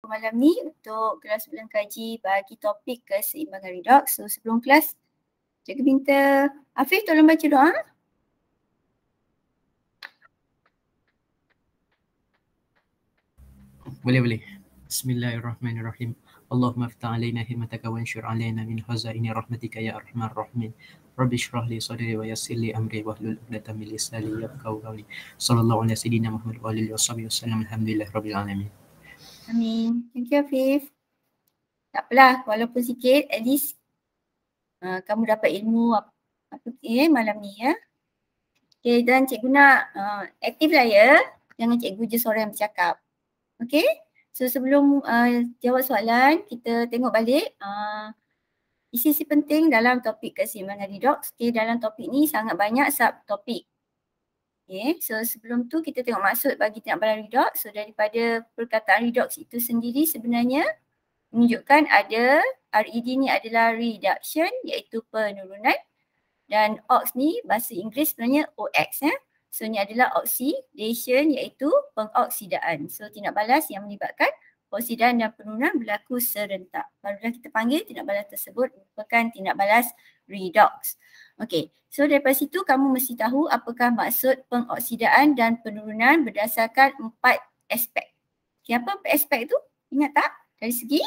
malam ni untuk kelas ulang kaji bagi topik keseimbangan redox. So sebelum kelas, cikgu minta Afif tolong baca doa. Boleh. Bismillahirrahmanirrahim. Allahumma aftah alaina himmataka wa anshur alaina min khazaini rahmatika ya arhamar rahimin. Rabbi shrah li sadri wa yassir li amri wahlul 'uqdatam min lisani yafqahu qawli. Sallallahu ala sayyidina Muhammad wa alihi washabihi wasallam. Alhamdulillahirabbil alamin. Amin. Thank you Afif. Tak apalah, walaupun sikit, at least kamu dapat ilmu apa malam ni ya. Okay, dan cikgu nak aktif lah ya. Jangan cikgu je seorang yang bercakap. Okay, so sebelum jawab soalan, kita tengok balik isi-isi penting dalam topik keseimbangan redox. Okay, dalam topik ni sangat banyak subtopik. Okay, so sebelum tu kita tengok maksud bagi tindak balas redox. So daripada perkataan redox itu sendiri sebenarnya menunjukkan ada RED ni adalah reduction iaitu penurunan, dan OX ni bahasa Inggeris sebenarnya OX ya. So ni adalah oxidation iaitu pengoksidaan. So tindak balas yang melibatkan oksidaan dan penurunan berlaku serentak. Barulah kita panggil tindak balas tersebut merupakan tindak balas redox. Okey, so daripada situ kamu mesti tahu apakah maksud pengoksidaan dan penurunan berdasarkan 4 aspek. Okay, apa 4 aspek tu? Ingat tak? Dari segi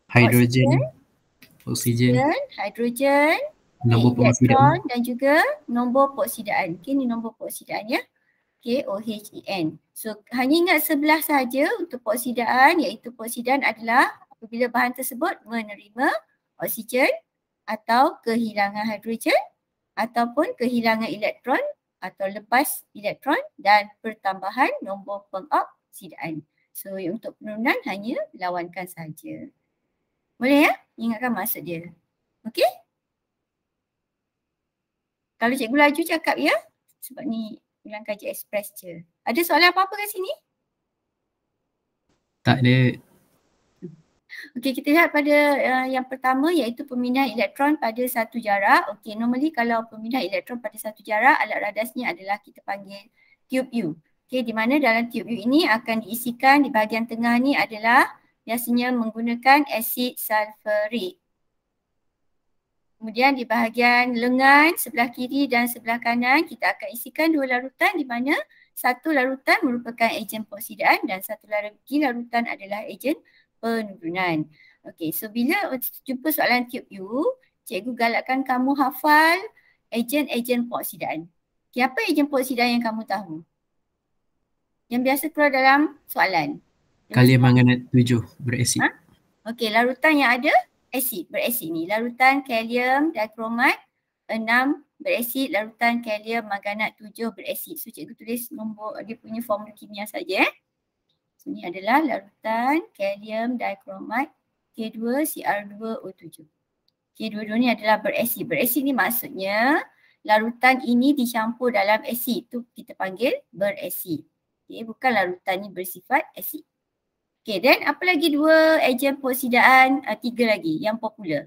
Hidrogen, oksigen, hidrogen, nombor elektron pengoksidaan dan juga nombor pengoksidaan. Okay, ni nombor pengoksidaan ya. Okay, OHEN. So hanya ingat sebelah saja untuk pengoksidaan, iaitu pengoksidaan adalah apabila bahan tersebut menerima oksigen atau kehilangan hidrogen ataupun kehilangan elektron atau lepas elektron dan pertambahan nombor pengoksidaan. So untuk penurunan hanya lawankan saja. Boleh ya? Ingatkan maksud dia. Okey? Kalau cikgu laju cakap ya, sebab ni ulang kaji ekspres je. Ada soalan apa-apa kat sini? tak ada. Okey, kita lihat pada yang pertama iaitu pemindahan elektron pada satu jarak. Okey, normally kalau pemindahan elektron pada satu jarak, alat radasnya adalah kita panggil tube U. Okey, di mana dalam tube U ini akan diisikan di bahagian tengah ni adalah biasanya menggunakan asid sulfurik. Kemudian di bahagian lengan sebelah kiri dan sebelah kanan kita akan isikan dua larutan di mana satu larutan merupakan ejen pengoksidaan dan satu lagi larutan adalah ejen penurunan. Okey, so bila jumpa soalan tube U, cikgu galakkan kamu hafal ejen-ejen pengoksidaan. Okey, apa ejen pengoksidaan yang kamu tahu? Yang biasa keluar dalam soalan. Kalium manganat 7 berasid. Okey, larutan yang ada asid, berasid ni. Larutan kalium dikromat 6 berasid, larutan kalium manganat 7 berasid. So cikgu tulis nombor dia punya formula kimia saja. So ni adalah larutan kalium dikromat K2CR2O7. Okey, dua-dua ni adalah berasid. Berasid ni maksudnya larutan ini dicampur dalam asid. Tu kita panggil berasid. Okey, bukan larutan ni bersifat asid. Okay, then apa lagi dua ejen pengoksidaan, tiga lagi yang popular.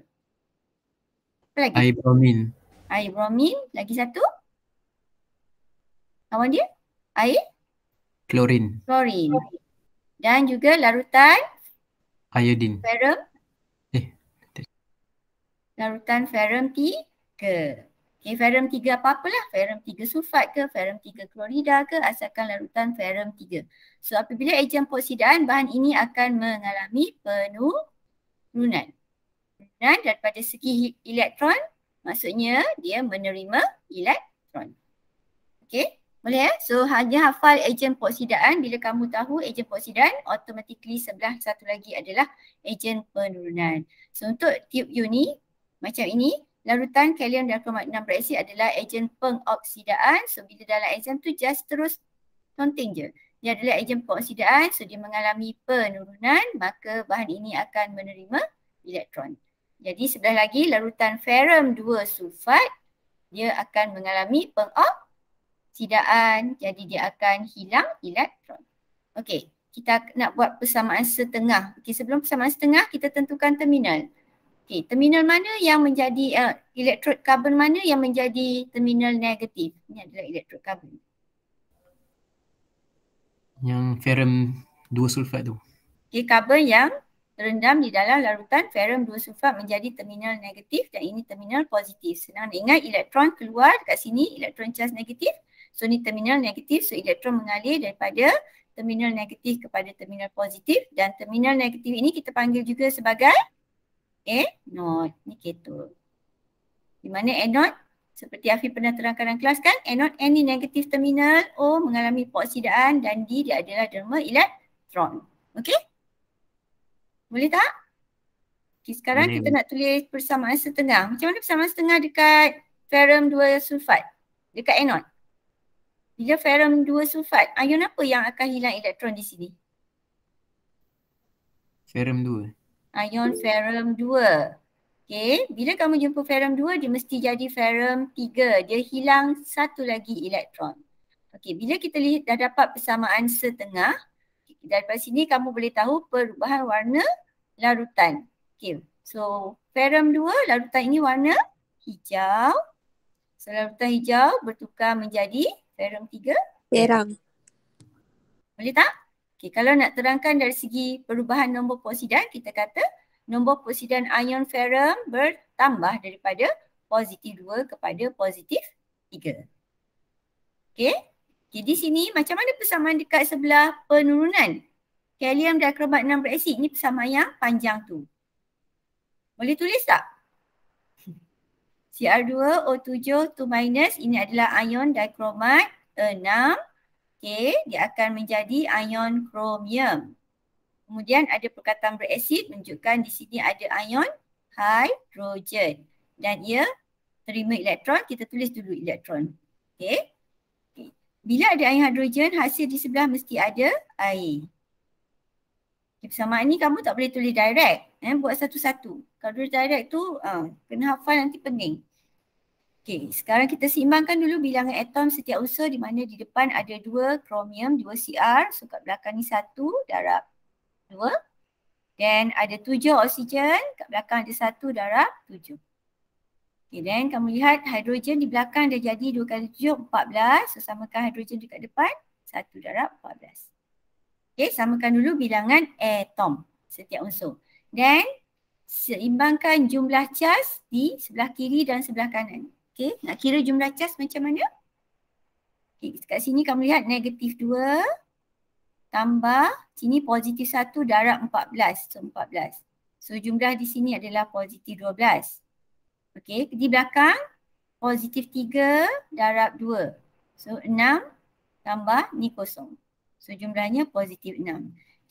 Apa lagi? Air bromin. Air bromin, lagi satu. Kawan dia? Air? Klorin. Klorin. Dan juga larutan? Iodin. Ferrum? Larutan ferrum 3. Okay, ferrum 3 apa-apalah. Ferrum 3 sulfat ke, ferrum 3 klorida ke, asalkan larutan ferrum 3. So apabila ejen pengoksidaan, bahan ini akan mengalami penurunan. Dan daripada segi elektron, maksudnya dia menerima elektron. Okay, boleh ya? So hanya hafal ejen pengoksidaan. Bila kamu tahu ejen pengoksidaan, automatically sebelah satu lagi adalah ejen penurunan. So untuk tube U ni, macam ini, larutan kalium dikromat 6 berasid adalah ejen pengoksidaan. So bila dalam exam tu just terus counting je. Dia adalah ejen pengoksidaan, so dia mengalami penurunan, maka bahan ini akan menerima elektron. Jadi sebelah lagi larutan ferrum 2 sulfat, dia akan mengalami pengoksidaan, jadi dia akan hilang elektron. Okey, kita nak buat persamaan setengah. Okey, sebelum persamaan setengah kita tentukan terminal. Okay, terminal mana yang menjadi, elektrod karbon mana yang menjadi terminal negatif? Ini adalah elektrod karbon. Yang ferrum 2 sulfat tu. Okay, karbon yang terendam di dalam larutan ferrum 2 sulfat menjadi terminal negatif dan ini terminal positif. Senang nak ingat, elektron keluar dekat sini, elektron charge negatif. So ni terminal negatif, so elektron mengalir daripada terminal negatif kepada terminal positif dan terminal negatif ini kita panggil juga sebagai anode. Ni cathode. Di mana anode, seperti Afi pernah terangkan dalam kelas kan, anode N ni negatif terminal, O mengalami peoksidaan dan D dia adalah derma elektron. Okey? Boleh tak? Okay, sekarang kita nak tulis persamaan setengah. Macam mana persamaan setengah dekat ferrum 2 sulfat? Dekat anode. Bila ferrum 2 sulfat, ion apa yang akan hilang elektron di sini? Ferrum 2. Ion ferrum 2. Okay, bila kamu jumpa ferrum 2, dia mesti jadi ferrum 3. Dia hilang satu lagi elektron. Okay, bila kita lihat dah dapat persamaan setengah, daripada sini kamu boleh tahu perubahan warna larutan. Okay, so ferrum 2, larutan ini warna hijau. So larutan hijau bertukar menjadi ferrum 3. Perang. Boleh tak? Okay, kalau nak terangkan dari segi perubahan nombor peoksidan, kita kata nombor peoksidan ion ferrum bertambah daripada positif 2 kepada positif 3. Okay. Okay, di sini macam mana persamaan dekat sebelah penurunan? Kalium dikromat 6 beraksid. Ini persamaan yang panjang tu. Boleh tulis tak? Cr2O7 2- ini adalah ion dikromat 6. Okay, dia akan menjadi ion kromium. Kemudian ada perkataan beraksid menunjukkan di sini ada ion hidrogen. Dan ia terima elektron, kita tulis dulu elektron. Okay. Bila ada ion hidrogen, hasil di sebelah mesti ada air. Okay, persamaan ni kamu tak boleh tulis direct. Buat satu-satu. Kalau tulis direct tu, kena hafal nanti pening. Okay, sekarang kita seimbangkan dulu bilangan atom setiap unsur di mana di depan ada 2 kromium, 2 Cr. So kat belakang ni 1 darab 2. Dan ada 7 oksigen, kat belakang ada 1 darab 7. Okay, then kamu lihat hidrogen di belakang dah jadi 2 kali 7, 14. So samakan hidrogen dekat depan, 1 darab 14. Okay, samakan dulu bilangan atom setiap unsur. Dan seimbangkan jumlah charge di sebelah kiri dan sebelah kanan. Okay, nak kira jumlah charge macam mana? Okay, kat sini kamu lihat negatif 2 tambah, sini positif 1 darab 14. So 14. So jumlah di sini adalah positif 12. Okay, di belakang positif 3 darab 2. So 6 tambah ni kosong. So jumlahnya positif 6.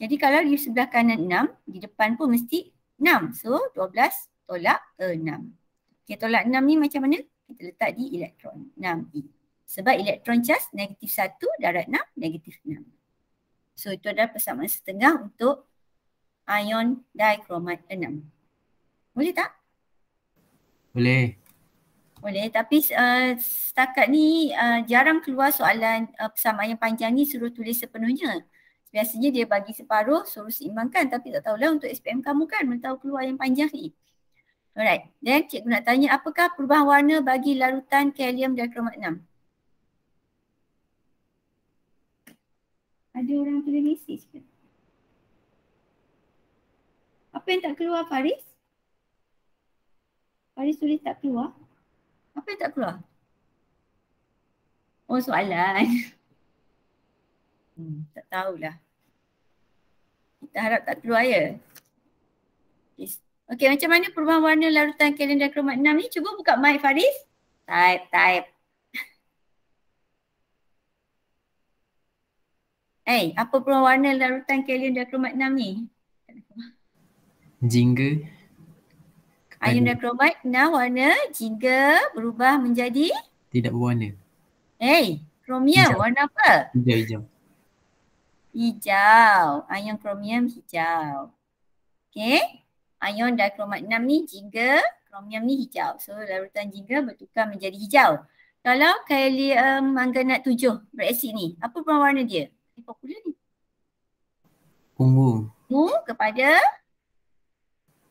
Jadi kalau di sebelah kanan 6, di depan pun mesti 6. So 12 tolak 6. Okay, tolak 6 ni macam mana? Kita letak di elektron 6e. Sebab elektron charge negatif 1 darab 6, negatif 6. So itu adalah persamaan setengah untuk ion dikromat 6. Boleh tak? Boleh. Boleh, tapi setakat ni jarang keluar soalan persamaan yang panjang ni suruh tulis sepenuhnya. Biasanya dia bagi separuh, suruh seimbangkan, tapi tak tahulah untuk SPM kamu kan, mana tahu keluar yang panjang ni. Alright, then cikgu nak tanya apakah perubahan warna bagi larutan kalium dikromat 6? Ada orang tulis mesej ke? Apa yang tak keluar Faris? Faris tulis tak keluar? Apa yang tak keluar? Oh, soalan. Tak tahulah. Kita harap tak keluar ya. Yes. Okey, macam mana perubahan warna larutan kalium dikromat 6 ni? Cuba buka mic Faris. Type. Apa perubahan warna larutan kalium dikromat 6 ni? Jingga. Ion dikromat 6 warna jingga berubah menjadi? Tidak berwarna. Kromium Hijau. warna apa? Hijau. Hijau. Ion kromium hijau. Okey. Ion dikromat 6 ni jingga, kromium ni hijau. So larutan jingga bertukar menjadi hijau. Kalau kalium manganat 7 beraksid ni, apa perubahan warna dia? Popular ni. Ungu. Ungu kepada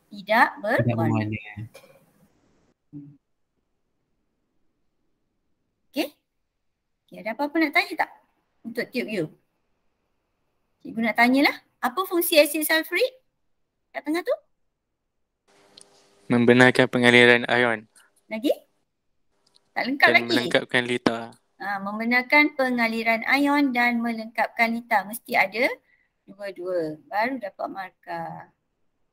tidak berwarna. Okey. Ada apa-apa nak tanya tak? Untuk tube you. Cikgu nak tanyalah. Apa fungsi asid sulfurik kat tengah tu? Membenarkan pengaliran ion Lagi? Tak lengkap dan lagi. melengkapkan lita. Membenarkan pengaliran ion dan melengkapkan lita. Mesti ada dua-dua. Baru dapat markah.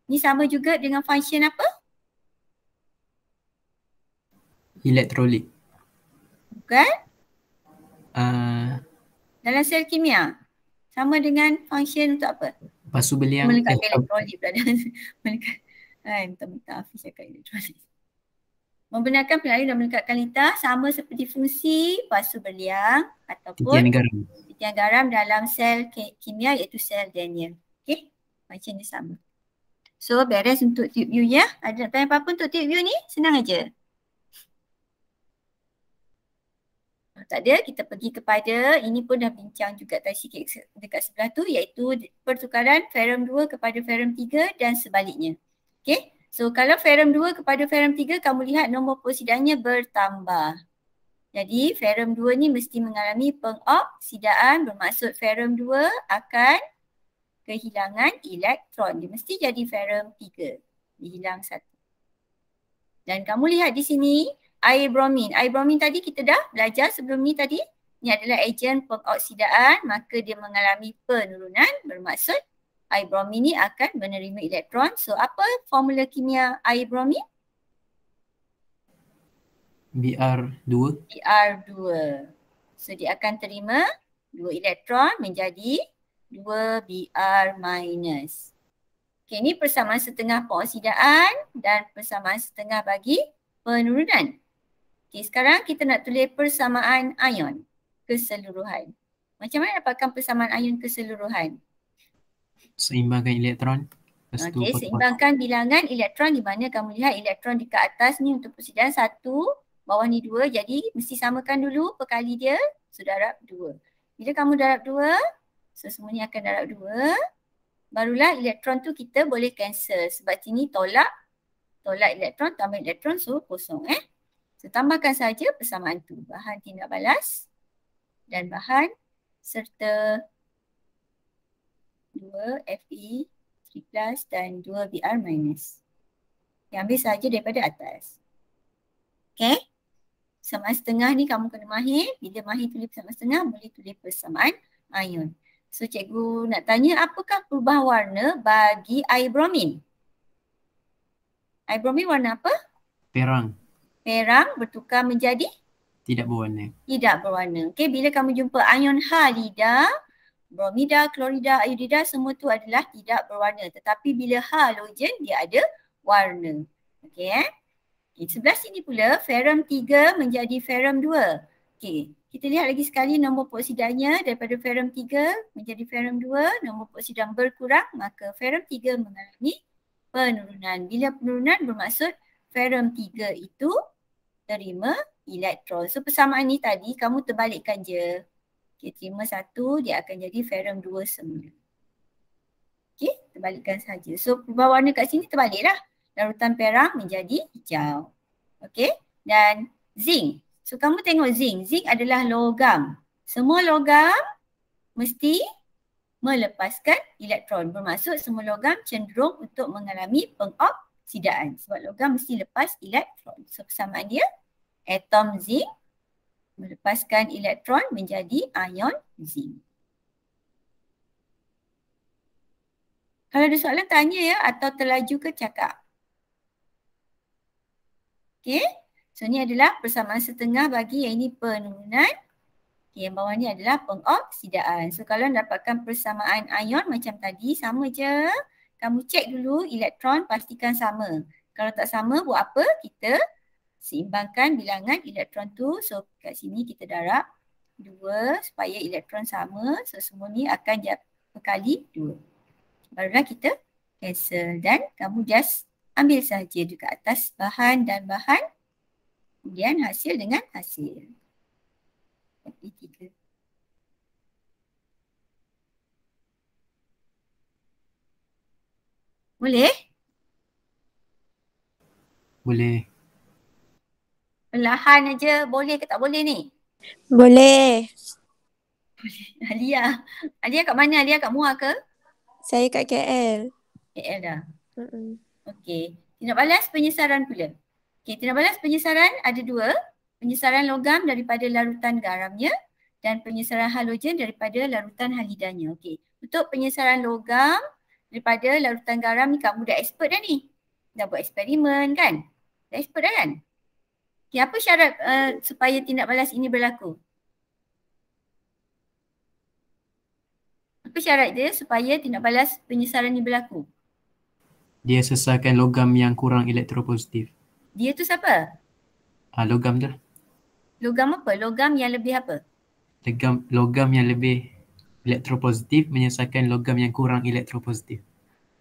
Ni sama juga dengan function apa? Elektrolit. Bukan? Uh, Dalam sel kimia. Sama dengan function untuk apa? pasu beliang. Melengkapkan elektrolit pula. Minta Hafiz cakap elektrolit. Membenarkan pengaliran dan melengkapkan lita sama seperti fungsi pasu berliang ataupun titian garam dalam sel kimia iaitu sel Daniell. Okey, macam ni sama. So beres untuk tube view ya. Ada nak tanya apa-apa untuk tube view ni? Senang aja. Tak ada, kita pergi kepada, ini pun dah bincang juga tadi sikit dekat sebelah tu, iaitu pertukaran ferrum 2 kepada ferrum 3 dan sebaliknya. Okey, so kalau ferrum 2 kepada ferrum 3, kamu lihat nombor peroksidannya bertambah. Jadi ferrum 2 ni mesti mengalami pengoksidaan, bermaksud ferrum 2 akan kehilangan elektron. Dia mesti jadi ferrum 3, dihilang 1. Dan kamu lihat di sini, air bromin. Air bromin tadi kita dah belajar sebelum ni tadi. Ini adalah ejen pengoksidaan, maka dia mengalami penurunan, bermaksud air bromin ni akan menerima elektron. So apa formula kimia air bromin? Br2. Br2. So dia akan terima 2 elektron menjadi 2 Br minus. Okey, ini persamaan setengah pengoksidaan dan persamaan setengah bagi penurunan. Okey, sekarang kita nak tulis persamaan ion keseluruhan. Macam mana dapatkan persamaan ion keseluruhan? Seimbangkan elektron. Okey, seimbangkan bilangan elektron di mana kamu lihat elektron dekat atas ni untuk peroksidan 1, bawah ni 2. Jadi mesti samakan dulu perkali dia, so darab 2. Bila kamu darab 2, so semua ni akan darab 2. Barulah elektron tu kita boleh cancel sebab sini tolak elektron tambah elektron, so kosong So tambahkan saja persamaan tu, bahan tindak balas dan bahan serta 2 Fe 3+ dan 2 Br minus. Ambil saja daripada atas. Okay. Persamaan setengah ni kamu kena mahir. Bila mahir tulis persamaan setengah, boleh tulis persamaan ion. So cikgu nak tanya, apakah perubahan warna bagi air bromin? Air bromin warna apa? Perang. Perang bertukar menjadi? Tidak berwarna. Tidak berwarna. Okay, bila kamu jumpa ion halida, bromida, klorida, iodida, semua tu adalah tidak berwarna. Tetapi bila halogen, dia ada warna. Okay, sebelah sini pula, ferrum 3 menjadi ferrum 2. Okay, kita lihat lagi sekali nombor peroksidannya daripada ferrum 3 menjadi ferrum 2. Nombor peroksidan berkurang, maka ferrum 3 mengalami penurunan. Bila penurunan bermaksud ferrum 3 itu terima elektron. So persamaan ni tadi kamu terbalikkan je. Okay, terima 1, dia akan jadi ferrum 2 semula. Okay, terbalikkan saja. So perubahan warna kat sini terbaliklah. Larutan perak menjadi hijau. Okay, dan zinc. So kamu tengok zinc. Zinc adalah logam. Semua logam mesti melepaskan elektron. Bermaksud semua logam cenderung untuk mengalami pengoksidaan. Sebab logam mesti lepas elektron. So persamaan dia, atom zinc melepaskan elektron menjadi ion zinc. Kalau ada soalan tanya ya, atau terlaju ke cakap. Okay, so ni adalah persamaan setengah bagi yang ini penurunan. Okay, yang bawah ni adalah pengoksidaan. So kalau dapatkan persamaan ion macam tadi, sama je. Kamu cek dulu elektron, pastikan sama. Kalau tak sama, buat apa? Kita seimbangkan bilangan elektron tu. So kat sini kita darab 2 supaya elektron sama. So semua ni akan berkali 2. Barulah kita cancel dan kamu just ambil saja dekat atas bahan dan bahan. Kemudian hasil dengan hasil. F3. Boleh? Boleh. Perlahan aja. Boleh ke tak boleh ni? Boleh. Alia. Alia kat mana? Alia kat Muar ke? Saya kat KL. KL dah. Mm-mm. Okey. Tindak balas penyesaran pula. Okey, tindak balas penyesaran ada dua. Penyesaran logam daripada larutan garamnya dan penyesaran halogen daripada larutan halidanya. Okey. Untuk penyesaran logam daripada larutan garam ni kamu dah expert dah ni. Dah buat eksperimen kan? Dah expert dah kan? Okey, apa syarat supaya tindak balas ini berlaku? Apa syarat dia supaya tindak balas penyesaran ini berlaku? Dia sesalkan logam yang kurang elektropositif. Dia tu siapa? Logam tu lah. Logam apa? Logam yang lebih apa? Logam yang lebih elektropositif menyesalkan logam yang kurang elektropositif.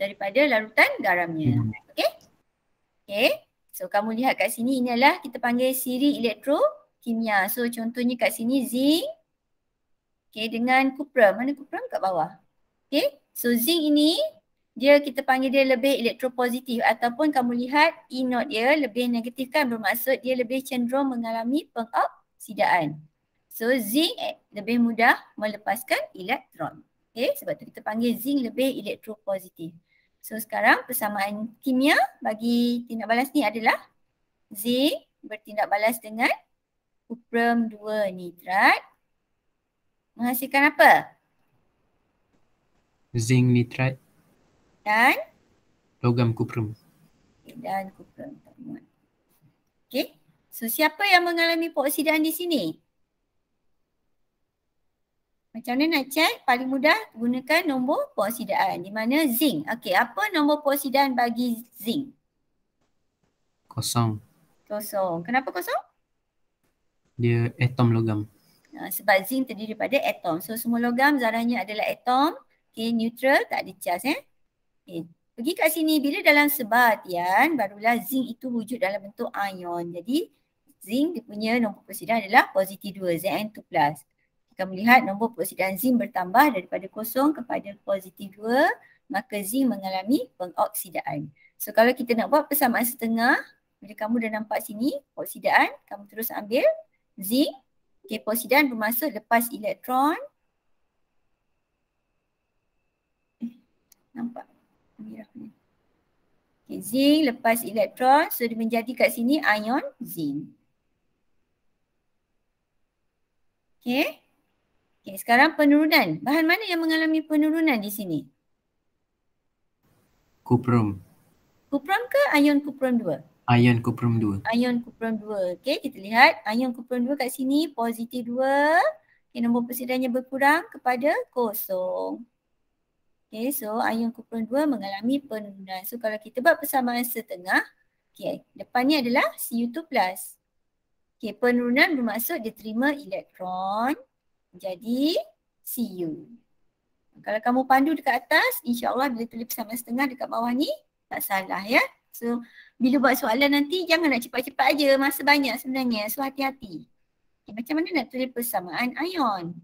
Daripada larutan garamnya. Okey? Okey. So kamu lihat kat sini, ini adalah kita panggil siri elektrokimia. So contohnya kat sini zinc. Okey, dengan kuprum. Mana kuprum? Kat bawah. Okey. So zinc ini dia kita panggil dia lebih elektropositif ataupun kamu lihat E note dia lebih negatif kan, bermaksud dia lebih cenderung mengalami pengoksidaan. So zinc lebih mudah melepaskan elektron. Okay, sebab tu kita panggil zinc lebih elektropositif. So sekarang persamaan kimia bagi tindak balas ni adalah zinc bertindak balas dengan kuprum 2 nitrat menghasilkan apa? Zinc nitrat Dan logam kuprum. dan kuprum. Okay. So siapa yang mengalami peoksidaan di sini? Macam mana nak check? Paling mudah gunakan nombor peoksidaan di mana zinc. Okey, apa nombor peoksidaan bagi zinc? Kosong. Kosong. Kenapa kosong? Dia atom logam. Sebab zinc terdiri daripada atom. So semua logam zarahnya adalah atom. Okey, neutral, tak ada charge Okay. Pergi kat sini, bila dalam sebahatian barulah zinc itu wujud dalam bentuk ion. Jadi zinc dia punya nombor peoksidaan adalah positif 2, Zn2+. Kita melihat nombor peoksidaan zinc bertambah daripada kosong kepada positif 2, maka zinc mengalami pengoksidaan. So kalau kita nak buat persamaan setengah, bila kamu dah nampak sini peoksidaan, kamu terus ambil zinc. Okay, peoksidaan bermaksud lepas elektron. Nampak? Okay, zinc lepas elektron, so dia menjadi kat sini ion zinc. Okay. Okay, sekarang penurunan. Bahan mana yang mengalami penurunan di sini? Kuprum. Kuprum ke ion kuprum 2? Ion kuprum 2. Ion kuprum 2. Okay, kita lihat ion kuprum 2 kat sini positif 2. Okay, nombor peoksidanya berkurang kepada kosong. Okay, so ion kuprum 2 mengalami penurunan. So kalau kita buat persamaan setengah, okay, depan ni adalah Cu2+. Okay, penurunan bermaksud dia terima elektron jadi Cu. Kalau kamu pandu dekat atas, insyaAllah bila tulis persamaan setengah dekat bawah ni, tak salah ya. So bila buat soalan nanti jangan nak cepat-cepat aja, masa banyak sebenarnya. So hati-hati. Okay, macam mana nak tulis persamaan ion?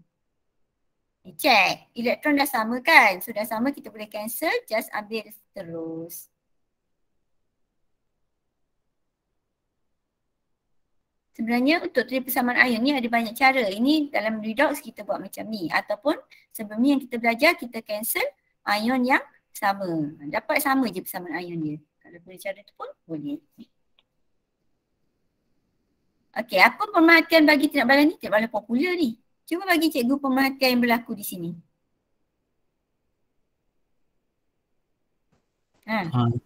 Check. Elektron dah sama kan? So dah sama, kita boleh cancel. Just ambil terus. Sebenarnya untuk tulis persamaan ion ni ada banyak cara. Ini dalam redox kita buat macam ni. Ataupun sebelum ni yang kita belajar, kita cancel ion yang sama. Dapat sama je persamaan ion dia. Kalau boleh cara tu pun boleh. Okey, apa pemerhatian bagi tindak balas ni? Tindak balas popular ni. Cuba bagi cikgu pemerhatian yang berlaku di sini.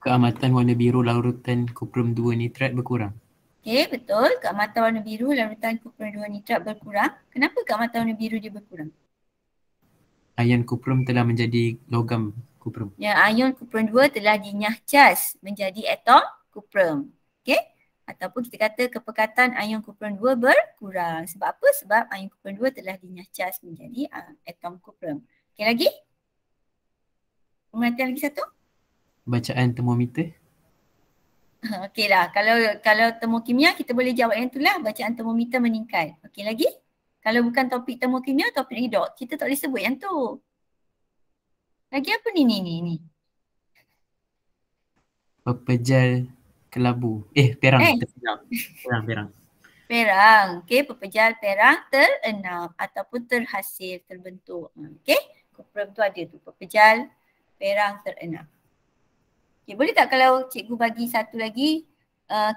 Keamatan warna biru larutan kuprum 2 nitrat berkurang. Okey, betul. Keamatan warna biru larutan kuprum 2 nitrat berkurang. Kenapa keamatan warna biru dia berkurang? Ion kuprum telah menjadi logam kuprum. Ya, ion kuprum 2 telah dinyahcas menjadi atom kuprum. Okey? Ataupun kita kata kepekatan ion kuprum 2 berkurang. Sebab apa? Sebab ion kuprum 2 telah dinyahcas menjadi atom kuprum. Okey lagi? Pemerhatian lagi satu? Bacaan termometer. Okey lah. Kalau termokimia kita boleh jawab yang itulah, bacaan termometer meningkat. Okey lagi? Kalau bukan topik termokimia, topik redox, kita tak boleh sebut yang tu. Lagi apa ni? Pepejal kelabu. Perang. Perang. Perang. Okey, pepejal perang terenam ataupun terhasil, terbentuk. Okey, kuprum tu ada tu, pepejal perang terenam. Okay, boleh tak kalau cikgu bagi satu lagi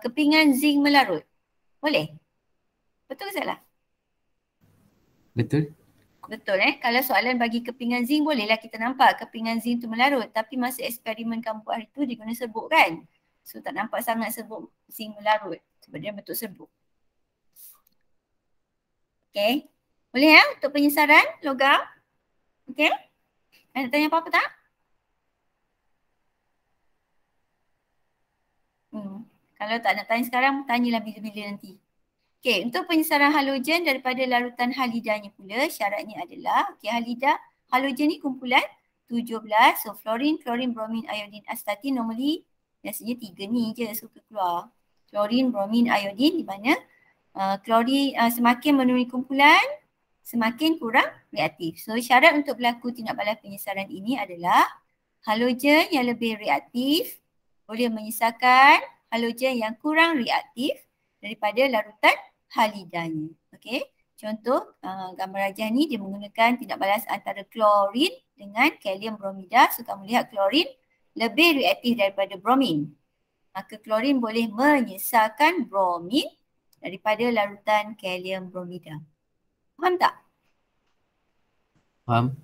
kepingan zinc melarut? Boleh? Betul ke salah? Betul? Betul Kalau soalan bagi kepingan zinc bolehlah kita nampak kepingan zinc tu melarut. Tapi masa eksperimen kamu buat hari tu dia guna serbuk kan? So tak nampak sangat serbuk zinc melarut sebab dia bentuk serbuk. Okay. Boleh untuk penyesaran logam? Okay. Nak tanya apa-apa tak? Kalau tak nak tanya sekarang, tanyalah bila-bila nanti. Okay, untuk penyesaran halogen daripada larutan halidanya pula, syaratnya adalah, halida, halogen ni kumpulan 17, so fluorine, chlorine, bromine, iodine, astatin normally biasanya 3 ni je suka keluar. Chlorine, bromine, iodine di mana chlorine semakin menuruni kumpulan, semakin kurang reaktif. So syarat untuk berlaku tindak balas penyesaran ini adalah halogen yang lebih reaktif boleh menyesarkan halogen yang kurang reaktif daripada larutan halidanya. Okey. Contoh gambar rajah ni dia menggunakan tindak balas antara klorin dengan kalium bromida. So kamu lihat klorin lebih reaktif daripada bromin. Maka klorin boleh menyesarkan bromin daripada larutan kalium bromida. Faham tak? Faham?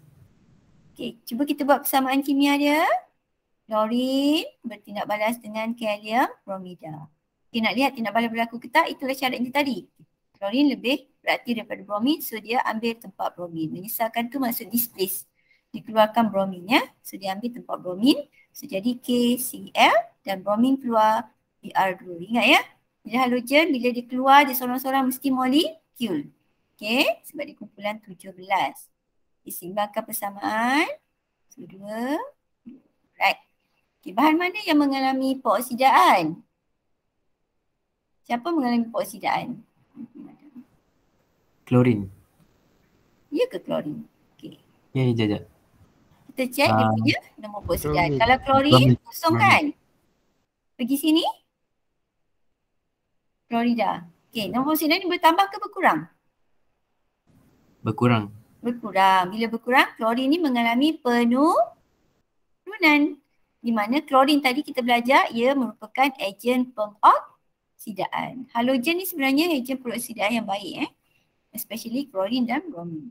Okey, cuba kita buat persamaan kimia dia. Klorin bertindak balas dengan kalium bromida. Okay, nak lihat tindak balas berlaku ke tak? Itulah syaratnya tadi. Klorin lebih beraktif daripada bromin, so dia ambil tempat bromin. Menyesarkan tu maksud displace. Dikeluarkan bromin ya. So dia ambil tempat bromin. So jadi KCl dan bromin keluar Br2. Ingat ya. Bila halogen, bila dia keluar, dia seorang-seorang mesti molekul. Okay, sebab dia kumpulan 17. Disimbangkan persamaan. So 2. Right. Okay, bahan mana yang mengalami peroksidaan? Siapa mengalami peroksidaan? Klorin. Ya ke klorin? Okay. Ya, jajak. Kita cek dia punya nombor peroksidaan. Kalau klorin, Bromin. kosong kan? Pergi sini. Klorida. Okay, nombor peroksidaan ni bertambah ke berkurang? Berkurang. Berkurang. Bila berkurang, klorin ni mengalami penurunan. Di mana klorin tadi kita belajar, ia merupakan ejen pengoksidaan. Halogen ni sebenarnya ejen pengoksidaan yang baik especially klorin dan bromin.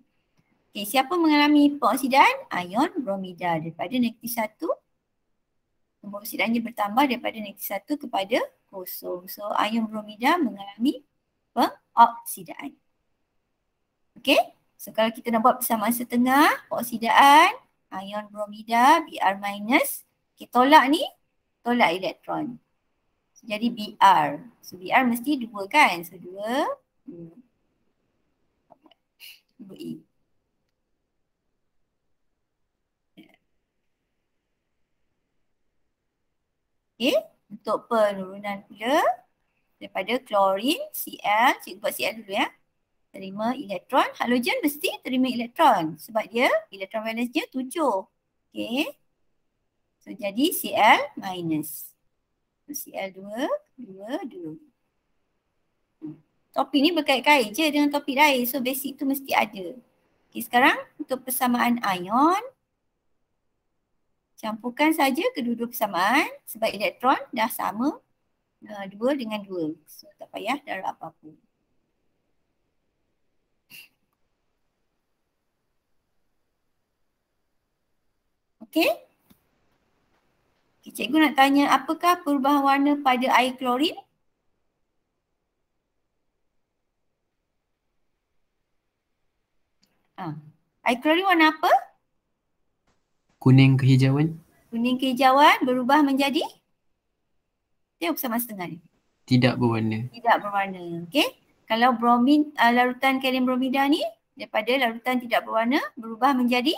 Okay, siapa mengalami pengoksidaan? Ion bromida daripada negatif 1. Nombor oksidannya bertambah daripada negatif 1 kepada 0. So ion bromida mengalami pengoksidaan. Okay, so kalau kita nak buat persamaan setengah pengoksidaan ion bromida Br minus. Okay, tolak ni, tolak elektron. So, jadi Br. So Br mesti 2 kan? So 2 E. Okay, untuk penurunan pula daripada klorin, Cl, cikgu buat Cl dulu ya. Terima elektron, halogen mesti terima elektron sebab dia elektron valence dia 7. Okay. So jadi Cl minus. So, Cl 2, 2, 2. Topik ni berkait-kait je dengan topik lain. So basic tu mesti ada. Okay, sekarang untuk persamaan ion. Campurkan saja kedua-dua persamaan sebab elektron dah sama 2 dengan 2. So tak payah darab apa-apa. Okey. Okay, cikgu nak tanya apakah perubahan warna pada air klorin? Air klorin warna apa? Kuning kehijauan? Kuning kehijauan berubah menjadi? Tengok persamaan setengah ni. Tidak berwarna. Tidak berwarna. Okey. Kalau bromin, larutan kalium bromida ni daripada larutan tidak berwarna berubah menjadi?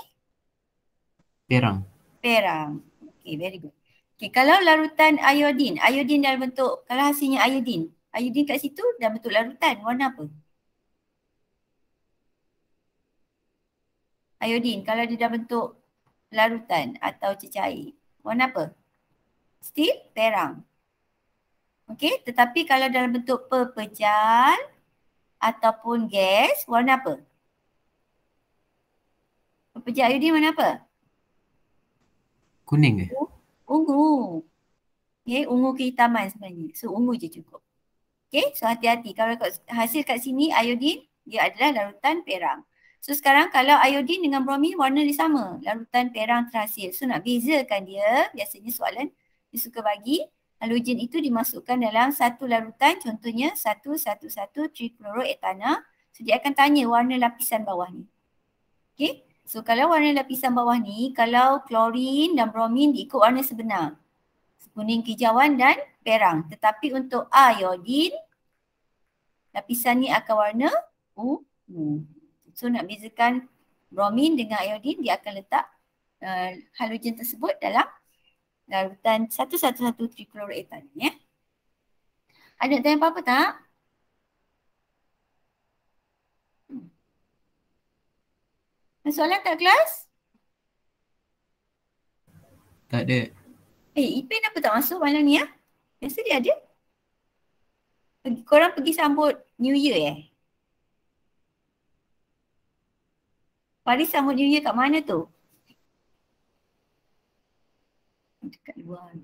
Perang. Perang. Okey, very good. Okey, kalau larutan iodin, iodin dalam bentuk, kalau hasilnya iodin, iodin kat situ dalam bentuk larutan, warna apa? Iodin, kalau dia dalam bentuk larutan atau cecair, warna apa? Still perang. Okey, tetapi kalau dalam bentuk pepejal ataupun gas, warna apa? Pepejal iodin warna apa? Kuning ke? Ungu. Okay, ungu kehitaman sebenarnya. So ungu je cukup. Okay, so hati-hati. Kalau hasil kat sini iodin, dia adalah larutan perang. So sekarang kalau iodin dengan bromin warna dia sama. Larutan perang terhasil. So nak bezakan dia, biasanya soalan dia suka bagi halogen itu dimasukkan dalam satu larutan, contohnya 1,1,1 trichloroetana. So dia akan tanya warna lapisan bawah ni. Okay, so kalau warna lapisan bawah ni, kalau klorin dan bromin diikut warna sebenar. Kuning, kehijauan dan perang. Tetapi untuk iodin, lapisan ni akan warna ungu. So nak bezakan bromin dengan iodin, dia akan letak halogen tersebut dalam larutan 1,1,1 trichloroetana. Ya. Ada tanya apa-apa tak? Soalan tak kelas? Tak ada. Ipen apa tak masuk malam ni ya? Biasa dia ada. Korang pergi sambut New Year Paris sambut New Year kat mana tu? Dekat luar.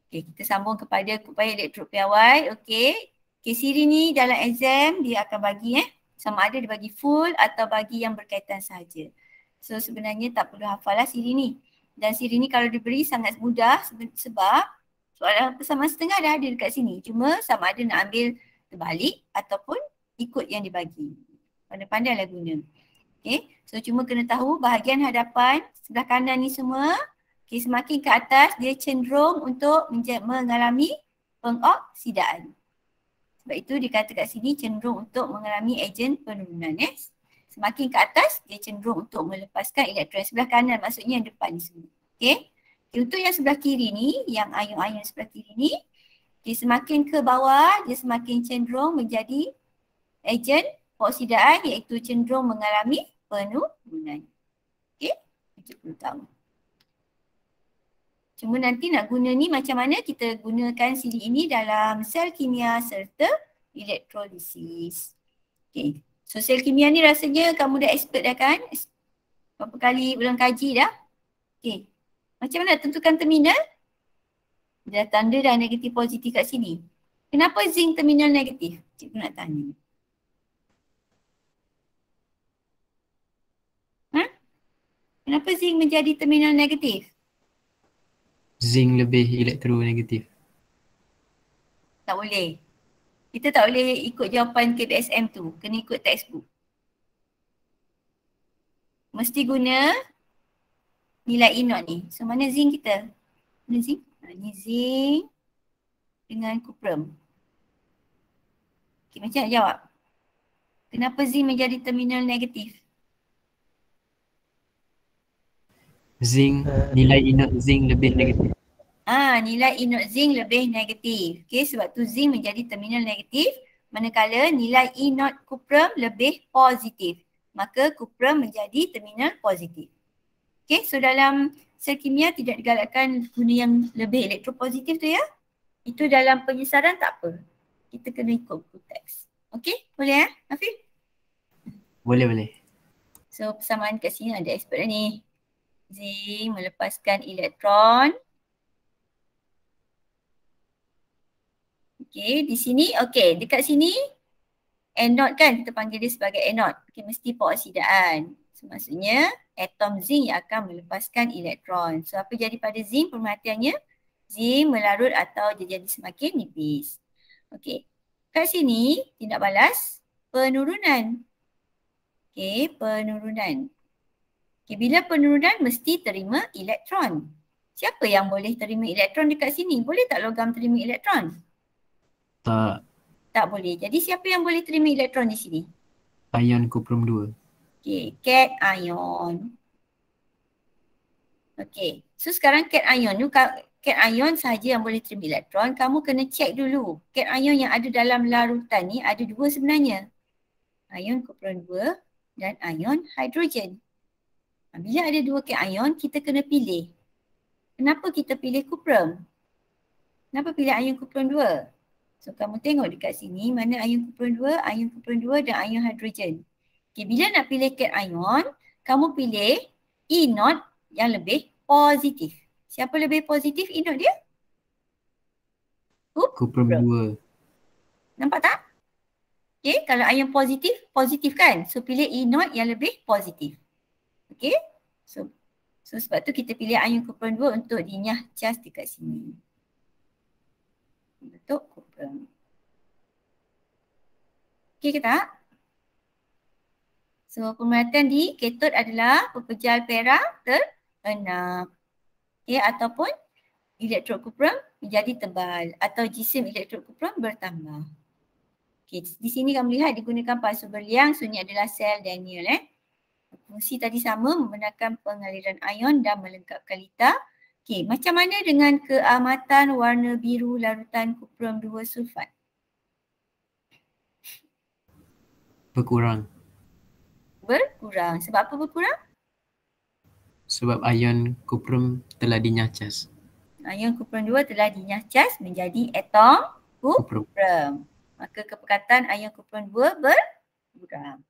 Okay, kita sambung kepada upaya elektrod piawai. Okay, Siri ni dalam exam dia akan bagi sama ada dia bagi full atau bagi yang berkaitan sahaja. So sebenarnya tak perlu hafal lah Siri ni. Dan Siri ni kalau diberi sangat mudah sebab soalan persamaan setengah dah ada dekat sini. Cuma sama ada nak ambil terbalik ataupun ikut yang dibagi. Pandai-pandailah guna. Okay, so cuma kena tahu bahagian hadapan sebelah kanan ni semua. Okay, semakin ke atas dia cenderung untuk mengalami pengoksidaan. Sebab itu dikata kat sini cenderung untuk mengalami ejen penurunan. Semakin ke atas dia cenderung untuk melepaskan elektron. Sebelah kanan maksudnya yang depan ni semua. Okay. Untuk yang sebelah kiri ni, yang ion-ion sebelah kiri ni, dia semakin ke bawah dia semakin cenderung menjadi ejen oksidaan iaitu cenderung mengalami penurunan. Okay. Kita perlu tahu. Cuma nanti nak guna ni macam mana kita gunakan Siri ini dalam sel kimia serta elektrolisis. Okay. So sel kimia ni rasanya kamu dah expert dah kan? Berapa kali ulang kaji dah? Okay. Macam mana tentukan terminal? Dah tanda dah negatif positif kat sini. Kenapa zinc terminal negatif? Cikgu nak tanya. Kenapa zinc menjadi terminal negatif? Zinc lebih elektronegatif. Tak boleh. Kita tak boleh ikut jawapan KBSM tu. Kena ikut textbook. Mesti guna nilai E0 ni. So mana zinc kita? Mana zinc? Ni zinc dengan cuprum. Okay, macam nak jawab? Kenapa zinc menjadi terminal negatif? Zinc, nilai E0 zinc lebih negatif. Nilai E0 zinc lebih negatif. Okay, sebab tu zinc menjadi terminal negatif. Manakala nilai E0 cuprum lebih positif. Maka cuprum menjadi terminal positif. Okay, so dalam sel kimia tidak digalakkan guna yang lebih elektropositif tu ya. Itu dalam penyesaran tak apa. Kita kena ikut buku teks. Okay, boleh Hafif? Boleh. So persamaan kat sini ada expert ni. Zinc melepaskan elektron. Okay, di sini, okay, dekat sini anode kan, kita panggil dia sebagai anode. Okay, mesti peoksidaan. So, maksudnya atom zinc yang akan melepaskan elektron. So, apa jadi pada zinc? Pemerhatiannya, zinc melarut atau dia jadi semakin nipis. Okay, kat sini tindak balas penurunan. Okay, penurunan. Okay, bila penurunan mesti terima elektron. Siapa yang boleh terima elektron dekat sini? Boleh tak logam terima elektron? Tak. Tak boleh. Jadi siapa yang boleh terima elektron di sini? Ion cuprum 2. Okay, cation. Okay, so sekarang cation sahaja yang boleh terima elektron. Kamu kena cek dulu. Cation yang ada dalam larutan ni ada dua sebenarnya. Ion cuprum 2 dan ion hidrogen. Bila ada dua cation, kita kena pilih. Kenapa kita pilih cuprum? Kenapa pilih ion cuprum 2? So kamu tengok dekat sini mana ion cuprum 2 dan ion hidrogen. Okay, bila nak pilih cation, kamu pilih E0 yang lebih positif. Siapa lebih positif inot dia? Kuprum 2. Nampak tak? Okay, kalau ion positif, positif kan? So pilih inot yang lebih positif. Okay, so sebab tu kita pilih ion kuprum 2 untuk dinyah cas dekat sini. Bentuk kuprum. Okay ke tak? So pemerhatian di katod adalah pepejal perak terenap. Okay, ataupun elektrod kuprum menjadi tebal atau jisim elektrod kuprum bertambah. Okay, di sini kamu lihat digunakan palsu berliang, so ini adalah sel Daniell. Fungsi tadi sama, membenarkan pengaliran ion dan melengkapkan litar. Okay, macam mana dengan keamatan warna biru larutan kuprum 2 sulfat? Berkurang. Berkurang. Sebab apa berkurang? Sebab ion kuprum telah dinyah cas. Ion kuprum 2 telah dinyah cas menjadi atom Kuprum. kuprum. Maka kepekatan ion kuprum 2 berkurang.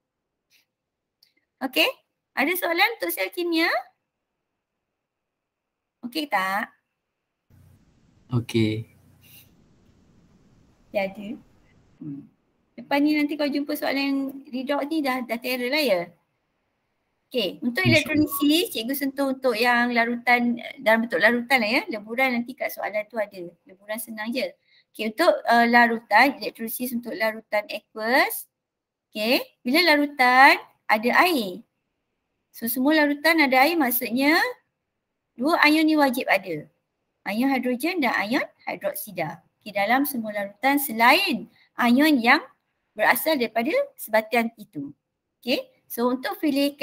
Okey, ada soalan untuk sel kimia? Okey tak? Okey. Jadi. Lepas ni nanti kau jumpa soalan redox ni dah terror lah ya. Okey, untuk elektrolisis cikgu sentuh untuk yang larutan dalam bentuk larutan lah ya. Leburan nanti kat soalan tu ada. Leburan senang je. Okey, untuk larutan, elektrolisis untuk larutan aqueous. Okey, bila larutan ada air. So semua larutan ada air maksudnya dua ion ni wajib ada. Ion hidrogen dan ion hidroksida. Okey, dalam semua larutan selain ion yang berasal daripada sebatian itu. Okey, so untuk pilih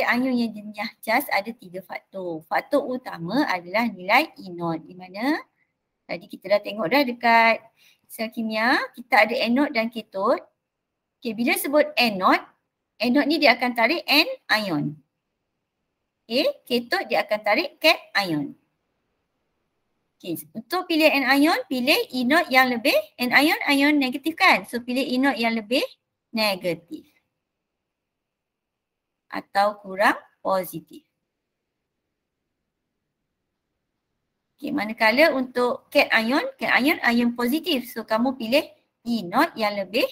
ion yang dinyah cas ada 3 faktor. Faktor utama adalah nilai inot, di mana tadi kita dah tengok dah dekat sel kimia kita ada anod dan katod. Okey, bila sebut anod ni dia akan tarik N ion. Okey, katod dia akan tarik cat ion. Okay, untuk pilih anion, pilih inot yang lebih, ion negatif kan? So pilih inot yang lebih negatif. Atau kurang positif. Okay, manakala untuk cat ion positif. So kamu pilih inot yang lebih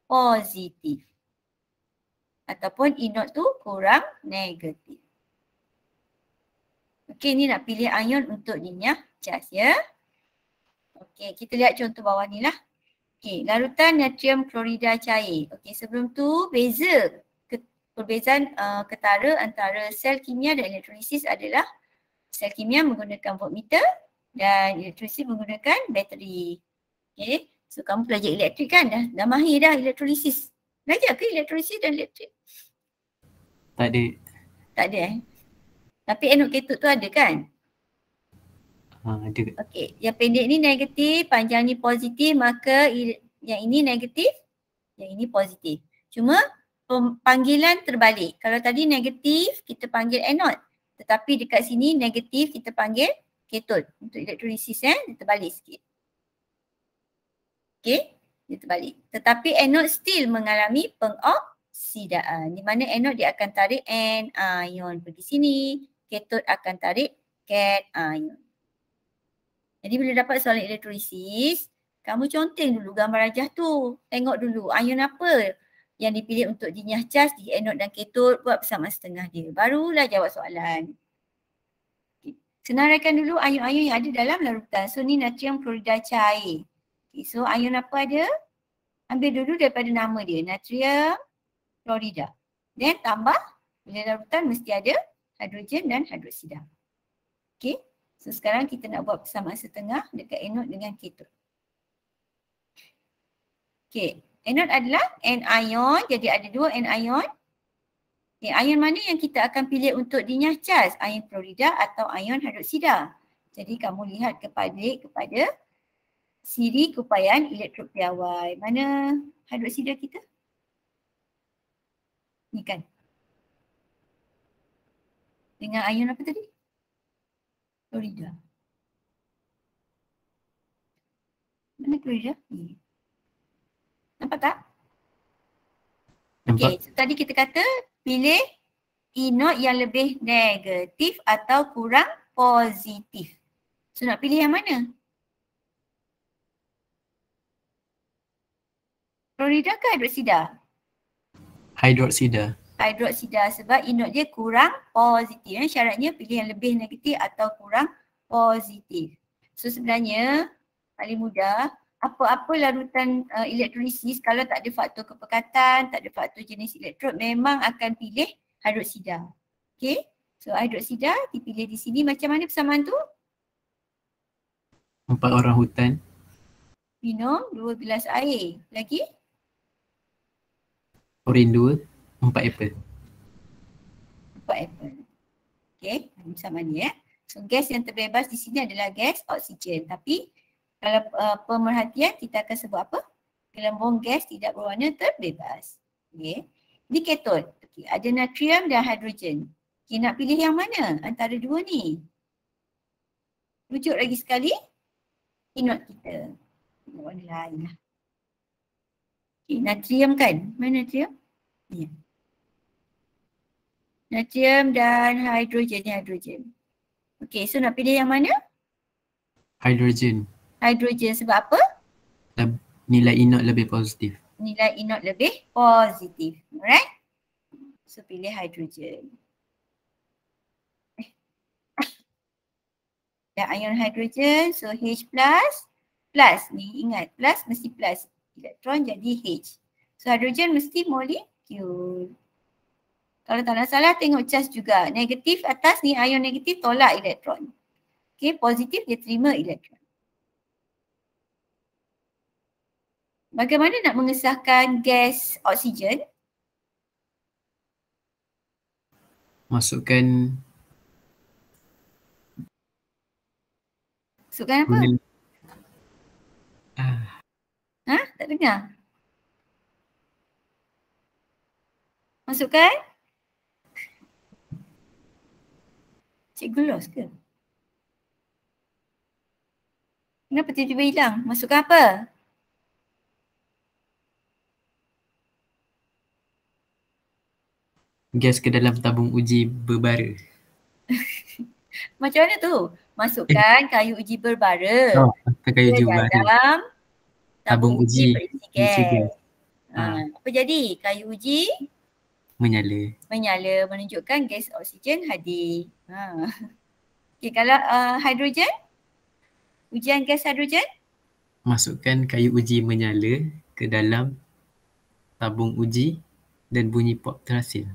positif. Ataupun inot tu kurang negatif. Okay, ni nak pilih ion untuk dinyah cas ya. Okey, kita lihat contoh bawah ni lah. Okey, larutan natrium klorida cair. Okey, sebelum tu perbezaan ketara antara sel kimia dan elektrolisis adalah sel kimia menggunakan voltmeter dan elektrolisis menggunakan bateri. Okey, so kamu belajar elektrik kan? Dah mahir dah elektrolisis. Belajar ke elektrolisis dan elektrik? Tak ada. Tak ada Tapi anod katod tu ada kan? Ada. Okey, yang pendek ni negatif, panjang ni positif, maka yang ini negatif, yang ini positif. Cuma panggilan terbalik. Kalau tadi negatif, kita panggil anod. Tetapi dekat sini negatif, kita panggil katod. Untuk elektrolisis dia terbalik sikit. Okey, dia terbalik. Tetapi anod still mengalami pengoksidaan. Di mana anod dia akan tarik N ion pergi sini, katod akan tarik cat ion. Jadi bila dapat soalan elektrolisis, kamu conteng dulu gambar rajah tu. Tengok dulu ion apa yang dipilih untuk dinyah cas di anod dan katod, buat persamaan setengah dia. Barulah jawab soalan. Okay. Senaraikan dulu ion-ion yang ada dalam larutan. So ni natrium klorida cair. Okay, so ion apa ada? Ambil dulu daripada nama dia, natrium klorida. Then tambah, bila larutan mesti ada hidrogen dan hidroksida. Okay. So sekarang kita nak buat persamaan setengah dekat anod dengan katod. Okay, anod adalah anion, jadi ada dua anion. Okay, ion mana yang kita akan pilih untuk dinyah cas? Ion klorida atau ion hidroksida? Jadi kamu lihat kepada siri kupaian elektrod piawai. Mana hidroksida kita? Ni kan. Dengan ion apa tadi? Klorida. Mana klorida? Ni. Nampak tak? Nampak? Okay, so tadi kita kata pilih inot yang lebih negatif atau kurang positif. So nak pilih yang mana? Klorida ke hidroksida? Hidroksida. Hidroksida sebab inot dia kurang positif. Syaratnya pilih yang lebih negatif atau kurang positif. So sebenarnya paling mudah, apa-apa larutan elektrolisis kalau tak ada faktor kepekatan, tak ada faktor jenis elektrod, memang akan pilih hidroksida. Okay, so hidroksida dipilih di sini. Macam mana persamaan tu? 4 orang hutan. Minum 2 gelas air. Lagi? Klorin 2, 4 apple. 4 apple. Okay, sama ni ya. So gas yang terbebas di sini adalah gas oksigen. Tapi kalau pemerhatian kita akan sebut apa? Gelembung gas tidak berwarna terbebas. Okay. Di keton. Okay. Ada natrium dan hidrogen. Okay, nak pilih yang mana antara dua ni? Rujuk lagi sekali. Inot kita. Warna lain lah. Okay, natrium kan? Mana natrium? Ni. Yeah. Natrium dan hidrogen. Okey, so nak pilih yang mana? Hidrogen. Hidrogen sebab apa? Nilai inot lebih positif. Nilai inot lebih positif. Alright? So pilih hidrogen. Dan ion hidrogen, so H+. Plus ni ingat, plus mesti plus. Elektron jadi H. So hidrogen mesti molekul. Kalau tak nak salah tengok charge juga. Negatif atas ni ion negatif tolak elektron. Okay, positif dia terima elektron. Bagaimana nak mengesahkan gas oksigen? Masukkan Masukkan apa? Ha? Tak dengar? Masukkan? Cikgu lost ke? Kenapa tiba-tiba hilang? Masukkan apa? gas ke dalam tabung uji berbara. Macam mana tu? Masukkan kayu uji berbara Kayu uji ke berbara. dalam Tabung uji berisi gas. Ha. Apa jadi? Kayu uji Menyala. menunjukkan gas oksigen hadir. Okay, kalau hidrogen? Ujian gas hidrogen? Masukkan kayu uji menyala ke dalam tabung uji dan bunyi pop terhasil.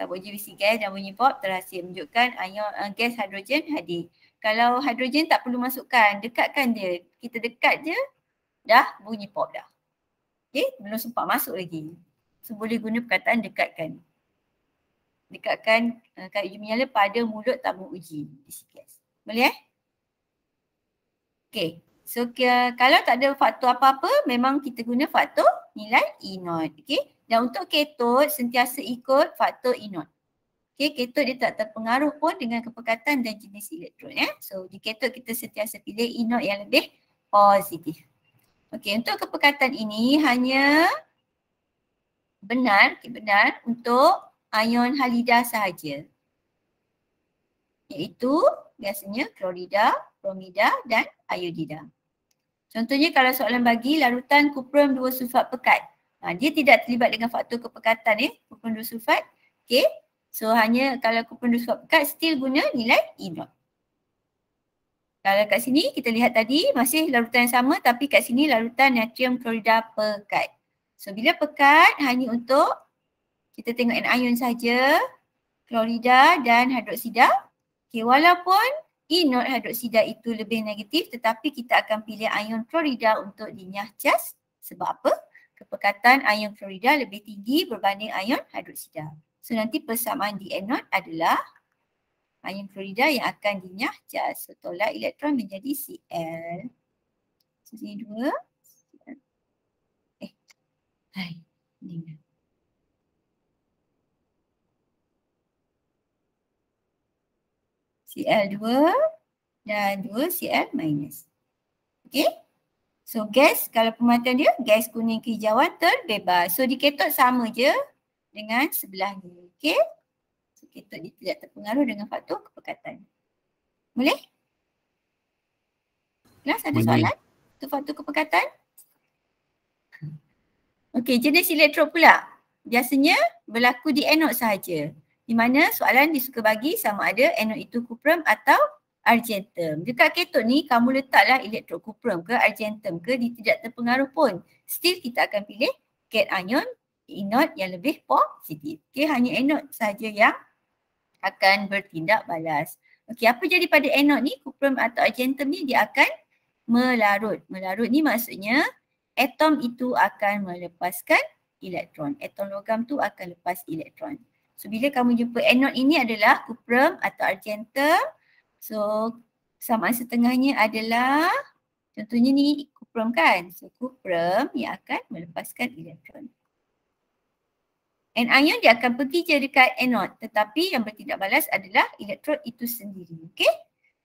Tabung uji berisi gas dan bunyi pop terhasil menunjukkan ion gas hidrogen hadir. Kalau hidrogen tak perlu masukkan, dekatkan dia. Kita dekat je, dah bunyi pop dah. Okay, belum sempat masuk lagi. So boleh guna perkataan dekatkan. Dekatkan kayu uji menyala pada mulut tabung uji berisi gas. Boleh Okay. So kalau tak ada faktor apa-apa, memang kita guna faktor nilai inot. Okay. Dan untuk katod sentiasa ikut faktor inot. Okay, katod dia tak terpengaruh pun dengan kepekatan dan jenis elektron. So di katod kita sentiasa pilih inot yang lebih positif. Okay, untuk kepekatan ini hanya benar untuk ion halida sahaja. Iaitu biasanya klorida, bromida dan iodida. Contohnya kalau soalan bagi larutan kuprum 2 sulfat pekat. Dia tidak terlibat dengan faktor kepekatan kuprum 2 sulfat. Okay. So hanya kalau kuprum 2 sulfat pekat still guna nilai inot. Kalau kat sini kita lihat tadi masih larutan yang sama tapi kat sini larutan natrium klorida pekat. So bila pekat hanya untuk kita tengok anion saja, klorida dan hidroksida. Okay, walaupun inot hidroksida itu lebih negatif tetapi kita akan pilih ion klorida untuk dinyah cas. Sebab apa? Kepekatan ion klorida lebih tinggi berbanding ion hidroksida. So nanti persamaan di anod adalah ion klorida yang akan dinyah cas. So tolak elektron menjadi Cl. So sini 2. Ini. Cl2 dan 2 Cl minus. Okay. So gas, kalau pemakaian dia, gas kuning kehijauan terbebas. So di katod sama je dengan sebelah ni. Okay. Ketot dia tidak terpengaruh dengan faktor kepekatan. Boleh? Kelas ada Boleh. soalan untuk faktor kepekatan? Okey, jenis elektrod pula. Biasanya berlaku di anod sahaja. Di mana soalan disuka bagi sama ada anod itu kuprum atau argentum. Dekat katot ni kamu letaklah elektrod kuprum ke argentum ke, dia tidak terpengaruh pun. Still kita akan pilih cation anod yang lebih positif. Okey, hanya anod sahaja yang akan bertindak balas. Okey, apa jadi pada anod ni? Kuprum atau argentum ni dia akan melarut. Melarut ni maksudnya atom itu akan melepaskan elektron. Atom logam tu akan lepas elektron. So bila kamu jumpa anod ini adalah kuprum atau argentum. So samaan setengahnya adalah contohnya ni kuprum kan. So kuprum yang akan melepaskan elektron. Anion dia akan pergi je dekat anod, tetapi yang bertindak balas adalah elektrod itu sendiri. Okey?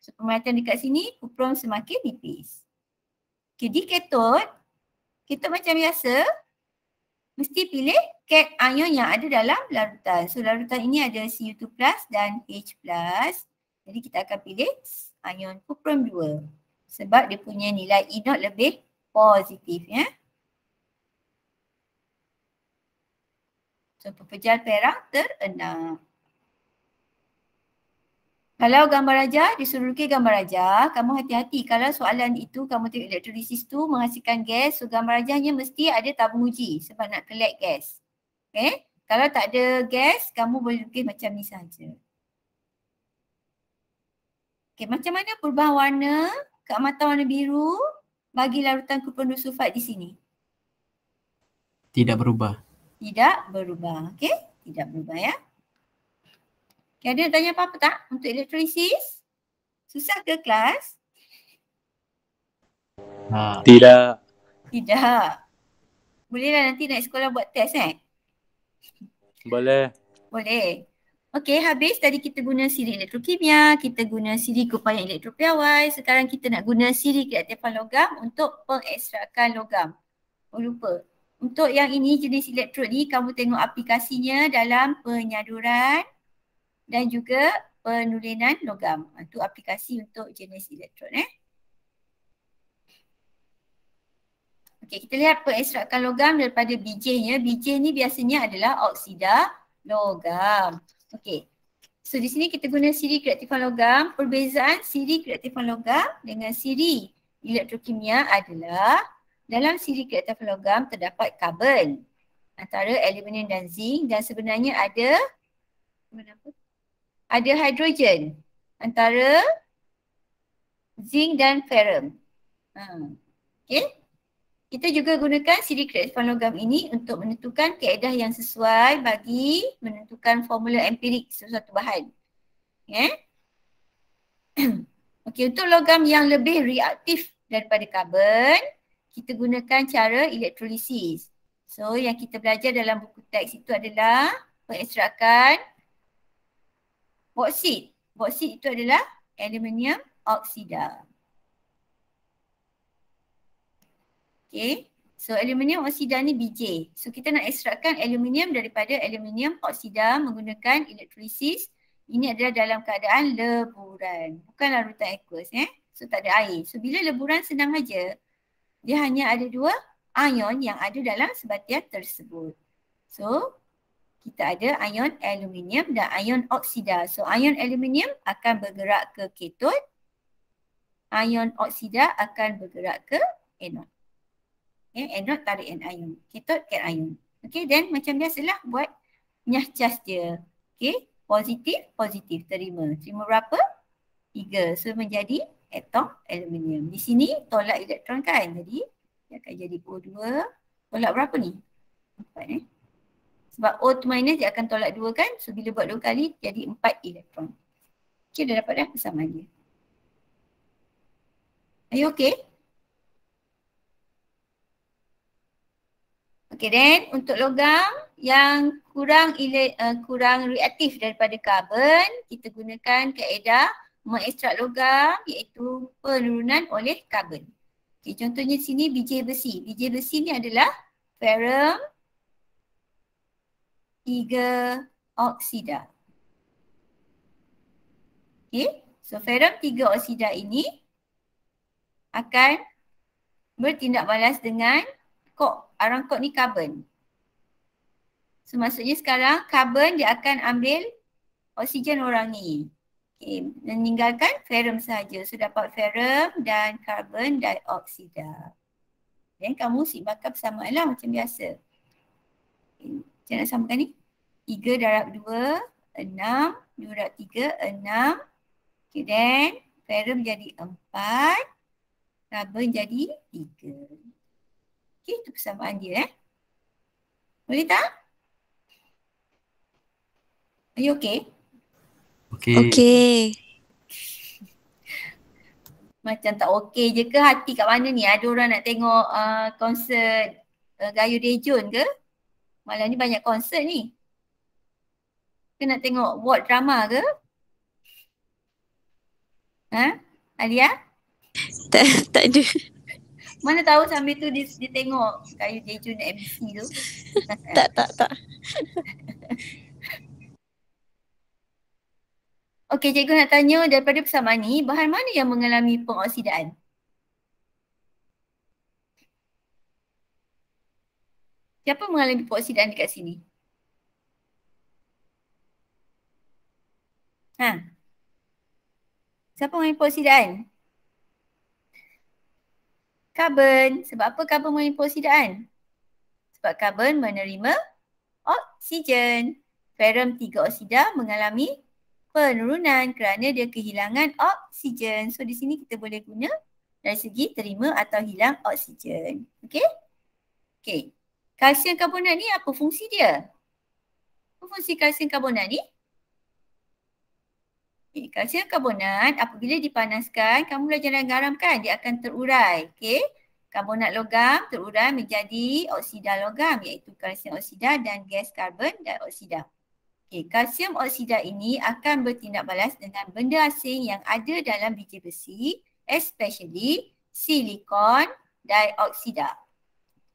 So pemerhatian dekat sini, kuprum semakin nipis. Okey, di katot macam biasa, mesti pilih cation yang ada dalam larutan. So larutan ini ada Cu2+ dan H+. Jadi kita akan pilih ion kuprum 2. Sebab dia punya nilai E0 lebih positif ya. So pepejal perak terenak. Kalau gambar rajah, disuruh lukis gambar rajah, kamu hati-hati kalau soalan itu kamu tengok elektrolisis tu menghasilkan gas, so gambar rajahnya mesti ada tabung uji sebab nak collect gas. Okay? Kalau tak ada gas, kamu boleh lukis macam ni saja. Okay, macam mana perubahan warna keamatan warna biru bagi larutan kuprum 2 sulfat di sini? Tidak berubah. Tidak berubah. Okay? Tidak berubah ya. Okay, ada nak tanya apa-apa tak untuk elektrolisis? Susah ke kelas? Tidak. Tidak. Bolehlah nanti naik sekolah buat test Boleh. Boleh. Okey, habis tadi kita guna siri elektrokimia, kita guna siri keupayaan elektropiawai, sekarang kita nak guna siri keaktifan logam untuk pengekstrakan logam. Oh lupa. Untuk yang ini jenis elektrod ni kamu tengok aplikasinya dalam penyaduran dan juga penulinan logam. Itu aplikasi untuk jenis elektrod Okey, kita lihat pengekstrakan logam daripada bijihnya. Bijih ni biasanya adalah oksida logam. Okey. So di sini kita guna siri keaktifan logam. Perbezaan siri keaktifan logam dengan siri elektrokimia adalah dalam siri keaktifan logam terdapat karbon antara aluminium dan zinc dan sebenarnya ada hidrogen antara zinc dan ferrum. Okey. Kita juga gunakan siri keaktifan logam ini untuk menentukan kaedah yang sesuai bagi menentukan formula empirik sesuatu bahan. Okey, untuk logam yang lebih reaktif daripada karbon, kita gunakan cara elektrolisis. So yang kita belajar dalam buku teks itu adalah pengekstrakan boksit. Boksit itu adalah aluminium oksida. Okay, so aluminium oksida ni BJ. So kita nak ekstrakkan aluminium daripada aluminium oksida menggunakan elektrolisis. Ini adalah dalam keadaan leburan, bukan larutan aqueous So tak ada air. So bila leburan senang aja. Dia hanya ada 2 ion yang ada dalam sebatian tersebut. So kita ada ion aluminium dan ion oksida. So ion aluminium akan bergerak ke katot. Ion oksida akan bergerak ke anod. Anod tarik anion. Katot cation. Okay, then macam biasalah buat nyah-cas dia. Okay, positif, terima. Terima berapa? 3. So menjadi atom aluminium. Di sini tolak elektron kan. Jadi dia akan jadi O2. Tolak berapa ni? 4 Sebab O2 minus dia akan tolak 2 kan. So bila buat 2 kali jadi 4 elektron. Okay, dah dapat dah persamaan dia. Are you okay? Okay, then untuk logam yang kurang reaktif daripada karbon, kita gunakan kaedah mengekstrak logam iaitu penurunan oleh karbon. Okay, contohnya sini biji besi. Biji besi ni adalah ferrum 3 oksida. Okay, so ferrum 3 oksida ini akan bertindak balas dengan arang kod ni karbon. So maksudnya sekarang karbon dia akan ambil oksigen orang ni. Okay, meninggalkan ferrum sahaja. So dapat ferrum dan karbon dioksida. Dan kamu sibakkan persamaan lah macam biasa. Okay, macam nak samakan ni? 3 darab 2, 6. 2 darab 3, 6. Okay, then ferrum jadi 4. Karbon jadi 3. Okay, itu persamaan dia. Boleh tak? Are you okay? Okay. Macam tak okay je ke hati kat mana ni? Ada orang nak tengok konsert Gayo Dejun ke? Malam ni banyak konsert ni. Ke nak tengok ward drama ke? Ha? Alia? Tak ada. Mana tahu sambil tu dia tengok Gayo Dejun MC tu. Tak. Okey, cikgu nak tanya daripada persamaan ni, bahan mana yang mengalami pengoksidaan? Siapa mengalami pengoksidaan dekat sini? Siapa mengalami pengoksidaan? Karbon. Sebab apa karbon mengalami pengoksidaan? Sebab karbon menerima oksigen. Ferrum 3 oksida mengalami penurunan kerana dia kehilangan oksigen. So di sini kita boleh guna dari segi terima atau hilang oksigen. Okey? Okey. Kalsium karbonat ni apa fungsi dia? Apa fungsi kalsium karbonat ni? Okay, kalsium karbonat apabila dipanaskan, kamu belajar dalam garam kan? Dia akan terurai. Okey? Karbonat logam terurai menjadi oksida logam iaitu kalsium oksida dan gas karbon dioksida. Okay, kalsium oksida ini akan bertindak balas dengan benda asing yang ada dalam biji besi, especially silikon dioksida.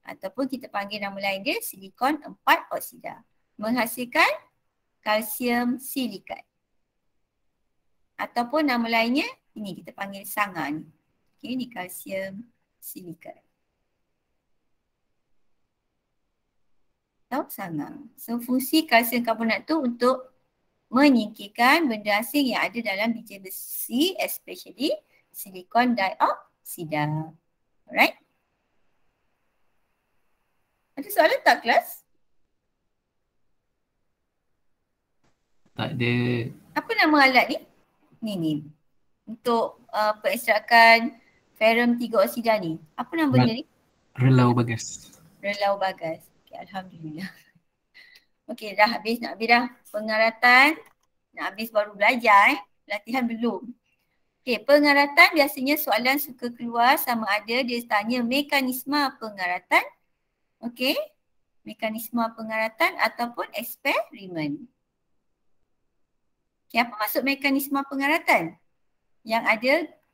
Ataupun kita panggil nama lain dia silikon 4 oksida. Menghasilkan kalsium silikat. Ataupun nama lainnya, ini kita panggil sanga ni. Okay, ini kalsium silikat. Sanga. So fungsi kalsium karbonat tu untuk menyingkirkan benda asing yang ada dalam biji besi, especially silikon dioksida. Alright? Ada soalan tak kelas? Tak ada. Apa nama alat ni? Ni. Untuk pengekstrakan ferrum 3 oksida ni. Apa nama benda ni? Relau bagas. Relau bagas. Alhamdulillah. Okey, dah habis, nak habis dah pengaratan. Nak habis baru belajar latihan belum. Okey, pengaratan biasanya soalan suka keluar sama ada dia tanya mekanisme pengaratan. Okey, mekanisme pengaratan ataupun eksperimen. Okey, apa maksud mekanisme pengaratan? Yang ada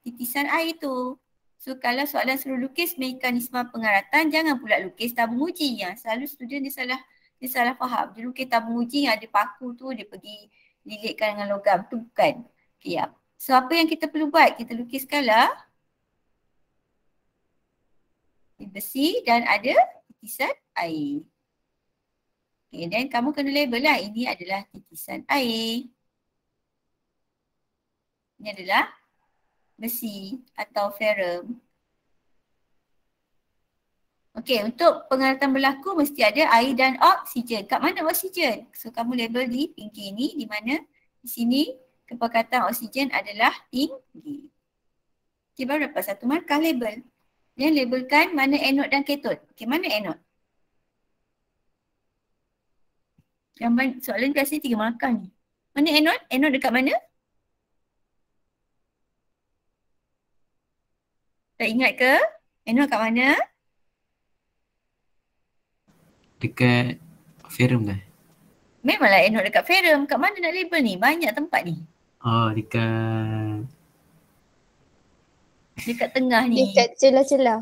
titisan air tu. So kalau soalan suruh lukis mekanisme pengaratan, jangan pula lukis tabung uji. Yang selalu student dia salah faham. Dia lukis tabung uji yang ada paku tu, dia pergi lilitkan dengan logam. Tu bukan. Okay, ya. So apa yang kita perlu buat? Kita lukiskanlah besi dan ada titisan air. Okay, dan kamu kena label lah. Ini adalah titisan air. Ini adalah besi atau ferrum. Okey, untuk pengaratan berlaku mesti ada air dan oksigen. Kat mana oksigen? So kamu label di pinggir ni, di mana di sini kepekatan oksigen adalah tinggi. Okey, baru dapat satu markah label. Dan labelkan mana anod dan katot. Okey, mana anod? Gambar soalan kasih 3 markah ni. Mana anod? Anod dekat mana? Tak ingat ke? Anod kat mana? Dekat ferrum dah. Memanglah anod dekat ferrum. Kat mana nak label ni? Banyak tempat ni. Oh, dekat tengah ni. Dekat celah-celah.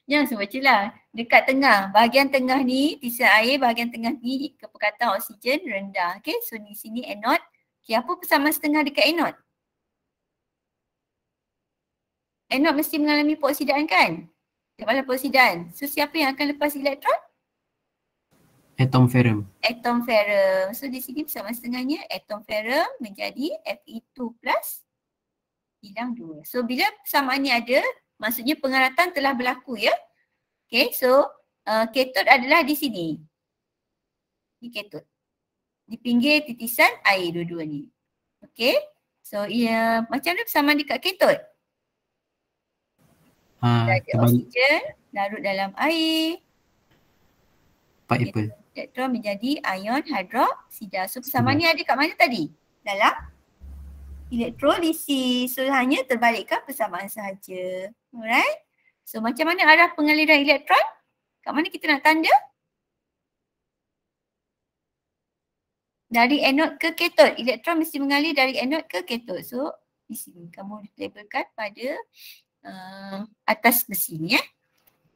Jangan sebut celah. Dekat tengah. Bahagian tengah ni, titisan air, bahagian tengah ni kepekatan oksigen rendah. Okay, so di sini anod Okay, apa persamaan setengah dekat anode? Anode mesti mengalami peroksidaan kan? Lepas peroksidaan. So siapa yang akan lepas elektron? Atom ferrum. Atom ferrum. So di sini persamaan setengahnya atom ferrum menjadi Fe2 plus hilang 2. So bila persamaan ni ada, maksudnya pengaratan telah berlaku ya. Okay, so katot adalah di sini. Di katot. Di pinggir titisan air dua-dua ni. Okay, so macam mana persamaan dekat katot? Ada Terbalik oksigen larut dalam air. particle. Elektron menjadi ion hidroksida. So persamaan ni ada kat mana tadi? Dalam elektrolisis. So hanya terbalikkan persamaan sahaja. Alright. So macam mana arah pengaliran elektron? Kat mana kita nak tanda? Dari anode ke katot. Elektron mesti mengalir dari anode ke katot. So di sini kamu labelkan pada atas besi ni ya.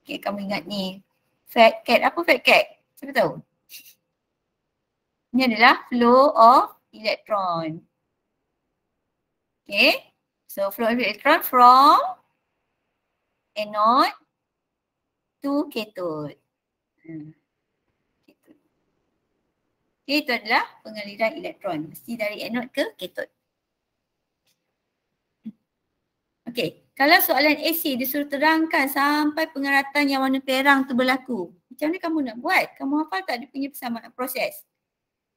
Okay, kamu ingat ni. Fat cat. Apa fat cat? Siapa tahu? Ini adalah flow of electron. Okay. So flow of electron from anode to cathode. Okay, itu adalah pengaliran elektron. Mesti dari anode ke cathode. Okay. Kalau soalan AC disuruh terangkan sampai pengaratan yang warna perang tu berlaku. Macam mana kamu nak buat? Kamu hafal tak dia punya persamaan proses?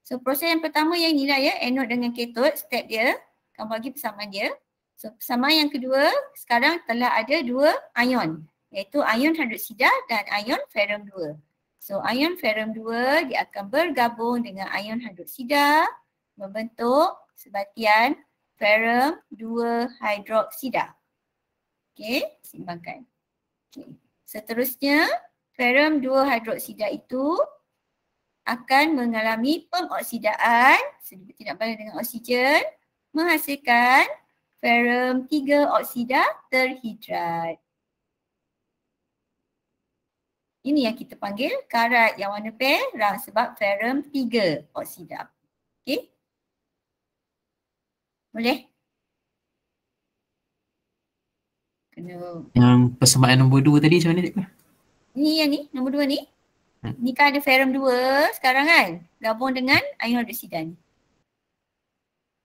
So proses yang pertama yang inilah ya, anode dengan kathode, step dia. Kamu bagi persamaan dia. So persamaan yang kedua, sekarang telah ada dua ion. Iaitu ion hidroksida dan ion ferrum 2. So ion ferrum 2 dia akan bergabung dengan ion hidroksida membentuk sebatian ferrum 2 hidroksida. Okey, simbangkan. Okay. Seterusnya, ferrum 2 hidroksida itu akan mengalami pengoksidaan seperti tidak balik dengan oksigen menghasilkan ferrum 3 oksida terhidrat. Ini yang kita panggil karat yang warna perang sebab ferrum 3 oksida. Okey? Boleh? Yang persamaan nombor 2 tadi macam mana cikgu? Ni yang ni, nombor 2 ni. Ni kan ada ferrum 2 sekarang kan. Gabung dengan ion hidroksida ni.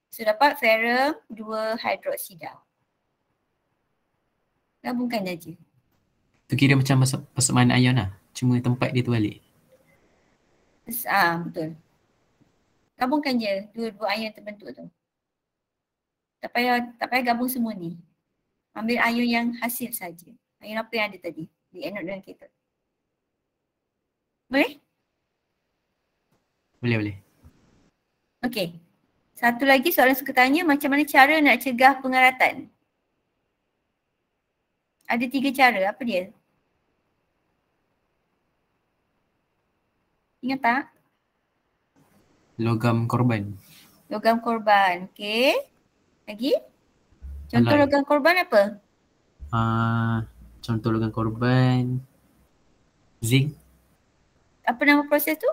So dapat ferrum 2 hidroksida. Gabungkan aja. Tu kira macam persamaan ion lah. Cuma tempat dia tu balik. Betul. Gabungkan je dua ion terbentuk tu. Tak payah gabung semua ni. Ambil ion yang hasil saja. Ion apa yang ada tadi di anode dan kathode. Boleh? Boleh. Okey. Satu lagi soalan suka tanya, macam mana cara nak cegah pengaratan? Ada 3 cara. Apa dia? Ingat tak? Logam korban. Logam korban. Okey. Lagi? Contoh Alloy. logam korban apa? Contoh logam korban zinc. Apa nama proses tu?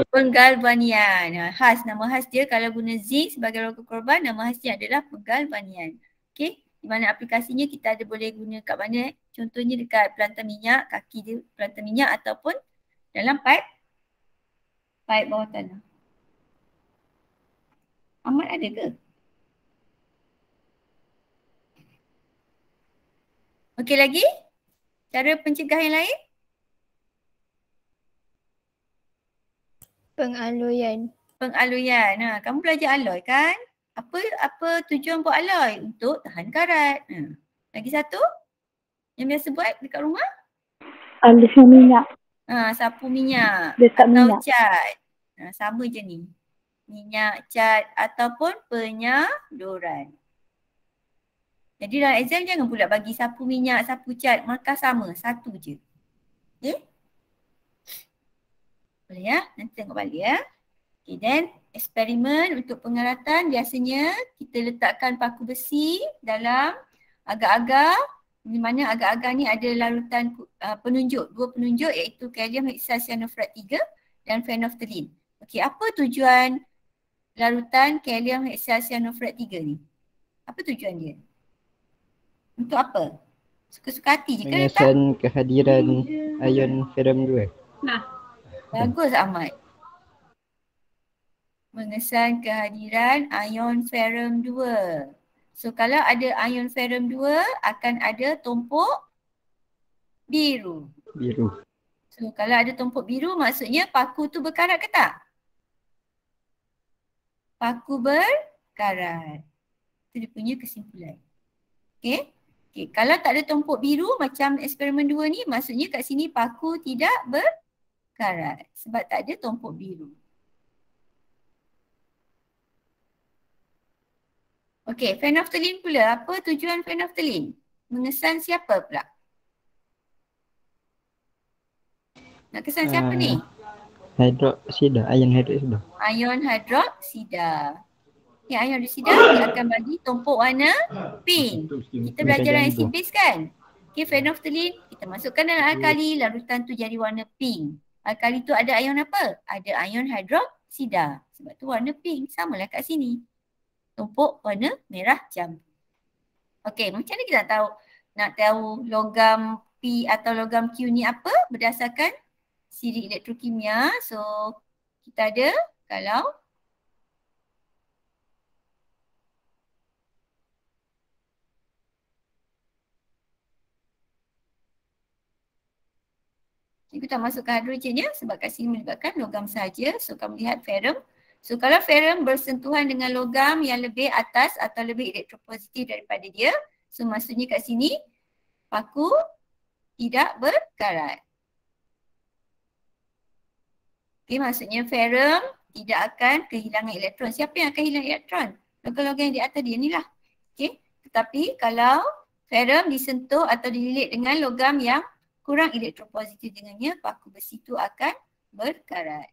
Penggalvanian. Khas, nama khas dia kalau guna zinc sebagai logam korban, nama khas dia adalah penggalvanian. Okey, di mana aplikasinya kita ada boleh guna kat mana? Contohnya dekat pelantar minyak, kaki dia pelantar minyak ataupun dalam pipe bawah tanah. Ahmad ada ke? Okey lagi? Cara pencegah yang lain? Pengaluyan. Pengaluyan. Kamu belajar alloy kan? Apa tujuan buat alloy? Untuk tahan karat. Lagi satu? Yang biasa buat dekat rumah? Sapu minyak. Sapu minyak. Dekat atau minyak. cat. Sama je ni. Minyak, cat ataupun penyaluran. Jadi dalam exam jangan pula bagi sapu minyak, sapu cat, markah sama, satu je. Okay? Boleh ya? Nanti tengok balik ya. Okay, then eksperimen untuk pengaratan biasanya kita letakkan paku besi dalam agar-agar, di mana agar-agar ni ada larutan penunjuk, 2 penunjuk iaitu kalium hexacyanofrat 3 dan phenolphthalein. Okey, apa tujuan larutan kalium hexacyanofluoride 3 ni? Apa tujuan dia? Untuk apa? Suka-suka hati je ke letak? Mengesan kehadiran ion ferrum 2. Bagus Ahmad. Mengesan kehadiran ion ferrum 2. So kalau ada ion ferrum 2 akan ada tumpuk biru. Biru. So kalau ada tumpuk biru maksudnya paku tu berkarat ke tak? Paku berkarat. Itu dia punya kesimpulan. Okey. Okay. Kalau tak ada tumpuk biru macam eksperimen 2 ni maksudnya kat sini paku tidak berkarat sebab tak ada tumpuk biru. Okey, phenolphthalein pula. Apa tujuan phenolphthalein? Mengesan siapa pula? Nak kesan siapa ni? Hidroksida, ion hidroksida. Ion hidroksida. Ya, ion hidroksida dia akan bagi tumpuk warna pink. Kita belajar dalam acid base kan? Okey, phenolphthalein kita masukkan dalam alkali, larutan tu jadi warna pink. Alkali tu ada ion apa? Ada ion hidroksida. Sebab tu warna pink. Samalah kat sini. Tumpuk warna merah jambu. Okey, macam mana kita nak tahu logam P atau logam Q ni apa? Berdasarkan siri elektrokimia. So, kita ada kalau cikgu tak masukkan hidrogen ya sebab kat sini melibatkan logam saja. So, kamu lihat ferrum. So, kalau ferrum bersentuhan dengan logam yang lebih atas atau lebih elektropositif daripada dia, so maksudnya kat sini paku tidak berkarat. Okey, maksudnya ferrum tidak akan kehilangan elektron. Siapa yang akan hilang elektron? Logam-logam yang di atas dia ni lah. Okey, tetapi kalau ferrum disentuh atau dililit dengan logam yang kurang elektropositif dengannya, paku besi itu akan berkarat.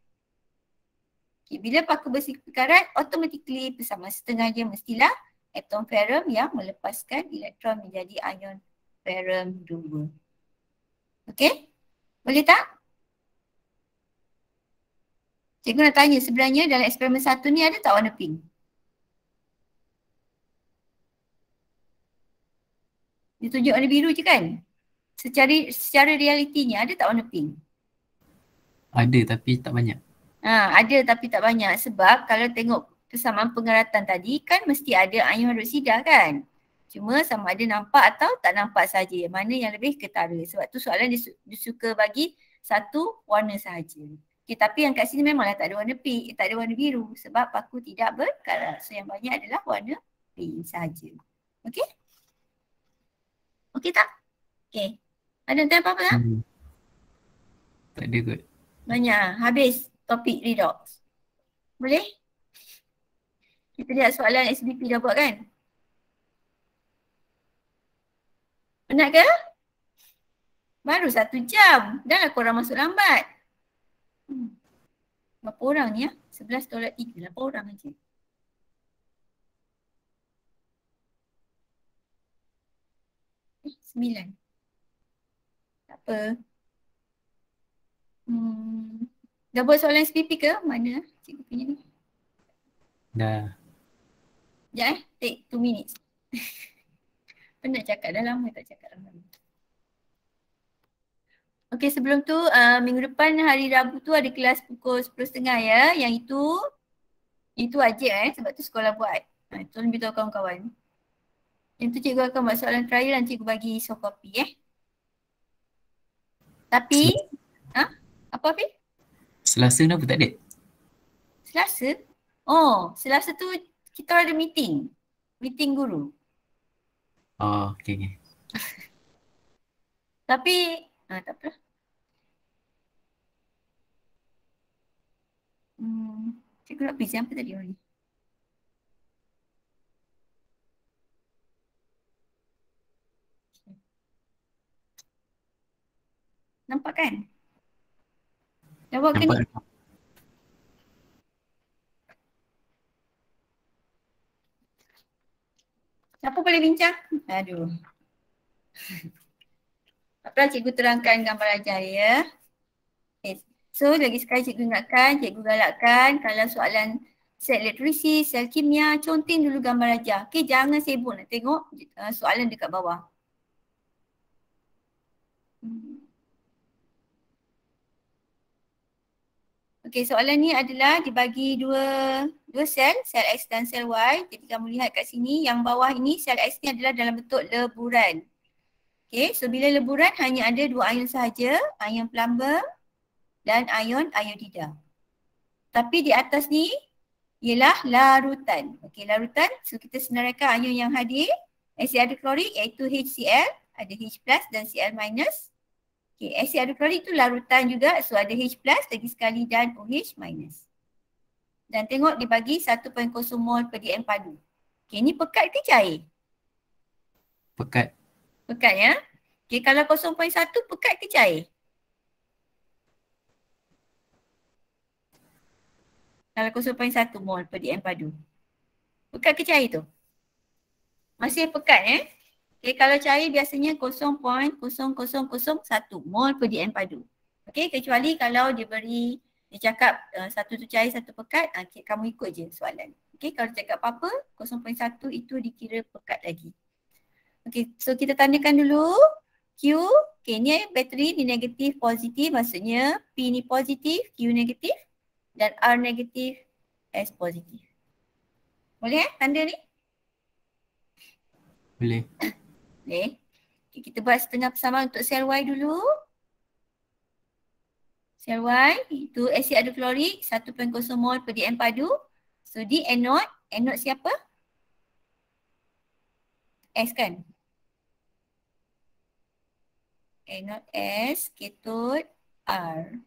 Okay, bila paku besi berkarat, automatically persamaan setengahnya mestilah atom ferrum yang melepaskan elektron menjadi ion ferrum 2. Okey? Boleh tak? Cikgu nak tanya sebenarnya dalam eksperimen 1 ni ada tak warna pink? Dia tunjuk warna biru je kan? Secara realitinya ada tak warna pink? Ada tapi tak banyak. Ada tapi tak banyak sebab kalau tengok persamaan pengeratan tadi kan mesti ada ion hidroksida kan. Cuma sama ada nampak atau tak nampak saja. Mana yang lebih ketara. Sebab tu soalan dia suka bagi satu warna sahaja. Okay, tapi yang kat sini memanglah tak ada warna pink, tak ada warna biru sebab paku tidak berkarat. So yang banyak adalah warna pink sahaja. Okey? Okey tak? Okey. Ada tanya apa-apa tak? Tak ada kot. Banyak. Habis topik redox. Boleh? Kita lihat soalan SBP dah buat kan? Penat ke? Baru 1 jam. Dah lah korang masuk lambat. Berapa orang ni ya? 11 tolak 3. 8 orang aja. Eh, 9. Tak apa. Dah buat soalan SPP ke? Mana cikgu punya ni? Dah. Sekejap take 2 minutes. Penat cakap, dah lama tak cakap lama. Okey, sebelum tu minggu depan hari Rabu tu ada kelas pukul 10.30 ya. Yang itu wajib sebab tu sekolah buat. Tolong beritahu kawan-kawan. Yang tu cikgu akan buat soalan trial dan cikgu bagi soft copy Tapi, apa Afi? Selasa kenapa tak ada? Selasa? Oh, Selasa tu kita ada meeting. Meeting guru. Oh, okay. Tapi, tak apa. Cikgu nak present apa tadi orang ni? Nampak kan? Dah buat ke ni? Nampak. Siapa boleh bincang? Aduh. Apa cikgu terangkan gambar ajar ya. So lagi sekali cikgu ingatkan, cikgu galakkan kalau soalan sel elektrolisis, sel kimia, conteng dulu gambar rajah. Okey, jangan sibuk nak tengok soalan dekat bawah. Okey, soalan ni adalah dibagi dua sel X dan sel Y. Jadi kamu lihat kat sini, yang bawah ini sel X ni adalah dalam bentuk leburan. Okey, so bila leburan hanya ada dua ion sahaja, ion plumbum dan ion iodida. Tapi di atas ni ialah larutan. Okey, larutan. So kita senaraikan ion yang hadir, asid hidroklorik iaitu HCl, ada H+ dan Cl-. Okay, asid hidroklorik itu larutan juga, so ada H+ lagi sekali dan OH-. Dan tengok dibagi 1.0 mol per dm padu. Okay, ini pekat ke cair? Pekat. Pekat ya. Okay, kalau 0.1 pekat ke cair? Kalau 0.1 mol per dm padu. Pekat ke cair tu? Masih pekat Okay, kalau cair biasanya 0.0001 mol per dm padu. Okay, kecuali kalau dia cakap satu tu cair, satu pekat, okay, kamu ikut je soalan. Okay, kalau cakap apa-apa, 0.1 itu dikira pekat lagi. Okay, so kita tandakan dulu Q. Okay, ni bateri ni negatif, positif, maksudnya P ni positif, Q negatif dan R negatif, S positif. Boleh tanda ni? Boleh. Boleh. Okay, kita buat setengah persamaan untuk sel Y dulu. Sel Y itu asid hidroklorik 1.0 mol per dm padu. So di anode, anode siapa? S kan? Anode S, kathode R.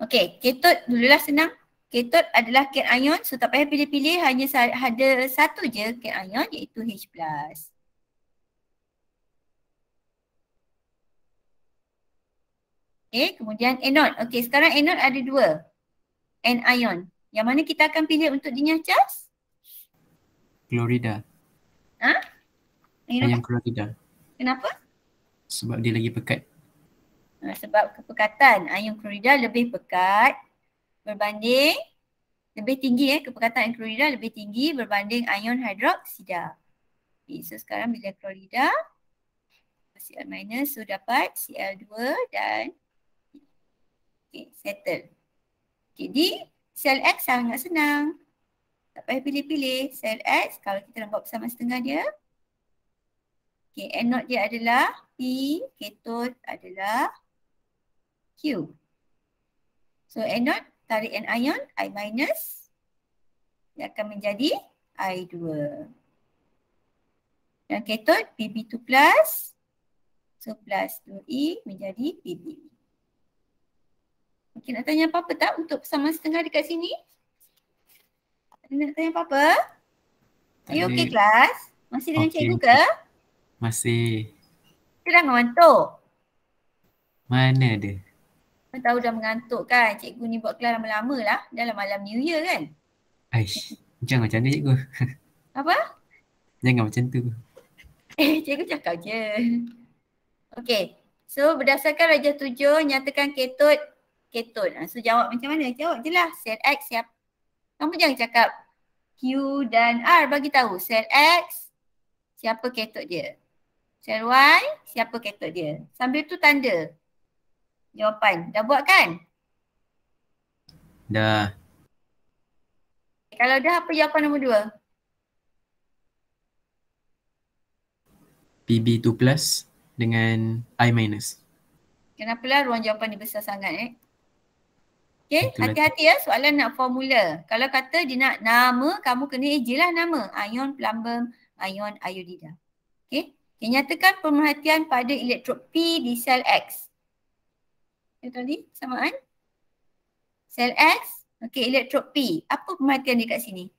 Okay, kathode dululah senang. Kathode adalah cation, so tak payah pilih-pilih, hanya ada satu je cation iaitu H+. Okay, kemudian anode. Okay, sekarang anode ada dua anion. Yang mana kita akan pilih untuk dinyah cas? Klorida. Ion Ion apa? klorida. Kenapa? Sebab dia lagi pekat. Sebab kepekatan ion klorida lebih pekat berbanding, lebih tinggi kepekatan ion klorida lebih tinggi berbanding ion hidroksida. Okay, so sekarang bila klorida Cl minus, so dapat Cl2 dan settle. Okay, di sel X sangat senang. Tak payah pilih-pilih. Sel X kalau kita nak buat persamaan setengah dia. Okay, anode dia adalah P, kathode adalah Q. So anode tarik an ion I minus, dia akan menjadi I2. Dan kathode Pb2 plus, so plus 2E menjadi Pb. Okay, nak tanya apa-apa tak untuk persamaan setengah dekat sini? Nak tanya apa-apa? Are you okay kelas? Masih dengan cikgu ke? Masih. Kita dah mengantuk. Mana ada? Kau tahu dah mengantuk kan? Cikgu ni buat kelas lama-lama lah. Dah lah malam New Year kan? Aish, jangan macam ni cikgu. Apa? Jangan macam tu. Cikgu cakap je. Okay. So berdasarkan Rajah 7, nyatakan kathode. So jawab macam mana? Jawab je lah. Sel X siapa? Kamu jangan cakap Q dan R. Bagi tahu sel X siapa kathode dia. Sel Y siapa kathode dia. Sambil tu tanda jawapan. Dah buat kan? Dah. Kalau dah, apa jawapan nombor 2? PB2 plus dengan I minus. Kenapalah ruang jawapan ni besar sangat Okay, Itulah. hati-hati soalan nak formula. Kalau kata dia nak nama, kamu kena je lah nama. Ion plumbum, ion iodida. Okay, nyatakan pemerhatian pada elektrod P di sel X. Betul ni, samaan. Sel X, okay, elektrod P. Apa pemerhatian dia kat sini?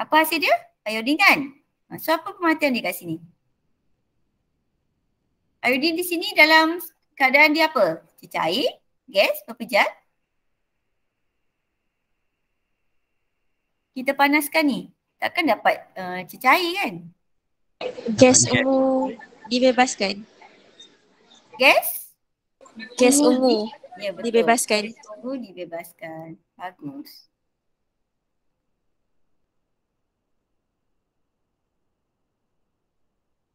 Apa hasil dia? Iodin kan? So apa pemerhatian dia kat sini? Iodin di sini dalam keadaan dia apa? Cair, gas, berpejat. Kita panaskan ni, takkan dapat cecair kan? Gas dibebaskan. gas? Gas ungu Ya betul. dibebaskan. Gas ungu dibebaskan. Bagus.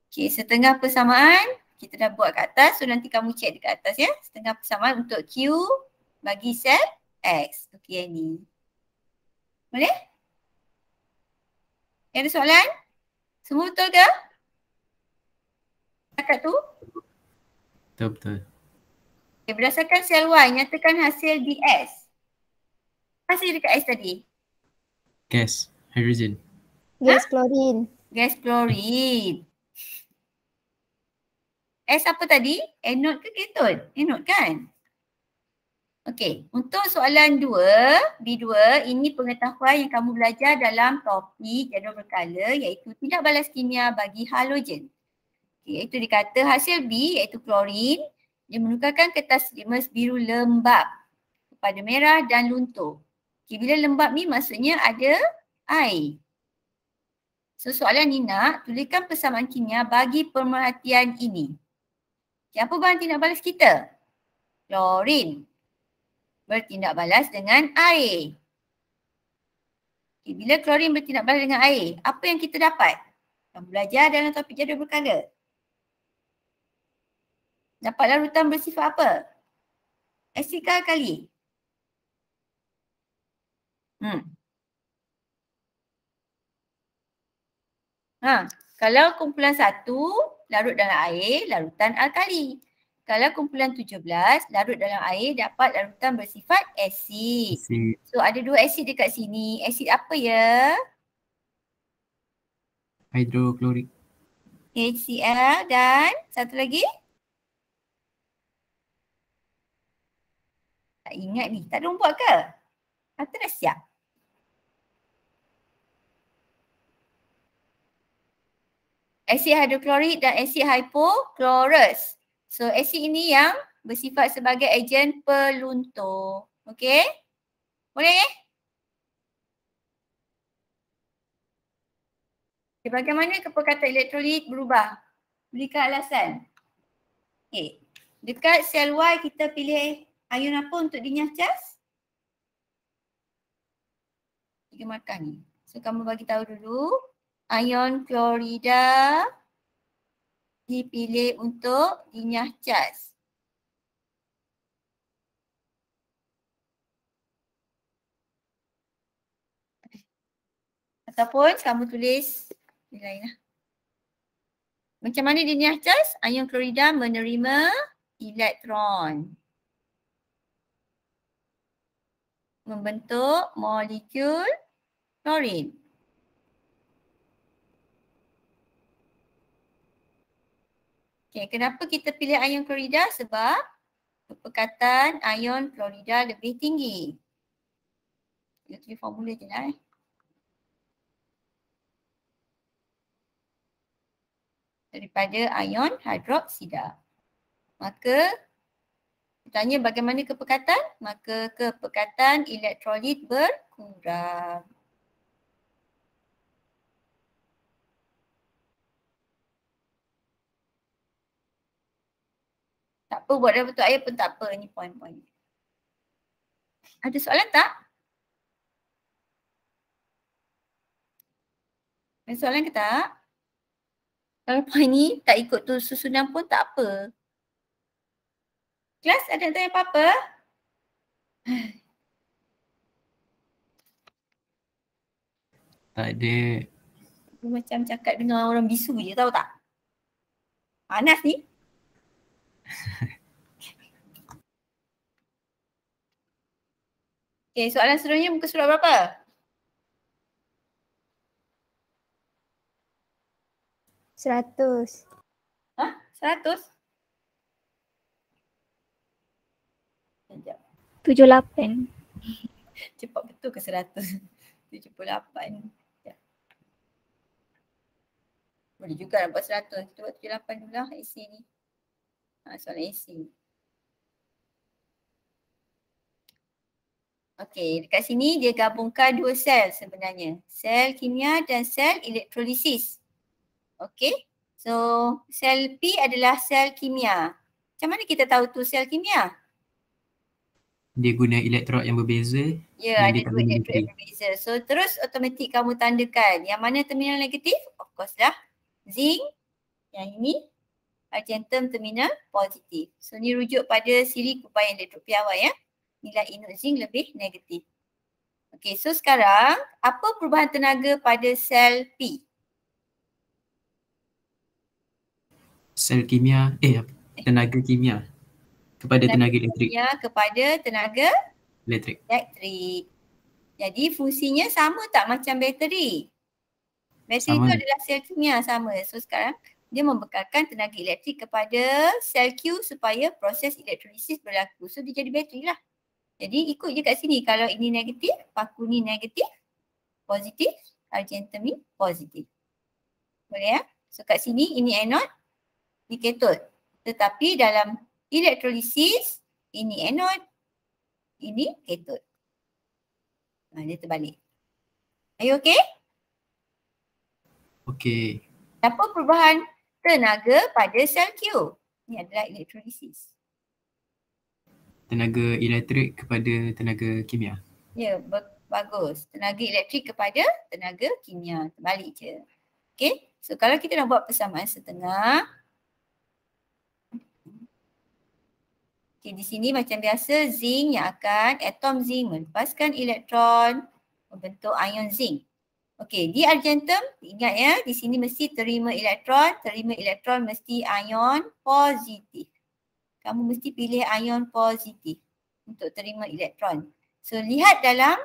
Okey, setengah persamaan kita dah buat kat atas. So nanti kamu check dekat atas ya. Setengah persamaan untuk Q bagi sel X. Okey yang ni. Boleh? Ada soalan? Semua betul ke? Dekat tu? Betul. Okay, berdasarkan sel Y, nyatakan hasil DS. Hasil dekat S tadi? Gas, hydrogen. Gas klorin. Gas klorin. S apa tadi? Anode ke kathode? Anode kan? Okey, untuk soalan 2, B2, ini pengetahuan yang kamu belajar dalam topik jadual berkala iaitu tindak balas kimia bagi halogen. Okay, iaitu dikata hasil B iaitu klorin, dia menukarkan kertas litmus biru lembab kepada merah dan luntur. Okay, bila lembab ni maksudnya ada air. So soalan ni nak tuliskan persamaan kimia bagi pemerhatian ini. Okay, apa bahan tindak balas kita? Klorin. Bertindak balas dengan air. Okay, bila klorin bertindak balas dengan air, apa yang kita dapat? Kamu belajar dalam topik jadual berkala. Dapat larutan bersifat apa? Asid ke alkali? Kalau kumpulan 1 larut dalam air, larutan alkali. Kalau kumpulan 17 larut dalam air dapat larutan bersifat asid. So ada 2 asid dekat sini. Asid apa ya? Hidroklorik. HCl dan satu lagi? Tak ingat ni. Tak ada orang buat ke? Atau dah siap? Asid hidroklorik dan asid hipoklorus. So asid ini yang bersifat sebagai ejen peluntur. Okey? Boleh? Okay, bagaimana kepekatan elektrolit berubah? Berikan alasan. Okey. Dekat sel Y kita pilih ion apa untuk dinyah cas? 3 markah ni. So kamu bagi tahu dulu. Ion klorida dipilih untuk dinyah cas. Ataupun kamu tulis di lain lah. Macam mana dinyah cas? Ion klorida menerima elektron. Membentuk molekul klorin. Okay, kenapa kita pilih ion klorida? Sebab kepekatan ion klorida lebih tinggi. Kita tulis formula je lah daripada ion hidroksida. Maka tanya bagaimana kepekatan? Maka kepekatan elektrolit berkurang. Tak apa, buat dalam bentuk air pun tak apa. Ni poin-poin. Ada soalan tak? Ada soalan ke tak? Kalau poin ni tak ikut tu susunan pun tak apa. Kelas ada nak tanya apa-apa? Tak ada. Aku macam cakap dengan orang bisu je, tahu tak? Panas ni. Okay, soalan seterusnya muka surat berapa? 100. 100? Sekejap. 78. Cepat betul ke 100? 78. Sekejap. Boleh juga nak buat 100. Kita buat 78 dulu lah AC ni. Soalan AC. Okey, dekat sini dia gabungkan 2 sel sebenarnya. Sel kimia dan sel elektrolisis. Okey, so sel P adalah sel kimia. Macam mana kita tahu tu sel kimia? Dia guna elektrod yang berbeza Ya, dan ada dia tak dua guna elektron bateri. yang berbeza. So terus automatik kamu tandakan yang mana terminal negatif? Of course lah zinc. Yang ini argentum terminal positif. So ni rujuk pada siri kupayan elektrod piawai ya. Nilai inut zinc lebih negatif. Okey, so sekarang apa perubahan tenaga pada sel P? Sel kimia, tenaga kimia kepada tenaga elektrik. Kimia kepada tenaga Elektrik. elektrik. Jadi fungsinya sama tak macam bateri? Bateri Sama. itu adalah sel kimia sama. So sekarang dia membekalkan tenaga elektrik kepada sel Q supaya proses elektrolisis berlaku. So dia jadi bateri lah. Jadi ikut je kat sini. Kalau ini negatif, paku ni negatif, positif, argentum ni positif. Boleh ya? So kat sini ini anode, ni kathode. Tetapi dalam elektrolisis, ini anode, ini kathode. Dia terbalik. Are you okay? Okey. Apa perubahan tenaga pada sel Q? Ini adalah elektrolisis. Tenaga elektrik kepada tenaga kimia. Ya, bagus. Tenaga elektrik kepada tenaga kimia. Terbalik je. Okay. So kalau kita nak buat persamaan setengah. Okay, di sini macam biasa zinc yang akan, atom zinc melepaskan elektron membentuk ion zinc. Okey, di argentum, ingat ya, di sini mesti terima elektron mesti ion positif. Kamu mesti pilih ion positif untuk terima elektron. So lihat dalam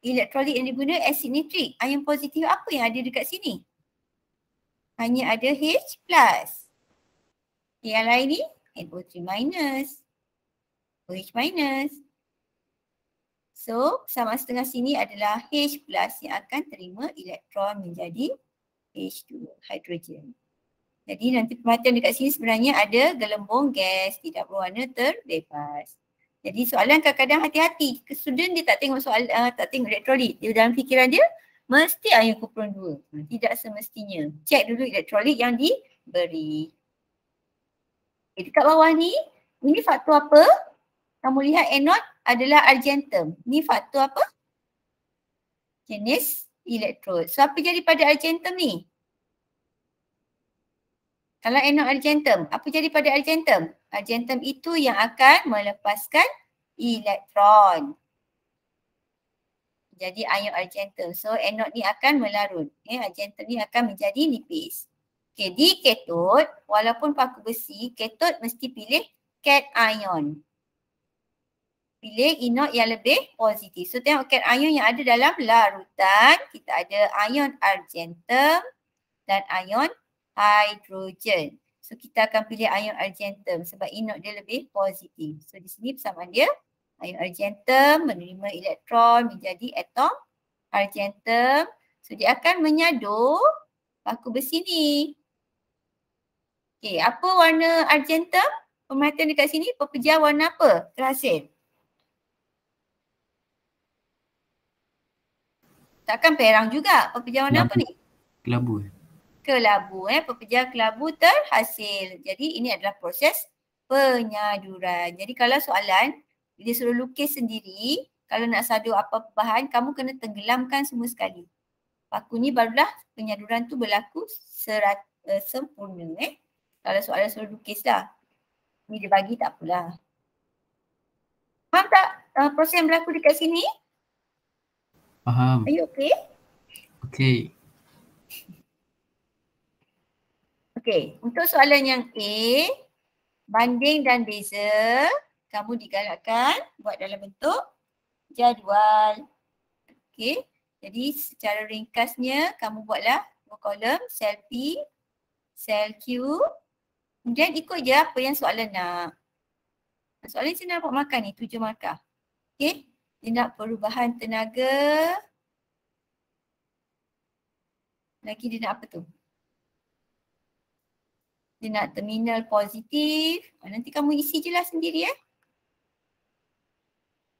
elektrolit yang diguna asid nitrik, ion positif apa yang ada dekat sini? Hanya ada H+. Yang lain ni NO3-, OH-. So, sama setengah sini adalah H+ yang akan terima elektron menjadi H2, hidrogen. Jadi nanti perhatian dekat sini sebenarnya ada gelembung gas tidak berwarna terbebas. Jadi soalan kadang-kadang hati-hati. Student dia tak tengok tak tengok elektrolit. Dia dalam fikiran dia mesti ion kumpulan 2. Tidak semestinya. Cek dulu elektrolit yang diberi. Okay, dekat bawah ni, ini faktor apa? Kamu lihat anode adalah argentum. Ni faktor apa? Jenis elektrod. So apa jadi pada argentum ni? Kalau anode argentum, apa jadi pada argentum? Argentum itu yang akan melepaskan elektron. Jadi ion argentum. So anode ni akan melarut. Argentum ni akan menjadi nipis. Okay, di kathode, walaupun paku besi, kathode mesti pilih cation. Pilih inot yang lebih positif. So tengok cation yang ada dalam larutan. Kita ada ion argentum dan ion hidrogen. So kita akan pilih ion argentum sebab inot dia lebih positif. So di sini persamaan dia ion argentum menerima elektron menjadi atom argentum. So dia akan menyadur paku besi ni. Okey, apa warna argentum? Pemerhatian dekat sini pepejar warna apa terhasil? Takkan perang juga. Pepejar warna apa ni? Kelabu. Kelabu. Pepejar kelabu terhasil. Jadi ini adalah proses penyaduran. Jadi kalau soalan, dia suruh lukis sendiri, kalau nak sadur apa bahan, kamu kena tenggelamkan semua sekali. Paku ni barulah penyaduran tu berlaku sempurna. Kalau soalan suruh lukis lah. Ni dia bagi tak apalah. Faham tak proses yang berlaku dekat sini? Faham. Are you okay? Okay. Okay, untuk soalan yang A, banding dan beza, kamu digalakkan buat dalam bentuk jadual. Okay, jadi secara ringkasnya kamu buatlah dua kolom, sel P, sel Q, kemudian ikut je apa yang soalan nak. Soalan saya nak dapat markah ni, 7 markah. Okay, dia nak perubahan tenaga. Lagi dia nak apa tu? Dia nak terminal positif. Nanti kamu isi je lah sendiri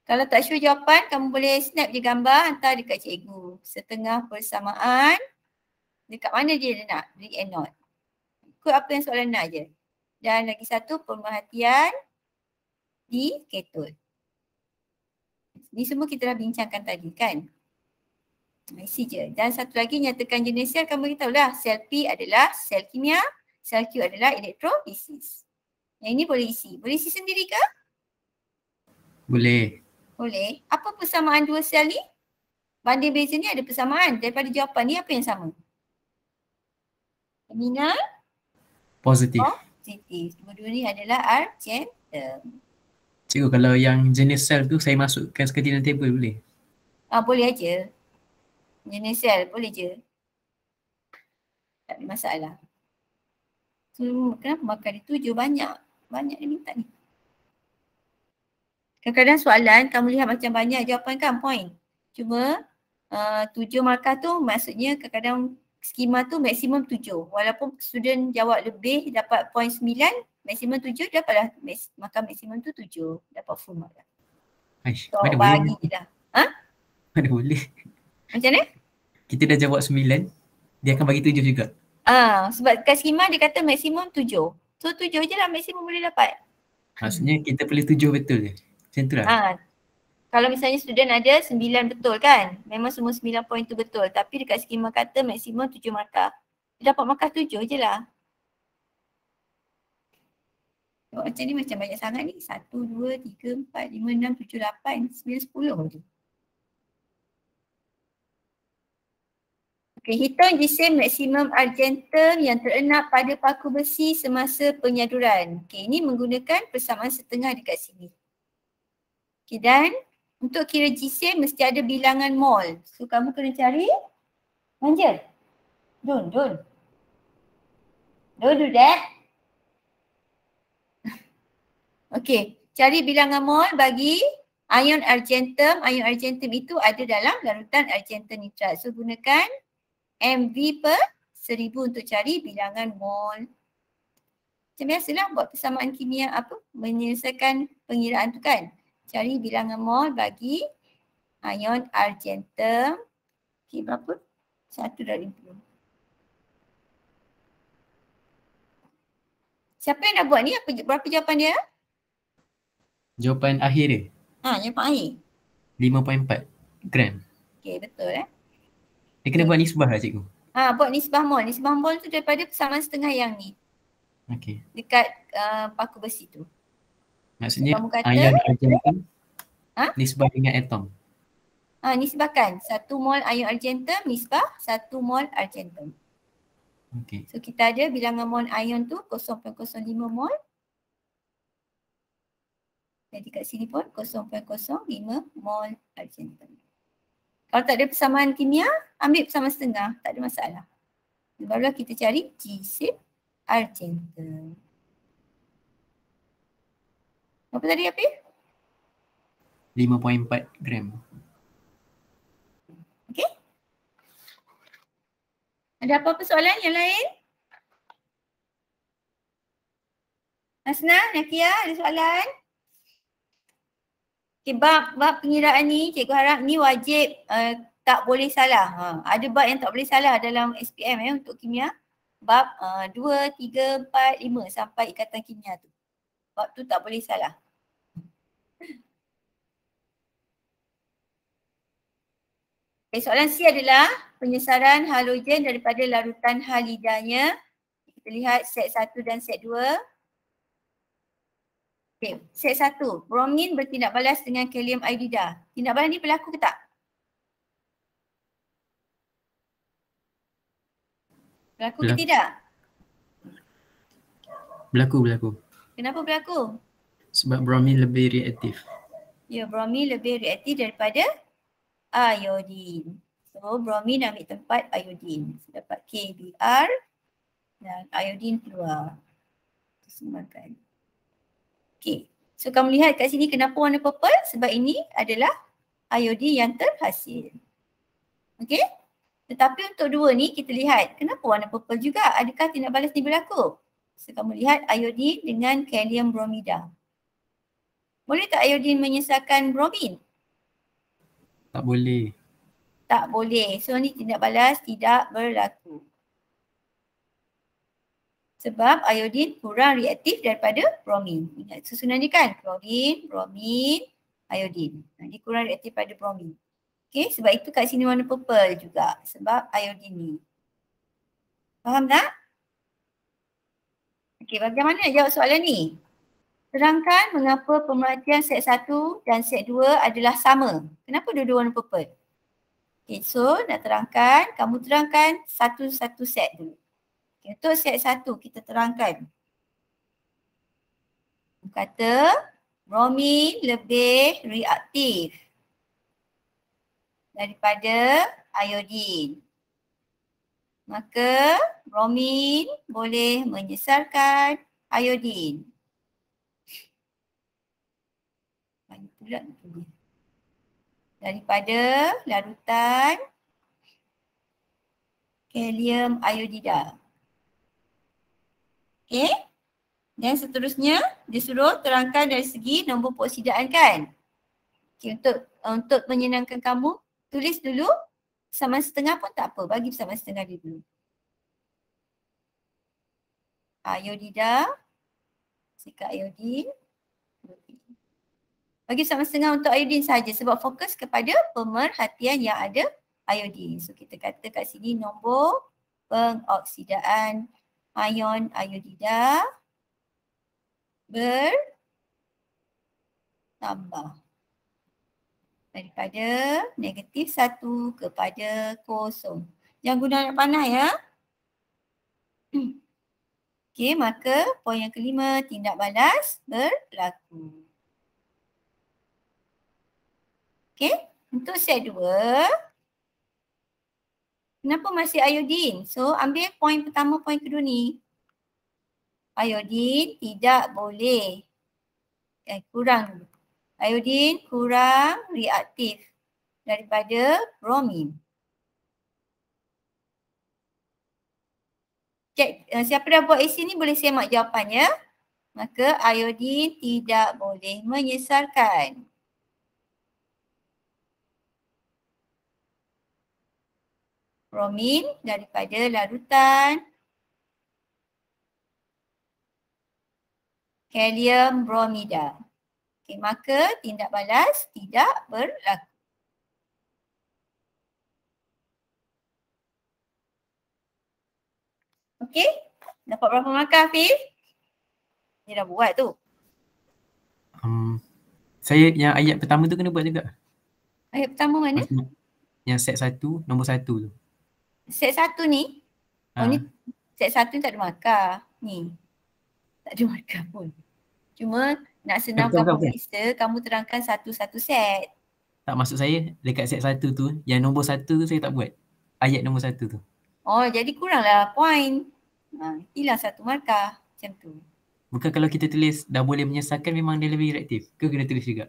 Kalau tak sure jawapan, kamu boleh snap je gambar, hantar dekat cikgu. Setengah persamaan. Dekat mana dia nak? Di anode. Ikut apa yang soalan nak je. dan lagi satu pemerhatian di katod. Ni semua kita dah bincangkan tadi kan. Isi je. Dan satu lagi nyatakan jenis sel, kamu beritahu lah. Sel P adalah sel kimia, sel Q adalah elektrolisis. Yang ini boleh isi. Boleh isi sendiri ke? Boleh. Boleh. Apa persamaan dua sel ni? Banding beza ni ada persamaan. Daripada jawapan ni apa yang sama? Terminal Positif. positif. Dua-dua ni adalah argentum. Cikgu, kalau yang jenis sel tu saya masukkan sekali dalam table boleh? Boleh aja. Jenis sel boleh je. Tak ada masalah. So, kenapa makan dia 7? Banyak. Banyak dia minta ni. Kadang-kadang soalan kamu lihat macam banyak jawapan kan point. Cuma 7 markah tu maksudnya kadang-kadang skema tu maksimum 7. Walaupun student jawab lebih dapat point 9, maksimum 7 dapatlah markah maksimum tu 7. Dapat full mark lah. Aish, So mana bagi boleh? je dah. Mana boleh? Macam mana? Kita dah jawab 9, dia akan bagi 7 juga. Sebab kat skema dia kata maksimum 7. So 7 je lah maksimum boleh dapat. Maksudnya kita pilih 7 betul je. Macam tu lah. Kalau misalnya student ada 9 betul kan, memang semua 9 point tu betul. Tapi dekat skema kata maksimum 7 markah. Dia dapat markah 7 je lah. Macam ni macam banyak sangat ni. 1, 2, 3, 4, 5, 6, 7, 8, 9, 10 je. Okay, hitung jisim maksimum argentum yang terenap pada paku besi semasa penyaduran. Okay, ini menggunakan persamaan setengah dekat sini. Okay, dan untuk kira jisim mesti ada bilangan mol. So kamu kena cari. Manja. Don't do that. Okay, cari bilangan mol bagi ion argentum. Ion argentum itu ada dalam larutan argentum nitrat. So gunakan MV per 1000 untuk cari bilangan mol. Macam biasalah buat persamaan kimia menyelesaikan pengiraan tu kan. Cari bilangan mol bagi ion argentum. Okay, berapa? 1/50. Siapa yang dah buat ni? Berapa jawapan dia? Jawapan akhir dia, Jawapan akhir. 5.4 gram. Okay, betul Dia kena buat nisbah lah cikgu. Buat nisbah mol. Nisbah mol tu daripada persamaan setengah yang ni. Okey. Dekat paku besi tu. Maksudnya Kamu kata, ion argentum nisbah dengan atom. Nisbahkan 1 mol ion argentum nisbah 1 mol argentum. Okey. So kita ada bilangan mol ion tu 0.05 mol. Jadi kat sini pun 0.05 mol argentum. Kalau tak ada persamaan kimia, ambil persamaan setengah. Tak ada masalah. Barulah kita cari jisim argentum. Apa tadi Apif? 5.4 gram. Okey. Ada apa-apa soalan yang lain? Hasna, Nakia, ada soalan? Okay, bab pengiraan ni, cikgu harap ni wajib tak boleh salah. Ada bab yang tak boleh salah dalam SPM untuk kimia. Bab 2, 3, 4, 5 sampai ikatan kimia tu. Bab tu tak boleh salah. Okay, soalan C adalah penyesaran halogen daripada larutan halidanya. Kita lihat set 1 dan set 2. Okay, set 1. Bromin bertindak balas dengan kalium iodida. Tindak balas ni berlaku ke tak? Berlaku ke tidak? Berlaku. Kenapa berlaku? Sebab bromin lebih reaktif. Ya, bromin lebih reaktif daripada iodin. So, bromin ambil tempat iodin. Dapat KBr dan iodin keluar. Semakan. Okay. So, kamu lihat kat sini kenapa warna purple? Sebab ini adalah iodin yang terhasil. Okay. Tetapi untuk dua ni kita lihat kenapa warna purple juga? Adakah tindak balas ni berlaku? So, kamu lihat iodin dengan kalium bromida. Boleh tak iodin menyesatkan bromin? Tak boleh. Tak boleh. So ni tindak balas tidak berlaku. Sebab iodin kurang reaktif daripada bromin. Ingat susunan dia kan? Klorin, bromin, iodin. Dia kurang reaktif pada bromin. Okay, sebab itu kat sini warna purple juga. Sebab iodin ni. Faham tak? Okay, bagaimana nak jawab soalan ni? Terangkan mengapa pemerhatian set 1 dan set 2 adalah sama. Kenapa dua-dua warna purple? Okay, so nak terangkan, kamu terangkan satu-satu set dulu. Okay, untuk set 1 kita terangkan. Kata bromin lebih reaktif daripada iodin. Maka bromin boleh menyesarkan iodin. Pula daripada larutan kalium iodida. Okay. Dan seterusnya dia suruh terangkan dari segi nombor peoksidaan kan. Okay, untuk menyenangkan kamu, tulis dulu sama setengah pun tak apa. Bagi sama setengah dia dulu. Iodida, sikat iodin. Bagi sama setengah untuk iodin saja sebab fokus kepada pemerhatian yang ada iodin. So kita kata kat sini nombor pengoksidaan ion iodida bertambah daripada negatif 1 kepada 0. Jangan guna anak panah ya. Okey, maka poin yang kelima, tindak balas berlaku. Okey, untuk set 2, kenapa masih iodin? So, ambil poin pertama, poin kedua ni. Iodin tidak boleh. Kurang dulu. Iodin kurang reaktif daripada bromin. Cek, siapa dah buat AC ni boleh semak jawapannya. Maka iodin tidak boleh menyesarkan. Bromin daripada larutan kalium bromida. Okay, maka tindak balas tidak berlaku. Okey, dapat berapa markah Hafiz? Dia dah buat tu. Saya yang ayat pertama tu kena buat juga. Ayat pertama mana? Yang set 1, nombor 1 tu. Set 1 ni? Oh ni set 1 ni tak ada markah. Ni. Tak ada markah pun. Cuma nak senangkan pemeriksa, kamu terangkan satu-satu set. Tak, maksud saya dekat set 1 tu, yang nombor 1 tu saya tak buat. Ayat nombor 1 tu. Oh, jadi kuranglah poin. Hilang satu markah. Macam tu. Bukan kalau kita tulis dah boleh menyesatkan memang dia lebih reaktif. Ke kena tulis juga?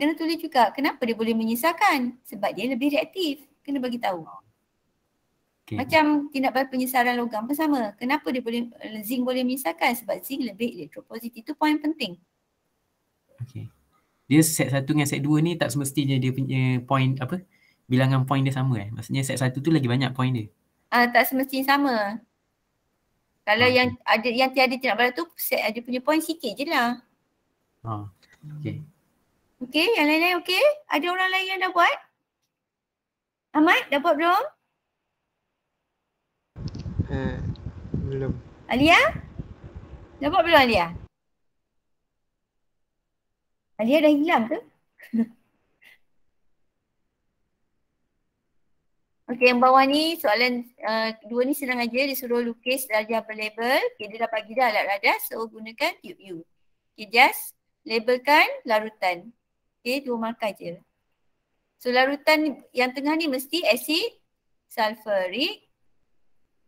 Kena tulis juga. Kenapa dia boleh menyesatkan? Sebab dia lebih reaktif. Kena bagi tahu. Okay. Macam tindak balas penyesaran logam pun sama. Kenapa dia boleh, zinc boleh menyesatkan? Sebab zinc lebih elektropositif. Itu poin penting. Okay. Dia set 1 dengan set 2 ni tak semestinya dia punya poin apa? Bilangan poin dia sama Maksudnya set 1 tu lagi banyak poin dia. Tak semestinya sama. Kalau yang ada yang tiada tindak balas tu set ada punya poin sikit je lah. Okay. Okay, yang lain-lain okay? Ada orang lain yang dah buat? Ahmad, dah buat belum? Belum. Alia? Dah buat belum Alia? Alia dah hilang ke? Okey, yang bawah ni soalan dua ni senang aja. Dia suruh lukis darjah berlabel. Okey, dia dah bagi dah alat radas. So, gunakan tube U. Okey, just labelkan larutan. Okey, 2 markah je. So, larutan yang tengah ni mesti asid sulfurik.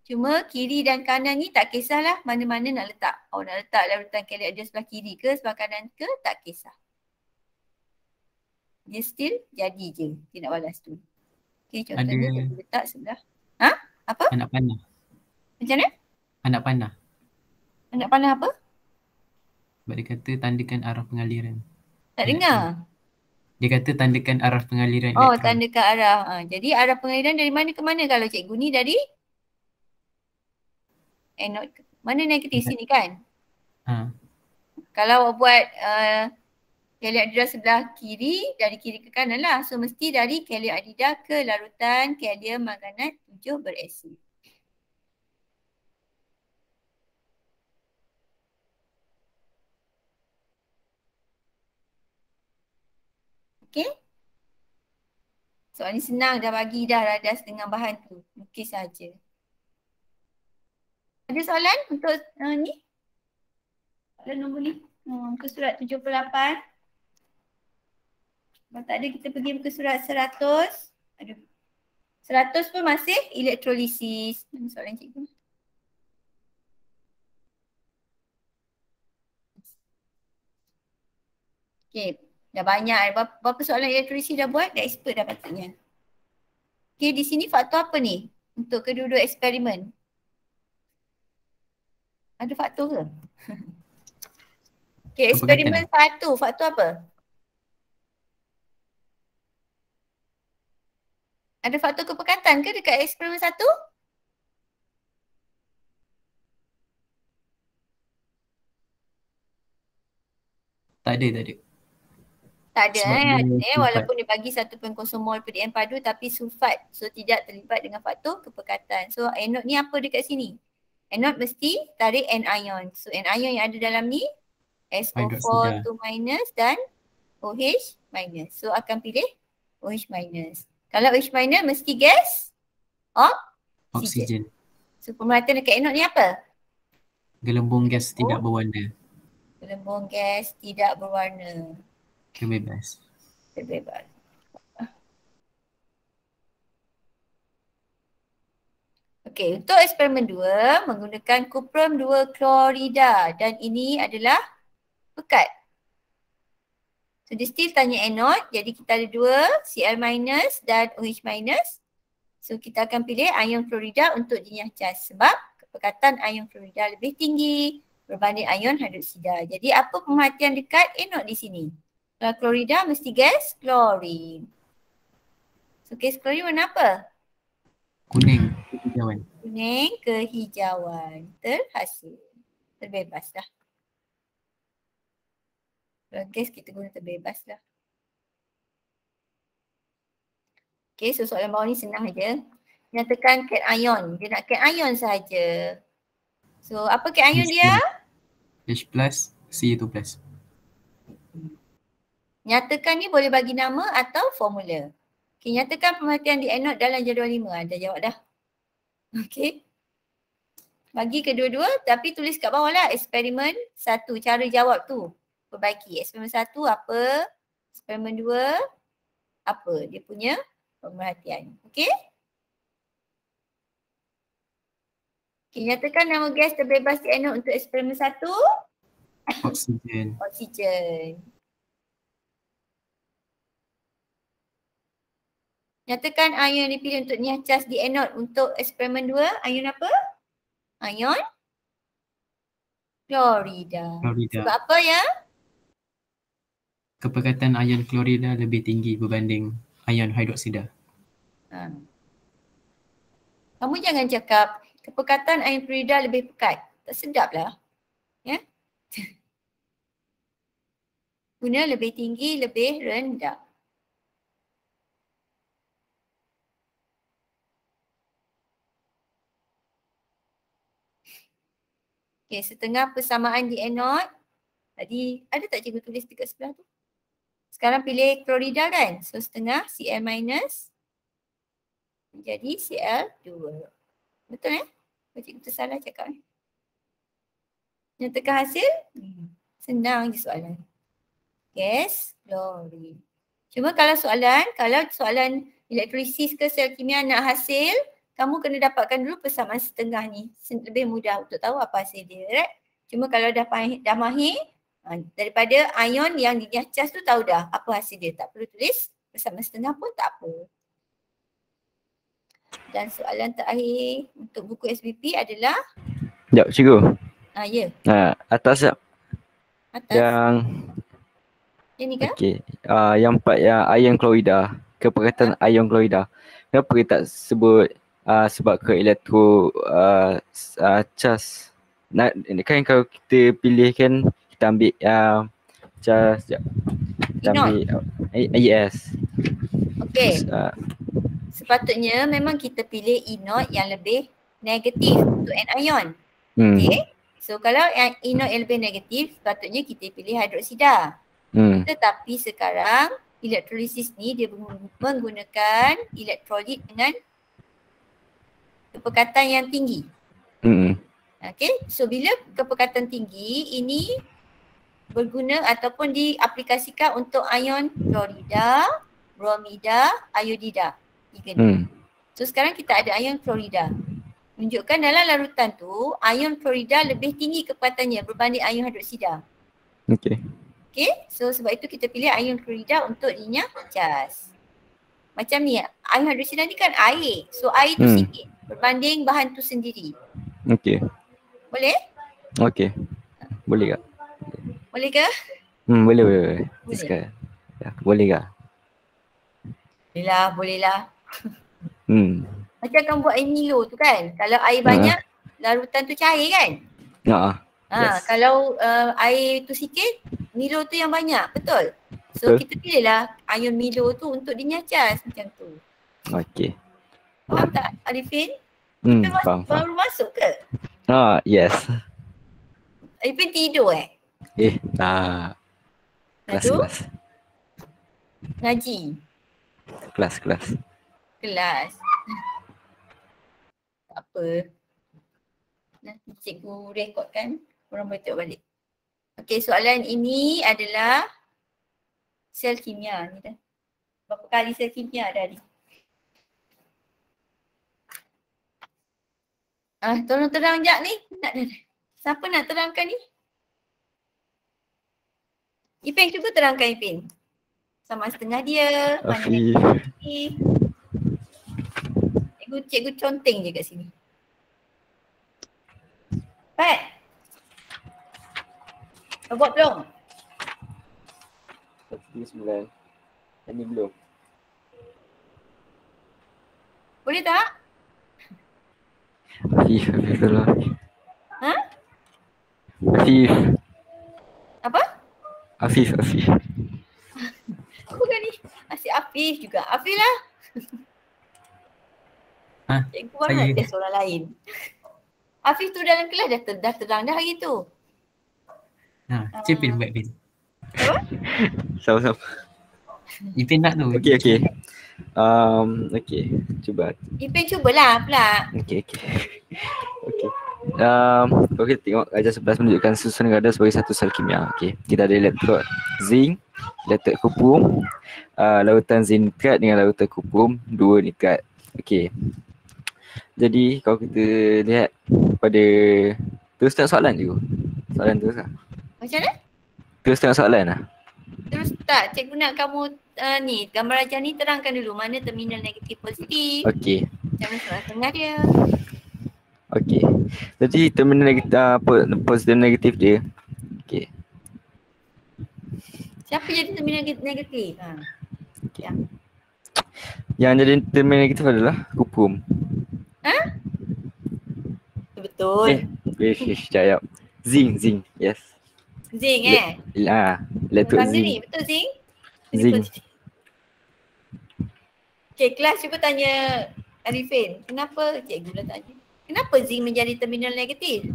Cuma kiri dan kanan ni tak kisahlah mana-mana nak letak. Nak letak larutan kalium ada sebelah kiri ke, sebelah kanan ke, tak kisah. Dia still jadi je tindak balas tu. Okay, contohnya dia letak sebelah. Apa? Anak panah. Macam mana? Anak panah. Anak panah apa? Sebab dia kata tandakan arah pengaliran. Tak dengar. Dia kata tandakan arah pengaliran. Oh, tandakan arah. Jadi arah pengaliran dari mana ke mana kalau cikgu ni dari? Anode Mana negatif sini kan? Ha. Kalau awak buat kalium adida sebelah kiri, dari kiri ke kanan lah. So mesti dari kalium adida ke larutan kalium manganat 7 berasid. Okay? Soal ni senang, dah bagi dah radas dengan bahan tu. Lukis saja. Ada soalan untuk ni? Soalan nombor ni. Ke surat 78. Kalau tak ada kita pergi ke surat 100. Aduh. 100 pun masih elektrolisis. Mana soalan cikgu? Okay. Dah banyak. Berapa soalan elektrolisis dah buat? Dah expert dah patutnya. Okay, di sini faktor apa ni? Untuk kedua-dua eksperimen. Ada faktor ke? Okay, eksperimen 1. Faktor apa? Ada faktor kepekatan ke dekat eksperimen 1? Tak ada. Tak ada Sebab dia sulfat. walaupun dia bagi 1.0 mol PDM padu tapi sulfat. So tidak terlibat dengan faktor kepekatan. So anode ni apa dekat sini? Anode mesti tarik anion. So anion yang ada dalam ni SO4 2 minus dan OH minus. So akan pilih OH minus. Kalau OH minus mesti gas oksigen. So pemerhatian dekat anode ni apa? Gelembung gas tidak berwarna. Gelembung gas tidak berwarna. Terbebas. Okey, untuk eksperimen 2 menggunakan kuprum 2 klorida dan ini adalah pekat. So dia still tanya anode, jadi kita ada 2 Cl minus dan OH minus. So kita akan pilih ion klorida untuk dinyah cas sebab kepekatan ion klorida lebih tinggi berbanding ion hidroksida. Jadi apa pemerhatian dekat anode di sini? Kalau klorida mesti gas klorin. So gas klorin warna apa? Kuning, kehijauan. Kuning kehijauan. Terhasil. Terbebas dah. Kalau gas kita guna terbebas lah. Okay, so soalan bawah ni senang aja. Nyatakan cation. Dia nak cation sahaja. So apa cation dia? H plus, C2 plus. Nyatakan ni boleh bagi nama atau formula. Okay, nyatakan pemerhatian di anode dalam jadual 5. Dah jawab dah. Okay. Bagi kedua-dua tapi tulis kat bawah lah eksperimen 1. Cara jawab tu. Perbaiki. Eksperimen 1 apa? Eksperimen 2 apa? Dia punya pemerhatian. Okay. Okay, nyatakan nama gas terbebas di anode untuk eksperimen 1. Oksigen. Oksigen. Nyatakan ion yang dipilih untuk niah cas di anode untuk eksperimen 2. Ion apa? Ion klorida. Sebab apa ya? Kepekatan ion klorida lebih tinggi berbanding ion hidroksida. Kamu jangan cakap kepekatan ion klorida lebih pekat. Tak sedap lah. Ya? Guna lebih tinggi, lebih rendah. Okay, setengah persamaan di anode. Tadi ada tak cikgu tulis dekat sebelah tu? Sekarang pilih klorida kan? So setengah Cl minus menjadi Cl2. Betul Cikgu tersalah cakap ni. Nyatakan hasil? Senang je soalan. Gas klorin. Cuma kalau soalan elektrolisis ke sel kimia nak hasil, kamu kena dapatkan dulu persamaan setengah ni. Lebih mudah untuk tahu apa hasil dia, right? Cuma kalau dah mahir, daripada ion yang dinyah cas tu tahu dah apa hasil dia. Tak perlu tulis persamaan setengah pun tak apa. Dan soalan terakhir untuk buku SBP adalah Sekejap cikgu. Ya. Atas tak? Atas. Yang ni ke? okey. Yang part yang ion klorida, kepekatan ion klorida. Kenapa kita tak sebut sebab ke elektro cas kan kalau kita pilih kan kita ambil sekejap. Kita ambil yes. Okey. Sepatutnya memang kita pilih E0 yang lebih negatif untuk anion. Okey. So kalau yang E0 yang lebih negatif, sepatutnya kita pilih hidroksida. Tetapi sekarang elektrolisis ni dia menggunakan elektrolit dengan kepekatan yang tinggi. Okey, so bila kepekatan tinggi ini berguna ataupun diaplikasikan untuk ion klorida, bromida, iodida. So sekarang kita ada ion klorida. Menunjukkan dalam larutan tu ion klorida lebih tinggi kepekatannya berbanding ion hidroksida. Okey. Okey, so sebab itu kita pilih ion klorida untuk minyak cas. Macam ni, ion hidroksida ni kan air. So air tu sikit berbanding bahan tu sendiri. Okey. Boleh? Okey. Boleh tak? Boleh ke? Boleh. Boleh. Sekarang. Ya, boleh tak? Boleh lah. Macam kamu buat air Milo tu kan. Kalau air banyak, larutan tu cair kan? Yes. Kalau air tu sikit, Milo tu yang banyak. Betul? So kita pilihlah ion Milo tu untuk dinyacas macam tu. Okey. Faham tak Arifin? Faham. Baru masuk ke? Yes. Arifin tidur Kelas. Ngaji. Kelas. Tak apa. Nanti cikgu rekodkan, korang boleh tengok balik. Okey, soalan ini adalah sel kimia ni dah. Berapa kali sel kimia dah ni? Tolong terang sekejap ni. Siapa nak terangkan ni? Ipin, cuba terangkan Ipin. Sama setengah dia. Afif. Cikgu conteng je kat sini. Pat. Kau buat belum? 9. Ini belum. Boleh tak? Afif lah. Afif. Apa? Afif. Bukan ni. Asyik Afif juga. Afif lah. Cikgu baru nak test orang lain. Afif tu dalam kelas dah terang dah hari tu. Ipin buat Ipin. Apa? Sama-sama. Ipin nak tu. Okey. Okey. Cuba. Ipin cubalah pula. Okey. Kalau kita tengok ajar 11 menunjukkan susunan ganda sebagai satu sel kimia. Okey. Kita ada elektrod zinc, elektrod kuprum, lautan zinc nitrat dengan lautan kuprum 2 nitrat. Okey. Jadi kalau kita lihat pada terus tengok soalan je. Soalan terus lah. Macam mana? Terus tengok soalan lah. Terus tak, cikgu nak kamu ni gambar ajar ni terangkan dulu mana terminal negatif positif. Okey. Macam mana setengah dia. Okey. Jadi terminal negatif positif negatif dia. Okey. Siapa jadi terminal negatif? Okay. Yang jadi terminal negatif adalah kuprum. Betul. Sekejap. Zinc. Yes. Zinc Elektrod Mana zinc. ni? Betul zinc? Zinc. Okay, kelas cuba tanya Arifin. Kenapa? Cikgu dah tanya. Kenapa zinc menjadi terminal negatif?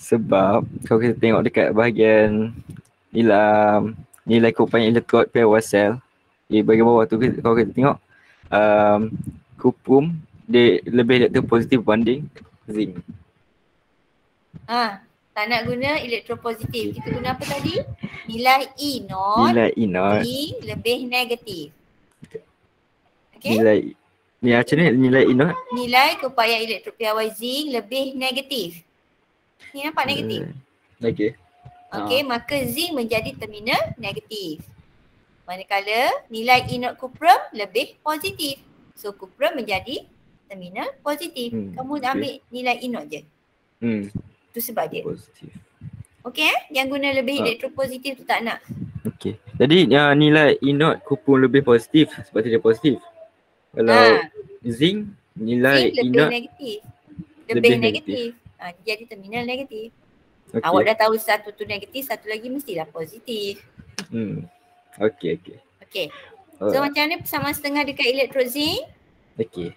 Sebab kalau kita tengok dekat bahagian nilai keupayaan elektrod per sel di bahagian bawah tu, kalau kita tengok kuprum dia lebih elektropositif berbanding zinc. Tak nak guna elektropositif. Kita guna apa tadi? Nilai E0. Zinc lebih negatif. Okay? Macam ni nilai E0? Nilai keupayaan elektropiawai zinc lebih negatif. Ni nampak negatif? Okey, maka zinc menjadi terminal negatif. Manakala nilai E0 kuprum lebih positif. So kuprum menjadi terminal positif. Kamu ambil nilai E0 je. Itu sebab dia. Positif. Okey Yang guna lebih elektropositif tu tak nak. Okey. Jadi nilai E0 kuprum lebih positif sebab dia positif. Kalau zinc nilai zinc E0 lebih negatif. Dia jadi terminal negatif. Okey. Awak dah tahu satu tu negatif, satu lagi mestilah positif. Okey. Okey. So macam mana persamaan setengah dekat elektrod zinc? Okey.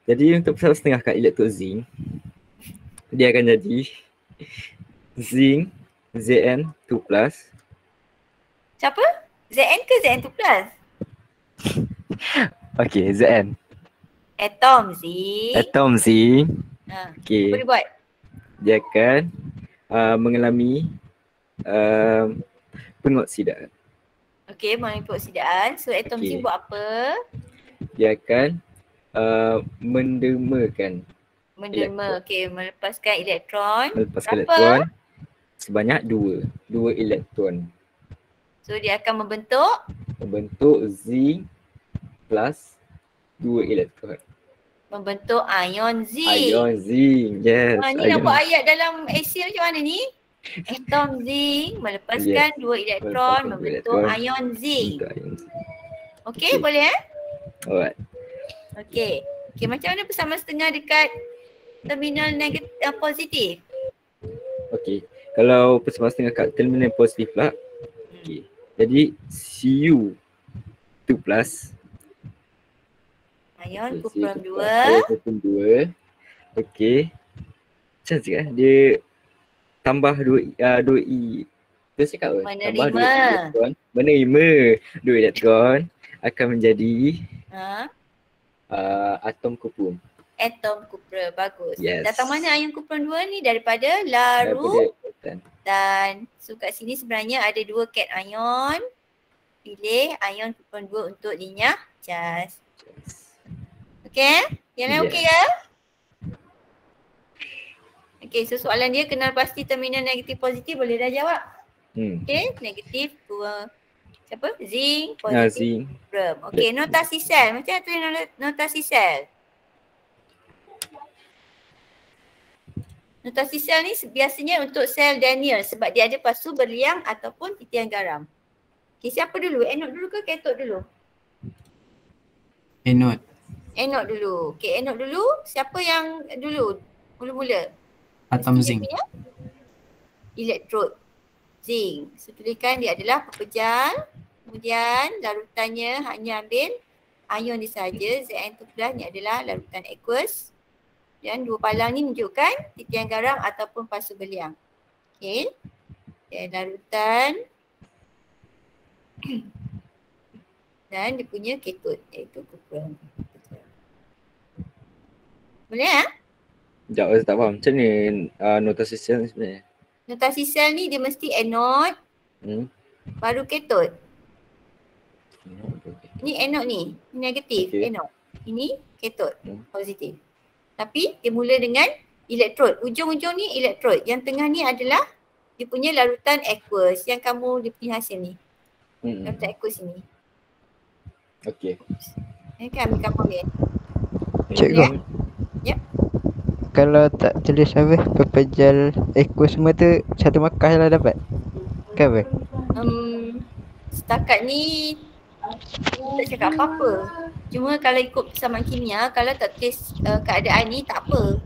Jadi untuk persamaan setengah kat elektrod zinc, dia akan jadi zinc Zn2+. Siapa? Zn ke Zn2+? Okey, Zn. Atom zinc. Atom zinc. Apa Okey. dia buat? Dia akan mengalami pengoksidaan. Okey, mengalami peoksidaan. So atom Okey. zinc buat apa? Dia akan mendemakan. Okey, melepaskan elektron. Melepaskan Berapa? elektron sebanyak 2 elektron. So dia akan Membentuk zinc plus 2 elektron. membentuk ion zinc. Ion zinc. Yes. Ni nak buat ayat dalam essay macam mana ni? Atom zinc melepaskan 2 elektron, Melepaskan dua membentuk elektron. ion zinc. Bentuk ion zinc. Okey, boleh Alright. Okey, macam mana persamaan setengah dekat terminal negatif positif? Okey. Kalau persamaan setengah kat terminal positif pula. Okey. Jadi Cu2+. Ion Okey, kupron Cu2+, 2. ion kupron 2. Okey. Macam cakap dia tambah 2E. Dia cakap apa? Tambah 2 elektron. Menerima 2 elektron akan menjadi atom kupron. Atom kupron, bagus. Yes. Datang mana ion kupron 2 ni? Daripada larutan. Daripada So kat sini sebenarnya ada 2 cation ion. Pilih ion kupron 2 untuk linyah cas. Okey? Yang lain okey ke? Okey, so soalan dia kenal pasti terminal negatif positif, boleh dah jawab. Okey, negatif siapa? Zinc, positif. Zinc. Okey, notasi sel. Macam mana tulis notasi sel? Notasi sel ni biasanya untuk sel Daniel sebab dia ada pasu berliang ataupun titian garam. Okey, siapa dulu? Anode dulu ke katot dulu? Anode dulu. Okey, anode dulu. Siapa yang dulu? Mula-mula. Atom zinc. Elektrod zinc. So tuliskan dia adalah pepejal. Kemudian larutannya hanya ambil ion dia saja. Zn2+ ni adalah larutan aqueous. Dan 2 palang ni menunjukkan titian garam ataupun pasu berliang. Okey. Dan larutan dan dia punya katot iaitu kupron. Boleh Sekejap, saya tak faham. Macam ni notasi sel ni sebenarnya? Notasi sel ni dia mesti anode baru katot. Ni anode ni negatif, anode. Ini katot, positif. Tapi dia mula dengan elektrod. Ujung-ujung ni elektrod. Yang tengah ni adalah dia punya larutan aqueous yang kamu dia punya hasil ni. Larutan aqueous ni. Okey. Ni kan ambil gambar dia. Cikgu. Ya. Kalau tak tulis apa pepejal aqueous semua tu satu markah lah dapat. Kan apa? Setakat ni tak cakap apa-apa. Cuma kalau ikut persamaan kimia, kalau tak tulis keadaan ni tak apa.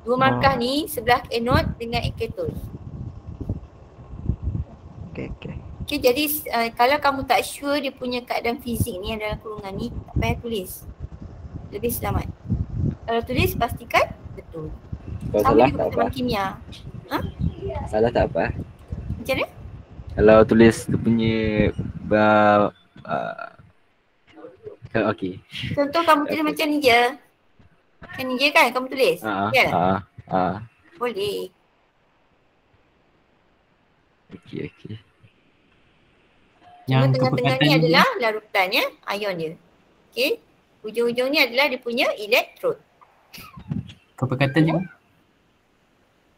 2 markah ni sebelah anode dengan katot. Okay, jadi kalau kamu tak sure dia punya keadaan fizik ni yang dalam kurungan ni, tak payah tulis. Lebih selamat. Kalau tulis pastikan betul. Kalau Sama salah juga tak apa. persamaan kimia. Salah tak apa. Macam mana? Kalau tulis dia punya okey. Contoh kamu tulis macam ni je. Macam ni je kan kamu tulis? Ya? Boleh. Okey. Cuma Yang tengah-tengah ni kepekatan adalah larutannya ion dia. Okey. Ujung-ujung ni adalah dia punya elektrod. Kepekatan juga.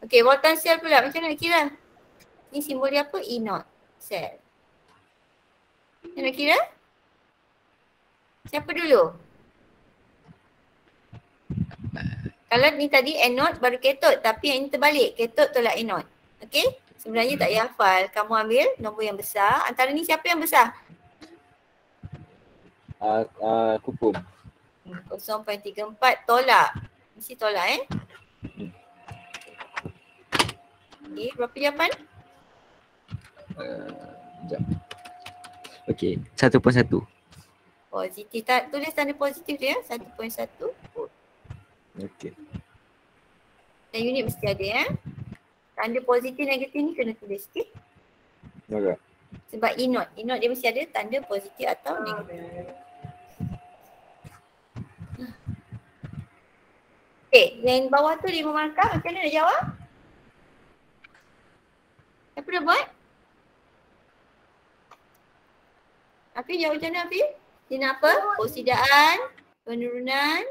Okey, Walton cell pula macam mana nak kira? Ni simbol dia apa? E0 cell. Macam nak kira? Siapa dulu? Kalau ni tadi anode baru katot, tapi yang ini terbalik. Katot tolak anode. Okey? Sebenarnya tak payah hafal. Kamu ambil nombor yang besar. Antara ni siapa yang besar? Kupum. 0.34 tolak Mesti tolak Okay, berapa jawapan? Sekejap. Okey, 1.1. Positif. Tulis tanda positif dia 1.1. Okey. Dan unit mesti ada Tanda positif negatif ni kena tulis okey. Alright. Sebab E-note dia mesti ada tanda positif atau negatif. Okay, yang bawah tu 5 markah. Macam mana nak jawab? Apa dah buat? Hafiz jawab macam mana Hafiz? Dia nak apa? Persidaan, penurunan,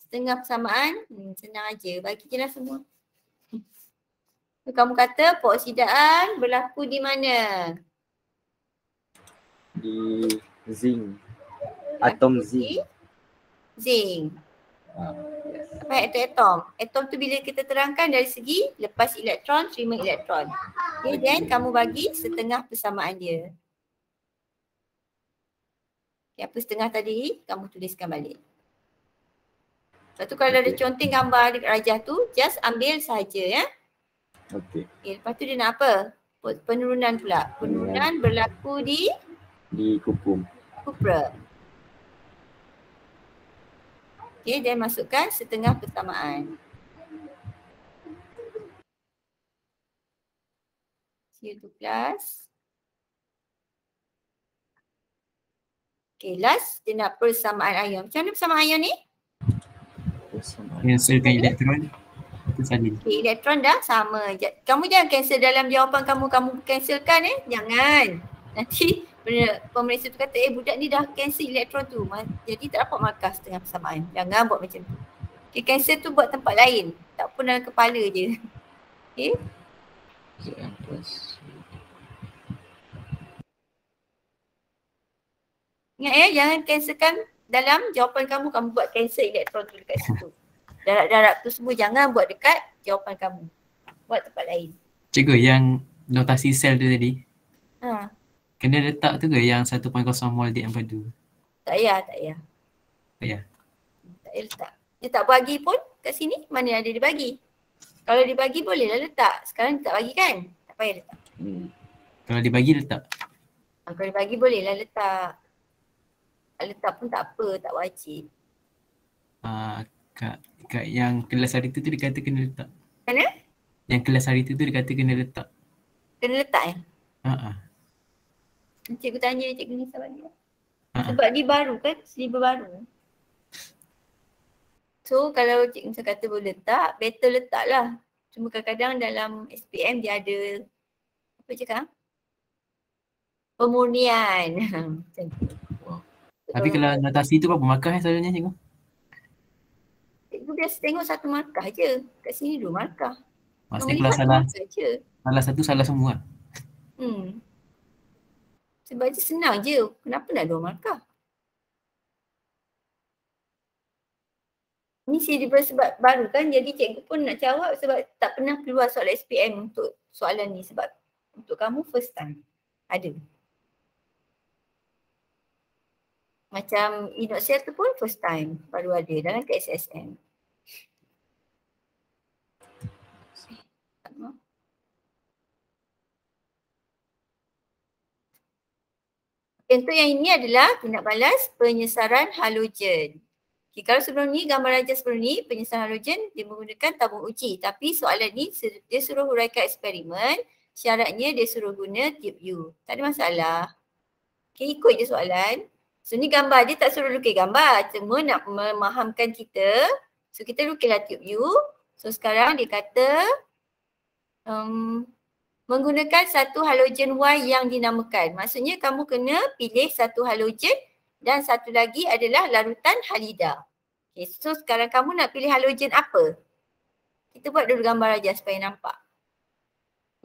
setengah persamaan. Senang aja. Bagi je lah semua. So, kamu kata persidaan berlaku di mana? Di zinc. Atom zinc. Zinc. Yes. Apa atom? Atom tu bila kita terangkan dari segi lepas elektron, terima elektron. Okay, then kamu bagi setengah persamaan dia. Okay, apa setengah tadi, kamu tuliskan balik. Lepas tu kalau ada conteng gambar dekat rajah tu, just ambil saja Okey. Okay, lepas tu dia nak apa? Penurunan pula. Penurunan berlaku di kuprum. kupra. Okay, dan masukkan setengah persamaan. CO2 plus. Okay, last dia nak persamaan ion. Macam mana persamaan ion ni? Cancelkan elektron. Itu salin. Okay, elektron dah sama. Kamu jangan cancel dalam jawapan kamu cancelkan Jangan. Nanti pemeriksa tu kata budak ni dah cancel elektron tu. Jadi tak dapat markah setengah persamaan. Jangan buat macam tu. Okay, cancel tu buat tempat lain. Tak pun dalam kepala je. Okay. Ingat jangan cancelkan dalam jawapan kamu buat cancel elektron tu dekat situ. Darab-darab tu semua jangan buat dekat jawapan kamu. Buat tempat lain. Cikgu, yang notasi sel tu tadi, kena letak tu ke yang 1.0 mol di empedu? Tak payah. Tak payah? Tak payah letak. Dia tak bagi pun kat sini, mana ada dia bagi. Kalau dia bagi bolehlah letak. Sekarang dia tak bagi kan? Tak payah letak. Kalau dia bagi letak? Kalau dia bagi bolehlah letak. Tak letak pun tak apa, tak wajib. Kat yang kelas hari tu dia kata kena letak. Mana? Yang kelas hari tu dia kata kena letak. Kena letak Cikgu tanya cikgu ni sahabat dia. Sebab dia baru kan, silibus baru. So kalau cikgu Nisa kata boleh letak, better letak lah. Cuma kadang-kadang dalam SPM dia ada, apa cakap? Pemurnian. Macam tu. Tapi kalau notasi tu berapa markah selalunya cikgu? Cikgu biasa tengok 1 markah je. Kat sini 2 markah. Maksudnya kalau salah satu salah semua. Sebab je senang je. Kenapa nak 2 markah? Ni silibus sebab baru kan, jadi cikgu pun nak jawab sebab tak pernah keluar soalan SPM untuk soalan ni sebab untuk kamu first time ada. Macam E-note tu pun first time baru ada dalam KSSM. Contoh yang ini adalah tindak balas penyesaran halogen. Okay, kalau sebelum ni, gambar raja sebelum ni, penyesaran halogen dia menggunakan tabung uji. Tapi soalan ni dia suruh huraikan eksperimen, syaratnya dia suruh guna tube U. Tak ada masalah. Okay, ikut je soalan. So ni gambar dia tak suruh lukis gambar, cuma nak memahamkan kita. So kita lukislah tube U. So sekarang dia kata menggunakan satu halogen Y yang dinamakan. Maksudnya kamu kena pilih satu halogen dan satu lagi adalah larutan halida. Okay, so sekarang kamu nak pilih halogen apa? Kita buat dulu gambar aja supaya nampak.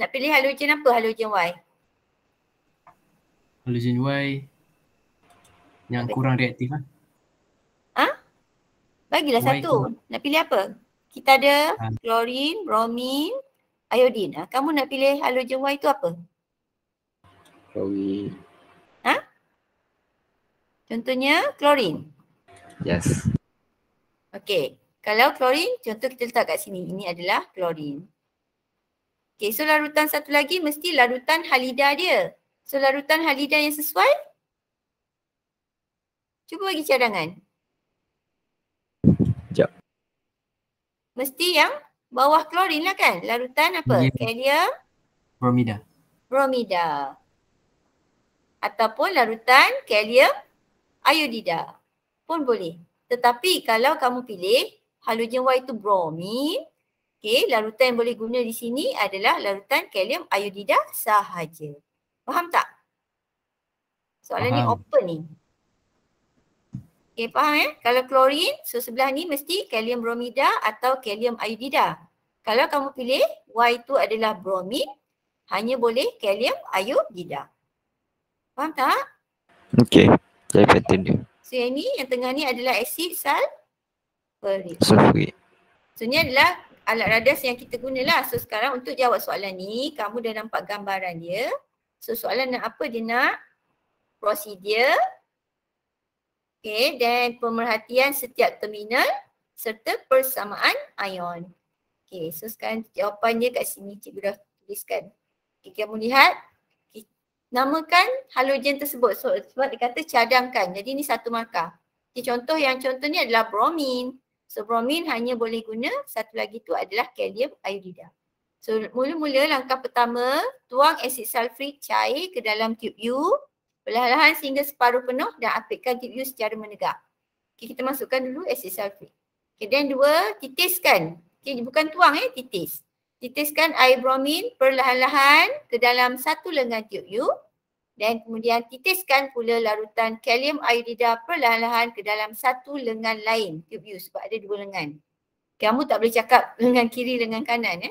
Nak pilih halogen apa? Halogen Y. Halogen Y yang kurang reaktif lah. Bagilah Y satu. Nak pilih apa? Kita ada klorin, bromin, iodin. Kamu nak pilih halogen Y tu apa? Klorin. Contohnya klorin. Yes. Okey. Kalau klorin, contoh kita letak kat sini. Ini adalah klorin. Okay, so larutan satu lagi mesti larutan halida dia. So larutan halida yang sesuai, cuba bagi cadangan. Sekejap. Mesti yang bawah klorin lah kan? Larutan apa? Ya. Kalium Bromida. bromida. Ataupun larutan kalium iodida pun boleh. Tetapi kalau kamu pilih halogen Y itu bromin, okay, larutan yang boleh guna di sini adalah larutan kalium iodida sahaja. Faham tak? Soalan ni Faham. open ni. Okay, faham Kalau klorin, so sebelah ni mesti kalium bromida atau kalium iodida. Kalau kamu pilih Y itu adalah bromin, hanya boleh kalium iodida. Faham tak? Okay. Jadi pattern dia. So yang ni, yang tengah ni adalah asid sulfurik. Sulfurik. So ni adalah alat radas yang kita gunalah. So sekarang untuk jawab soalan ni, kamu dah nampak gambaran dia. So soalan nak apa? Dia nak prosedur, okay, dan pemerhatian setiap terminal serta persamaan ion. Okay, so sekarang jawapan dia kat sini cikgu dah tuliskan. Okay, kamu lihat. Namakan halogen tersebut. So, sebab dia kata cadangkan. Jadi ni satu markah. Okay, contoh ni adalah bromin. So bromin hanya boleh guna, satu lagi tu adalah kalium iodida. So mula-mula langkah pertama, tuang asid sulfurik cair ke dalam tube U perlahan-lahan sehingga separuh penuh dan apitkan tube U secara menegak. Okay, kita masukkan dulu asid sulfurik. Okay, dan dua, titiskan. Okay, bukan tuang titis. Titiskan air bromin perlahan-lahan ke dalam satu lengan tube U dan kemudian titiskan pula larutan kalium iodida perlahan-lahan ke dalam satu lengan lain tube U sebab ada dua lengan. Kamu tak boleh cakap lengan kiri, lengan kanan.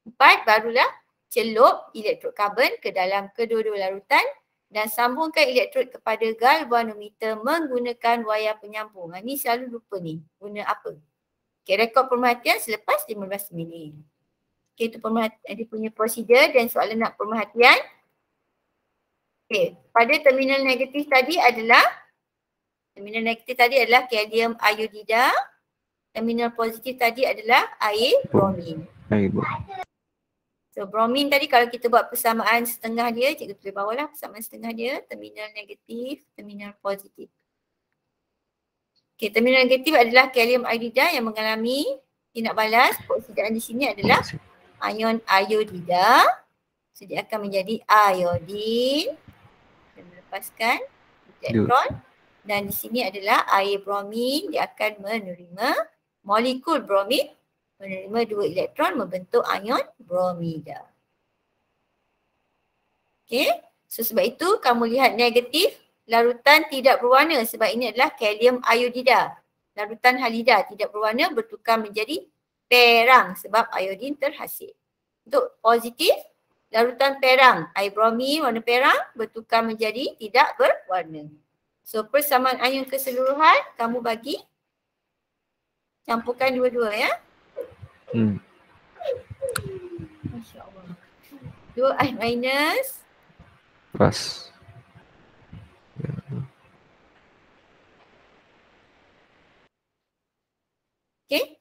4, barulah celup elektrod karbon ke dalam kedua-dua larutan dan sambungkan elektrod kepada galvanometer menggunakan wayar penyambung. Ni selalu lupa ni, guna apa. Okay, rekod pemerhatian selepas 15 minit. Okay, itu pemerhatian, dia punya prosedur dan soalan nak pemerhatian. Okay, pada terminal negatif tadi adalah kalium iodida. Terminal positif tadi adalah air bromin. Air bromin. So bromin tadi kalau kita buat persamaan setengah dia, cikgu tulis bawah lah persamaan setengah dia, terminal negatif, terminal positif. Okay, terminal negatif adalah kalium iodida yang mengalami tindak balas. Peroksidaan di sini adalah ion iodida. So dia akan menjadi iodin dan melepaskan elektron. Dan di sini adalah air bromin, dia akan menerima molekul bromin, menerima 2 elektron membentuk ion bromida. Okay, so sebab itu kamu lihat negatif, larutan tidak berwarna sebab ini adalah kalium iodida. Larutan halida tidak berwarna bertukar menjadi perang sebab iodin terhasil. Untuk positif, larutan perang, air bromin warna perang bertukar menjadi tidak berwarna. So persamaan ion keseluruhan kamu bagi, campurkan dua-dua ya. Masya Allah. 2 I minus. Plus. Okay.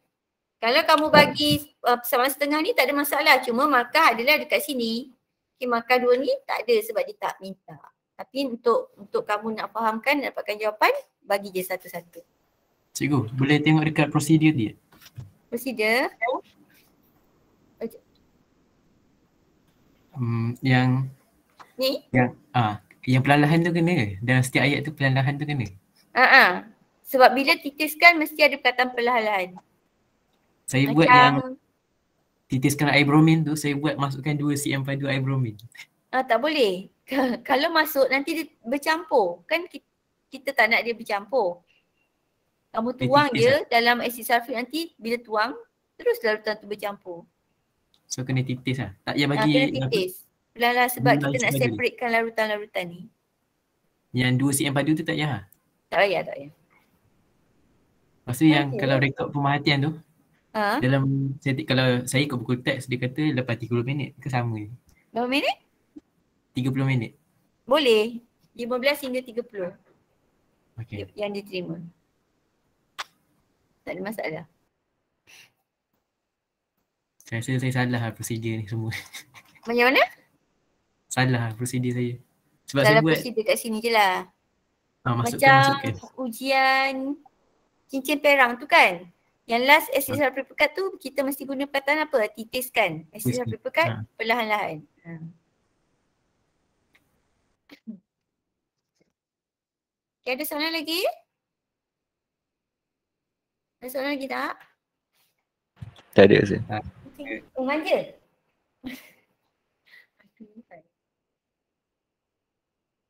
Kalau kamu bagi persamaan setengah ni tak ada masalah. Cuma markah adalah dekat sini. Okay, markah 2 ni tak ada sebab dia tak minta. Tapi untuk kamu nak fahamkan dan dapatkan jawapan, bagi je satu-satu. Cikgu, boleh tengok dekat prosedur dia? Prosedur. Yang Ni? Yang perlahan tu kena ke? Dalam setiap ayat tu perlahan tu kena? Sebab bila titiskan mesti ada perkataan perlahan. Saya buat yang titiskan air bromin tu, saya buat masukkan 2 CM padu air bromin. Tak boleh. Kalau masuk nanti dia bercampur. Kan kita tak nak dia bercampur. Kamu tuang je dalam asid sulfurik nanti bila tuang terus larutan tu bercampur. So kena titis lah. Tak payah bagi. Kena titis. Perlahan sebab kita nak separatekan larutan-larutan ni. Yang 2 CM padu tu tak payah lah? Tak payah. Lepas tu yang kalau rekod pemerhatian tu, dalam kalau saya ikut buku teks dia kata lepas 30 minit ke sama ni? Berapa minit? 30 minit. Boleh. 15 hingga 30. Okay. Yang diterima. Tak ada masalah. Saya rasa saya salah lah prosedur ni semua. Macam mana? Salah lah prosedur saya. Sebab Dalam saya buat prosedur kat sini je lah. masukkan. Macam ujian cincin perang tu kan. Yang last SSR paper cut tu kita mesti guna perkataan apa? Titiskan. SSR paper cut perlahan-lahan. Okay, ada soalan lagi? Ada soalan lagi tak? Tak ada Ustaz. Okay. Manja.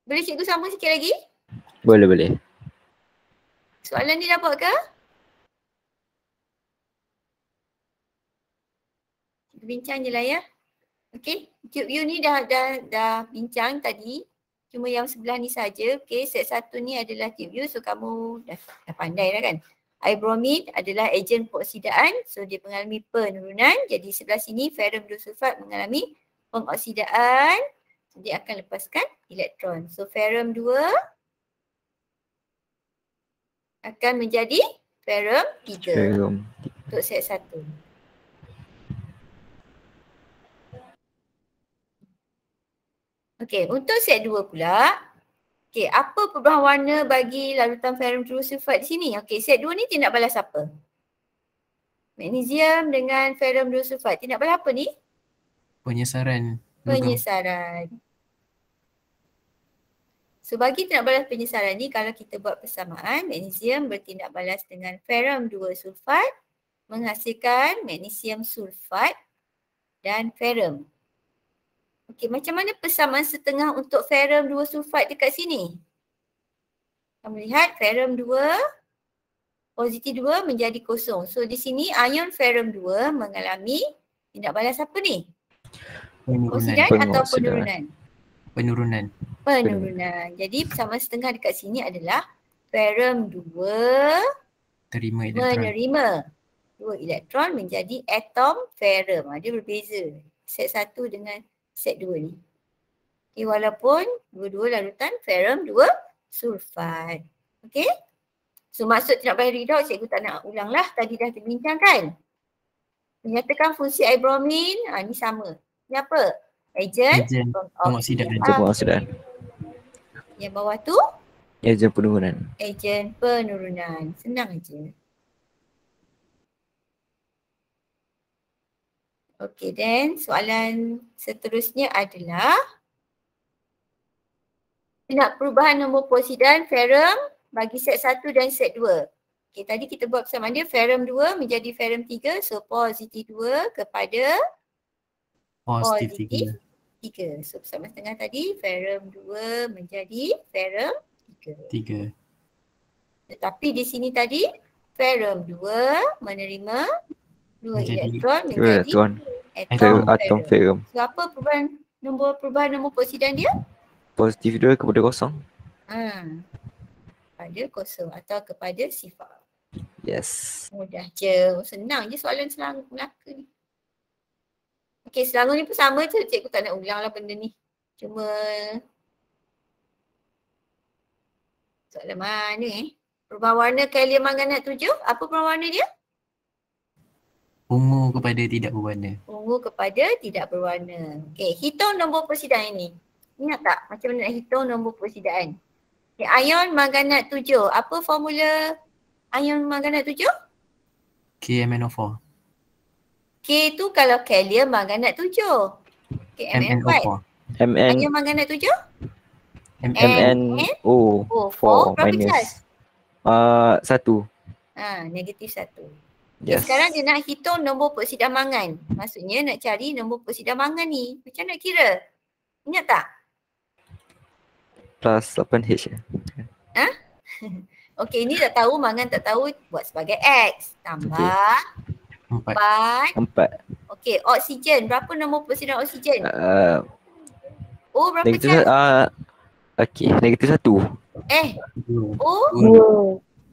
Boleh cikgu sambung sikit lagi? Boleh. Soalan ni dapat ke? Cikgu bincang je lah ya. Okay. Cube U ni dah bincang tadi. Cuma yang sebelah ni saja. Okay. Set 1 ni adalah tube U. So kamu dah pandai dah kan. Air-bromid adalah ejen pengoksidaan. So dia mengalami penurunan. Jadi sebelah sini ferrum sulfat mengalami pengoksidaan. So dia akan lepaskan elektron. So ferrum 2 akan menjadi ferrum 3 untuk set 1. Okey, untuk set 2 pula. Okey, apa perubahan warna bagi larutan ferrum sulfat di sini? Okey, set 2 ni tindak balas apa? Magnesium dengan ferrum sulfat. Tindak balas apa ni? Penyesaran. Penyesaran. So bagi tindak balas penyesaran ni, kalau kita buat persamaan, magnesium bertindak balas dengan ferrum 2 sulfat menghasilkan magnesium sulfat dan ferrum. Okey, macam mana persamaan setengah untuk ferrum 2 sulfat dekat sini? Kamu lihat ferrum 2, positif 2 menjadi kosong. So di sini ion ferrum 2 mengalami tindak balas apa ni? Oksidan atau penurunan? Penurunan. Jadi persamaan setengah dekat sini adalah ferrum 2 menerima 2 elektron menjadi atom ferrum. Dia berbeza set 1 dengan set 2 ni. Okay, walaupun dua-dua larutan ferrum 2 sulfat. Okey. So maksud tindak balas redox cikgu tak nak ulang lah. Tadi dah dibincangkan. Menyatakan fungsi air bromin. Ni sama. Ni apa? Ejen pengoksidaan. Yang bawah tu? Ejen penurunan. Ejen penurunan. Senang aja. Okey, then soalan seterusnya adalah nak perubahan nombor posidan ferrum bagi set 1 dan set 2. Okey, tadi kita buat persamaan dia ferrum 2 menjadi ferrum 3. So positif 2 kepada positif 3. So persamaan setengah tadi ferrum 2 menjadi ferrum 3. Tetapi di sini tadi ferrum 2 menerima 2 elektron menjadi atom ferrum. So apa perubahan nombor posidan dia? Positif 2 kepada kosong. Kepada kosong atau kepada sifar. Yes. Mudah je. Senang je soalan Selangor Melaka ni. Okey, Selangor ni pun sama je. Cikgu tak nak ulang lah benda ni. Cuma soalan mana perubahan warna kalium manganat 7. Apa perubahan warna dia? Ungu kepada tidak berwarna. Ungu kepada tidak berwarna. Okey, hitung nombor persidaan ini. Ingat tak macam mana nak hitung nombor persidaan? Okay, ion manganat 7. Apa formula ion manganat 7? KMnO4. K tu kalau kalium manganat 7. KMnO4. Ion manganat 7? MnO4 berapa minus charge? 1. Negatif 1. Yes. Sekarang dia nak hitung nombor persidaan mangan. Maksudnya nak cari nombor persidaan mangan ni. Macam nak kira? Ingat tak? Plus 8H. Okey, ni tak tahu, mangan tak tahu, buat sebagai X. Tambah 4. Okey, oksigen. Berapa nombor persidaan oksigen? Berapa negatif charge? Okey, negatif 1.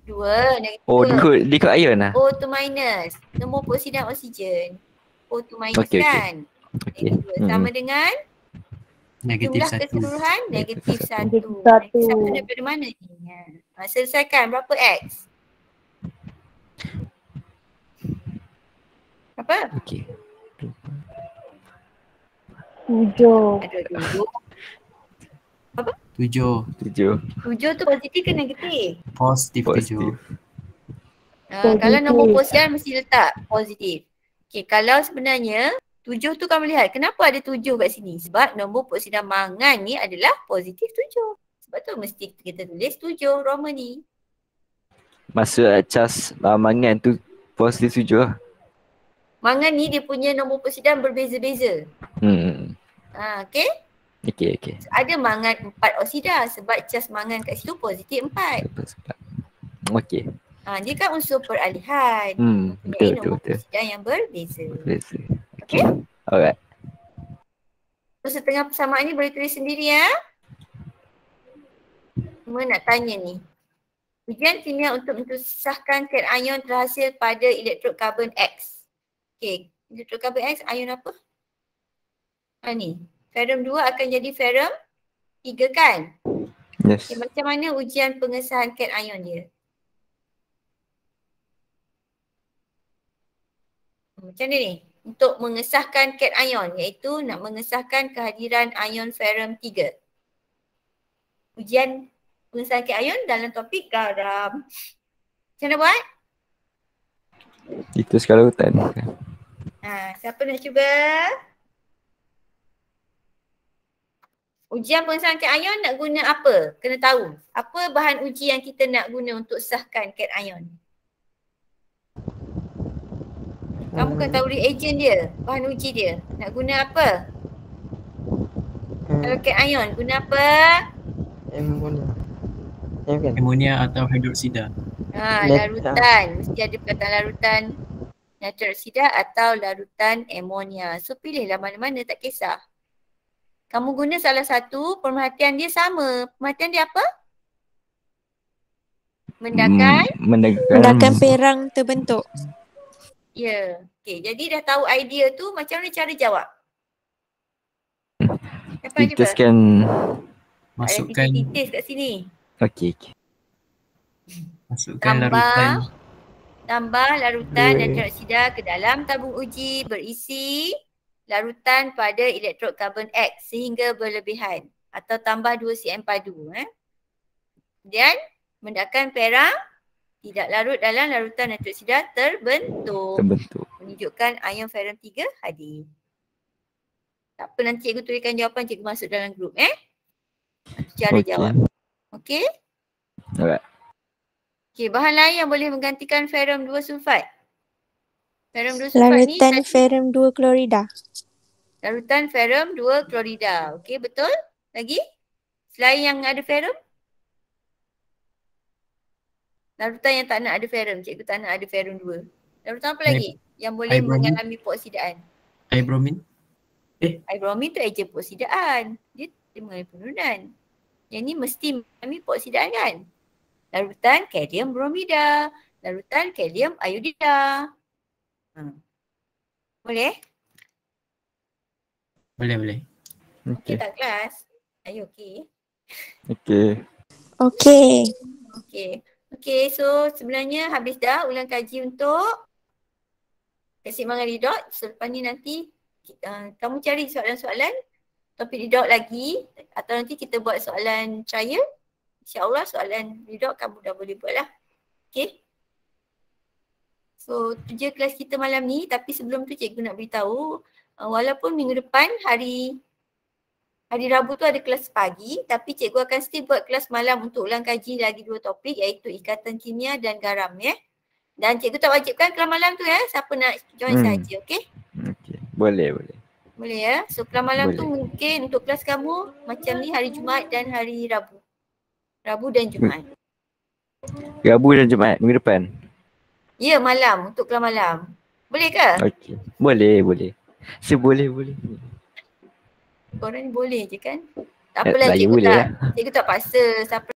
Dua. Negatif 2. Dia ikut ion lah. O tu minus. Nombor persidaan oksigen. O tu minus kan? Okey. Sama dengan Negatif jumlah 1. keseluruhan negatif 1. Negatif Negatif 1. 1 daripada mana ni? Selesaikan. Berapa X? Apa? Okey. 7. Ada 7. 7. 7. 7 tu positif ke negatif? Positif 7. Positif. Kalau nombor Positif. posian mesti letak positif. Okay, kalau sebenarnya 7 tu kamu lihat kenapa ada 7 kat sini? Sebab nombor poksidan mangan ni adalah positif 7. Sebab tu mesti kita tulis 7 Romani. Maksud cas mangan tu positif 7 lah. Mangan ni dia punya nombor poksidan berbeza-beza. Okay. Okay. Ada mangan 4 oksida sebab cas mangan kat situ positif 4. Okay. Dia kan unsur peralihan. Betul. Nombor poksidan yang berbeza. Okay. Alright. So setengah persamaan ni boleh tulis sendiri ya. Cuma nak tanya ni. Ujian kimia untuk mensusahkan ket ion terhasil pada elektrod karbon X. Okay. Elektrod karbon X ion apa? Ni. Ferrum 2 akan jadi ferrum 3 kan? Yes. Okay, macam mana ujian pengesahan ket ion dia? Macam ni. Untuk mengesahkan ket ion iaitu nak mengesahkan kehadiran ion ferrum 3. Ujian pengesahan ket ion dalam topik garam. Macam mana buat? Itu skala hutan. Siapa nak cuba? Ujian pengesahan ket ion nak guna apa? Kena tahu. Apa bahan uji yang kita nak guna untuk sahkan ket ion? Kamu kena tahu reagent dia, bahan uji dia. Nak guna apa? Kalau ket ion guna apa? Amonia. Ya kan? Amonia atau hidroksida. Larutan. Mesti ada perkataan larutan nitroksida atau larutan amonia. So pilihlah mana-mana, tak kisah. Kamu guna salah satu, pemerhatian dia sama. Pemerhatian dia apa? Mendakan perang terbentuk. Ya. Okay, jadi dah tahu idea tu, macam mana cara jawab? Siapa nak cuba? Kita scan. Masukkan. Ada titik kat sini. Okay. Masukkan larutan. Tambah larutan nitroksida ke dalam tabung uji berisi larutan pada elektrod karbon X sehingga berlebihan. Atau tambah 2 cm padu. Kemudian mendakan perang tidak larut dalam larutan nitroksida terbentuk. Menunjukkan ion ferrum 3 hadir. Tak apa, nanti cikgu tuliskan jawapan, cikgu masuk dalam grup. Cara jawab. Okay? Alright. Okay, bahan lain yang boleh menggantikan ferrum 2 sulfat. Ferrum 2 sulfat ni larutan ferrum 2 klorida. Larutan ferrum 2 klorida. Okay, betul? Lagi? Selain yang ada ferrum? Larutan yang tak nak ada ferrum. Cikgu tak nak ada ferrum 2. Larutan apa lagi? Yang boleh mengalami poksidaan. Air bromin? Air bromin tu ejen poksidaan. Dia mengalami penurunan. Yang ni mesti mengalami poksidaan kan? Larutan kalium bromida. Larutan kalium iodida. Boleh? Boleh. Okay tak kelas? Are you okay? Okay, so sebenarnya habis dah ulang kaji untuk keseimbangan redox. Selepas ni nanti kamu cari soalan-soalan topik redox lagi atau nanti kita buat soalan trial. InsyaAllah soalan redox kamu dah boleh buat lah. Okay. So tu je kelas kita malam ni, tapi sebelum tu cikgu nak beritahu walaupun minggu depan hari Rabu tu ada kelas pagi, tapi cikgu akan still buat kelas malam untuk ulang kaji lagi 2 topik iaitu ikatan kimia dan garam ya. Dan cikgu tak wajibkan kelas malam tu ya, siapa nak join saja, okey? Okay. Boleh. Boleh ya. So kelas malam tu mungkin untuk kelas kamu macam ni hari Jumaat dan hari Rabu. Rabu dan Jumaat. Rabu dan Jumaat minggu depan. Ya, malam untuk kelas malam. Boleh ke? Okey. Boleh. Boleh. Korang ni boleh je kan? Tak apalah, cikgu tak paksa siapa